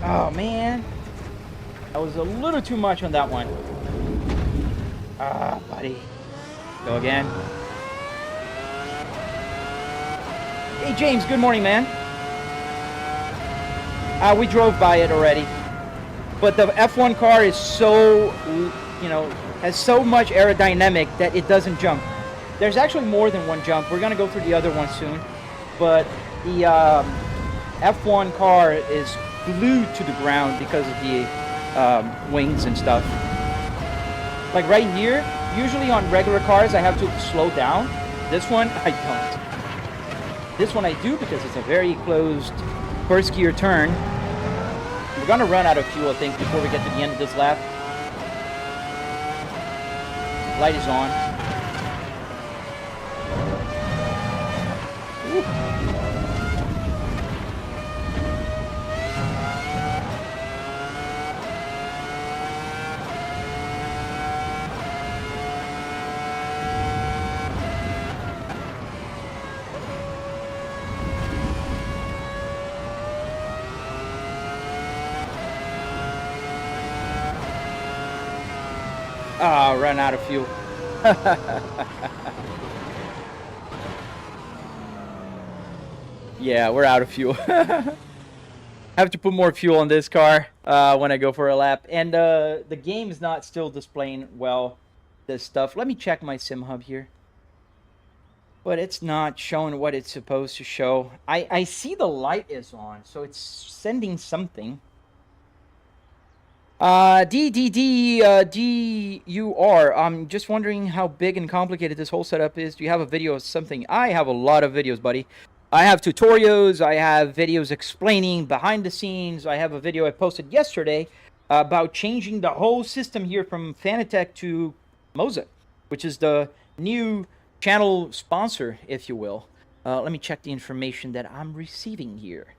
Oh, man. That was a little too much on that one. Ah, buddy. Go again. Hey, James, good morning, man. We drove by it already. But the F1 car is so, you know, has so much aerodynamic that it doesn't jump. There's actually more than one jump. We're going to go through the other one soon. But the F1 car is glued to the ground because of the wings and stuff. Like right here, usually on regular cars, I have to slow down. This one, I don't. This one I do because it's a very closed first gear turn. We're gonna run out of fuel, I think, before we get to the end of this lap. Light is on. Ooh. Ah, run out of fuel. Yeah, we're out of fuel. I have to put more fuel on this car when I go for a lap. And the game is not still displaying well this stuff. Let me check my sim hub here. But it's not showing what it's supposed to show. I see the light is on, so it's sending something. DDR, I'm just wondering how big and complicated this whole setup is. Do you have a video of something? I have a lot of videos, buddy. I have tutorials, I have videos explaining behind the scenes. I have a video I posted yesterday about changing the whole system here from Fanatec to Moza, which is the new channel sponsor, if you will. Let me check the information that I'm receiving here.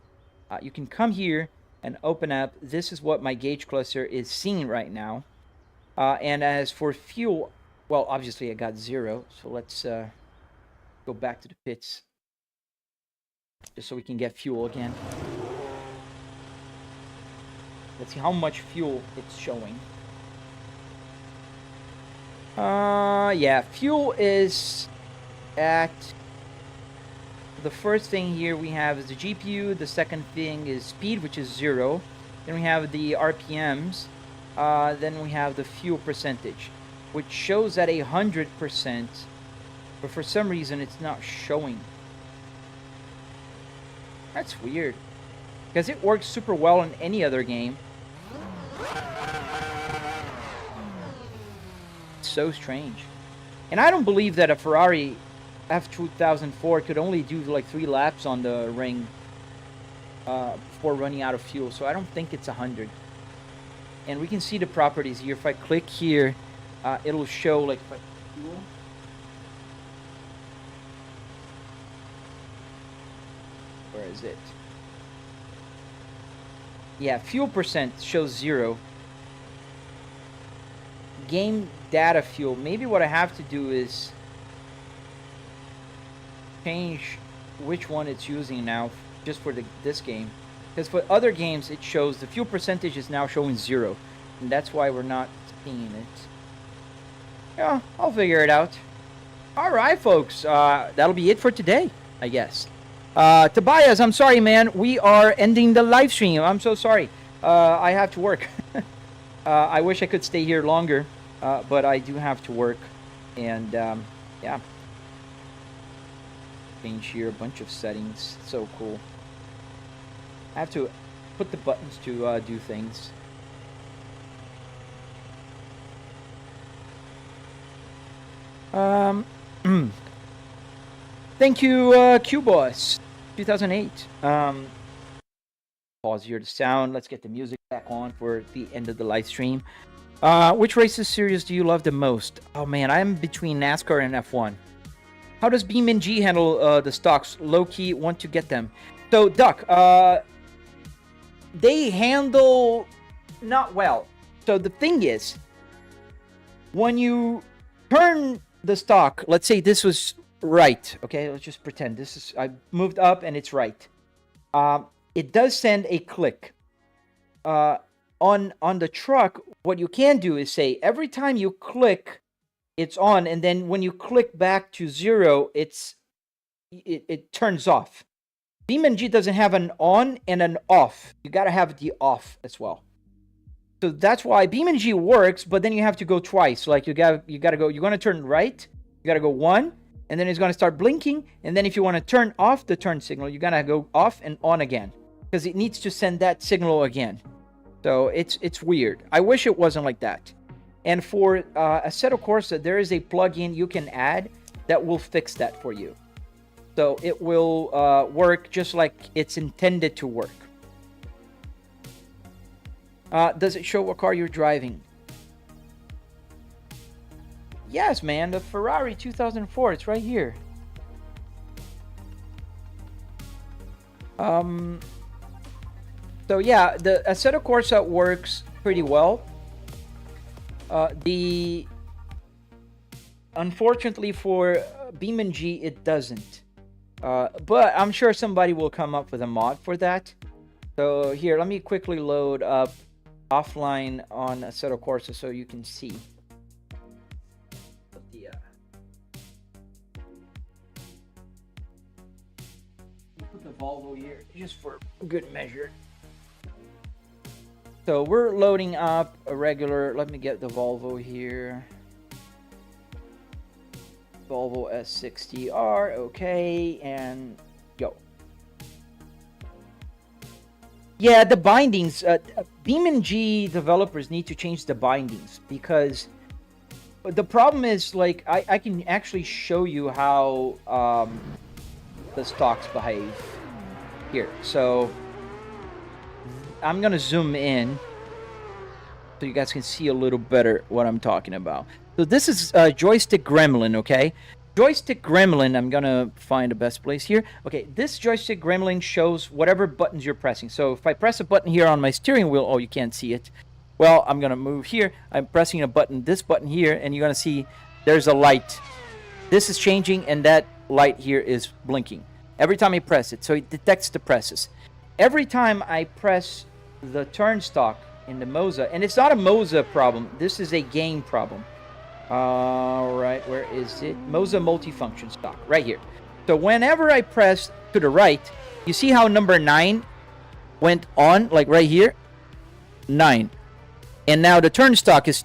You can come here and open up. This is what my gauge cluster is seeing right now. And as for fuel, well, obviously I got 0. So let's go back to the pits just so we can get fuel again. Let's see how much fuel it's showing. Yeah, fuel is at... The first thing here we have is the GPU. The second thing is speed, which is 0. Then we have the RPMs. Then we have the fuel percentage, which shows at 100%. But for some reason, it's not showing. That's weird. Because it works super well in any other game. It's so strange. And I don't believe that a Ferrari F2004 could only do like 3 laps on the ring before running out of fuel. So I don't think it's 100. And we can see the properties here. If I click here, it'll show like fuel. is it? Yeah, fuel percent shows 0. Game data fuel. Maybe what I have to do is change which one it's using now, just for this game. Because for other games, it shows the fuel percentage is now showing 0. And that's why we're not seeing it. Yeah, I'll figure it out. Alright, folks. That'll be it for today, I guess. Tobias, I'm sorry, man. We are ending the live stream. I'm so sorry. I have to work. I wish I could stay here longer, but I do have to work. And, yeah. Change here a bunch of settings. So cool. I have to put the buttons to do things. Thank you, Q-Boss 2008. Pause here the sound. Let's get the music back on for the end of the live stream. Which races series do you love the most? Oh man, I'm between NASCAR and F1. How does BeamNG handle the stocks? Low-key want to get them. So, Duck, they handle not well. So the thing is, when you turn the stock, let's say this was right. Okay, let's just pretend this is, I moved up and it's right. It does send a click. On the truck, what you can do is say every time you click, it's on, and then when you click back to 0, it turns off. BeamNG doesn't have an on and an off. You gotta have the off as well. So that's why BeamNG works, but then you have to go twice. Like you gotta go. You're gonna turn right. You gotta go 1, and then it's gonna start blinking. And then if you want to turn off the turn signal, you gotta go off and on again, because it needs to send that signal again. So it's weird. I wish it wasn't like that. And for Assetto Corsa, there is a plugin you can add that will fix that for you. So it will work just like it's intended to work. Does it show what car you're driving? Yes, man. The Ferrari 2004. It's right here. So yeah, the Assetto Corsa works pretty well. Unfortunately for BeamNG, it doesn't. But I'm sure somebody will come up with a mod for that. So here, let me quickly load up offline on Assetto Corsa so you can see. Put the Volvo here just for good measure. So we're loading up a regular, let me get the Volvo here. Volvo S60R, okay, and go. Yeah, the bindings, BeamNG developers need to change the bindings, because the problem is, like, I can actually show you how the stocks behave here. So I'm gonna zoom in so you guys can see a little better what I'm talking about. So this is joystick gremlin, okay? Joystick gremlin, I'm gonna find the best place here. Okay, this joystick gremlin shows whatever buttons you're pressing. So if I press a button here on my steering wheel, oh, you can't see it. Well, I'm gonna move here. I'm pressing a button, this button here, and you're gonna see there's a light. This is changing, and that light here is blinking every time I press it. So it detects the presses. Every time I press the turn stock in the Moza, and it's not a Moza problem, this is a game problem. All right, where is it? Moza multifunction stock, right here. So whenever I press to the right, you see how number 9 went on, like right here? 9. And now the turn stock is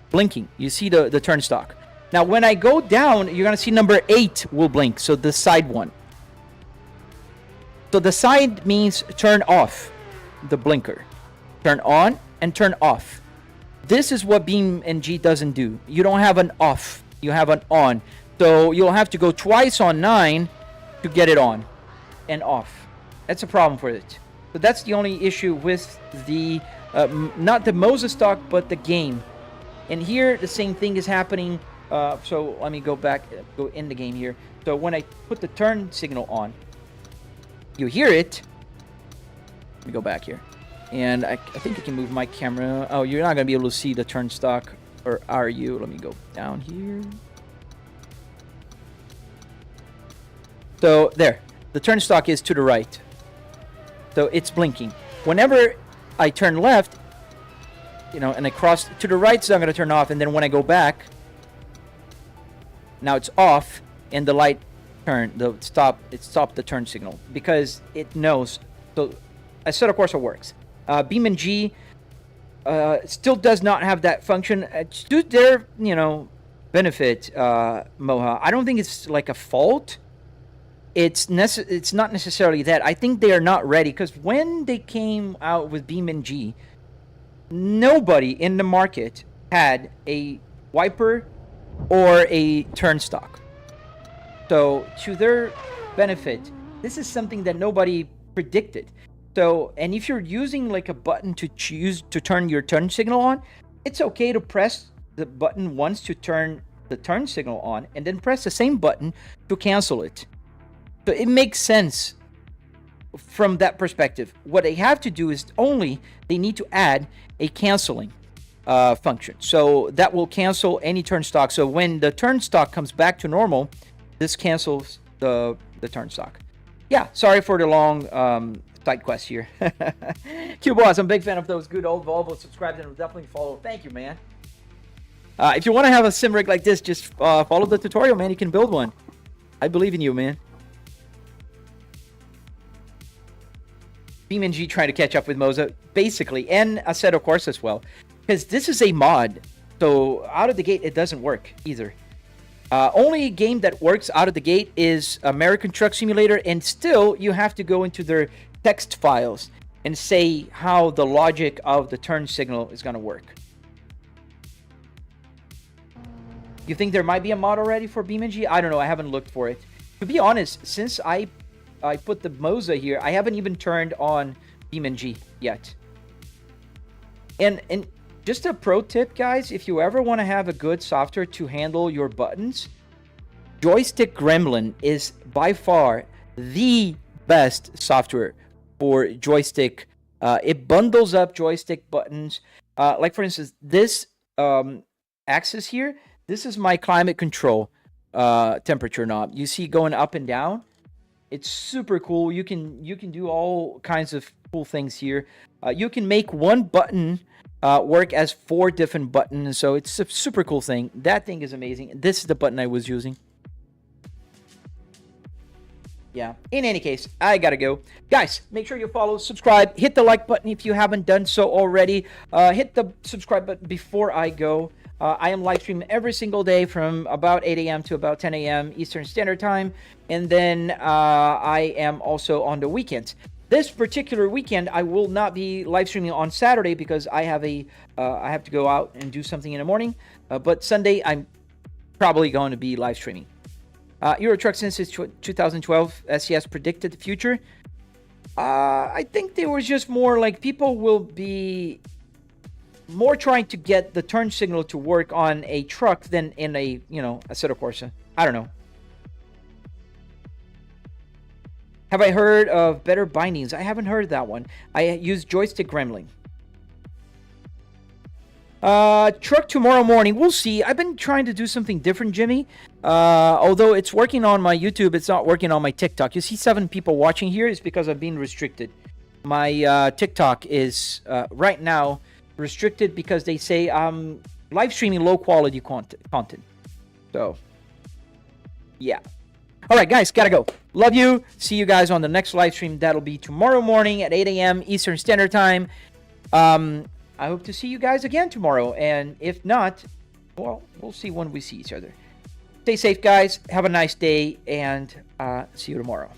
blinking. You see the turn stock. Now when I go down, you're going to see number 8 will blink, so the side one. So the side means turn off the blinker. Turn on and turn off. This is what BeamNG doesn't do. You don't have an off. You have an on. So you'll have to go twice on 9 to get it on and off. That's a problem for it. So that's the only issue with the, not the Moza stock, but the game. And here, the same thing is happening. So let me go back, go in the game here. So when I put the turn signal on, You hear it. Let me go back here. And I think I can move my camera. Oh, you're not going to be able to see the turn stock. Or are you? Let me go down here. So, there. The turn stock is to the right. So, it's blinking. Whenever I turn left, you know, and I cross to the right, so I'm going to turn off. And then when I go back, now it's off. And the light turned. It stopped the turn signal. Because it knows. So, Assetto Corsa works. BeamNG still does not have that function. To their, you know, benefit, Moza, I don't think it's like a fault. It's not necessarily that. I think they are not ready, because when they came out with BeamNG, nobody in the market had a wiper or a turn stock. So to their benefit, this is something that nobody predicted. So, and if you're using like a button to choose to turn your turn signal on, it's okay to press the button once to turn the turn signal on, and then press the same button to cancel it. So it makes sense from that perspective. What they have to do is they need to add a canceling function. So that will cancel any turn stock. So when the turn stock comes back to normal, this cancels the turn stock. Yeah, sorry for the long side quest here. Q-Boss, I'm a big fan of those good old Volvo. Subscribe and definitely follow. Thank you, man. If you want to have a sim rig like this, just follow the tutorial, man. You can build one. I believe in you, man. BeamNG trying to catch up with Moza, basically, and Assetto Corsa as well. Because this is a mod, so out of the gate, it doesn't work either. Only game that works out of the gate is American Truck Simulator, and still, you have to go into their text files and say how the logic of the turn signal is going to work. You think there might be a mod already for BeamNG? I don't know. I haven't looked for it. To be honest, since I put the Moza here, I haven't even turned on BeamNG yet. And just a pro tip, guys, if you ever want to have a good software to handle your buttons, Joystick Gremlin is by far the best software for joystick. It bundles up joystick buttons. Like, for instance, this axis here, this is my climate control temperature knob. You see going up and down. It's super cool. You can do all kinds of cool things here. You can make one button work as 4 different buttons. So it's a super cool thing. That thing is amazing. This is the button I was using. Yeah. In any case, I gotta go. Guys, make sure you follow, subscribe, hit the like button if you haven't done so already. Hit the subscribe button before I go. I am live streaming every single day from about 8 a.m. to about 10 a.m. Eastern Standard Time. And then I am also on the weekends. This particular weekend, I will not be live streaming on Saturday because I have to go out and do something in the morning. But Sunday, I'm probably going to be live streaming. Euro Truck since 2012, SES predicted the future. I think there was just more like people will be more trying to get the turn signal to work on a truck than in a, Assetto Corsa. I don't know. Have I heard of better bindings? I haven't heard that one. I use Joystick Gremlin. Truck tomorrow morning. We'll see. I've been trying to do something different, Jimmy. Although it's working on my YouTube, it's not working on my TikTok. You see 7 people watching here. It's because I'm being restricted. My TikTok is right now restricted because they say I'm live streaming low quality content. So, yeah. All right, guys, gotta go. Love you. See you guys on the next live stream. That'll be tomorrow morning at 8 a.m. Eastern Standard Time. I hope to see you guys again tomorrow. And if not, well, we'll see when we see each other. Stay safe, guys. Have a nice day, and see you tomorrow.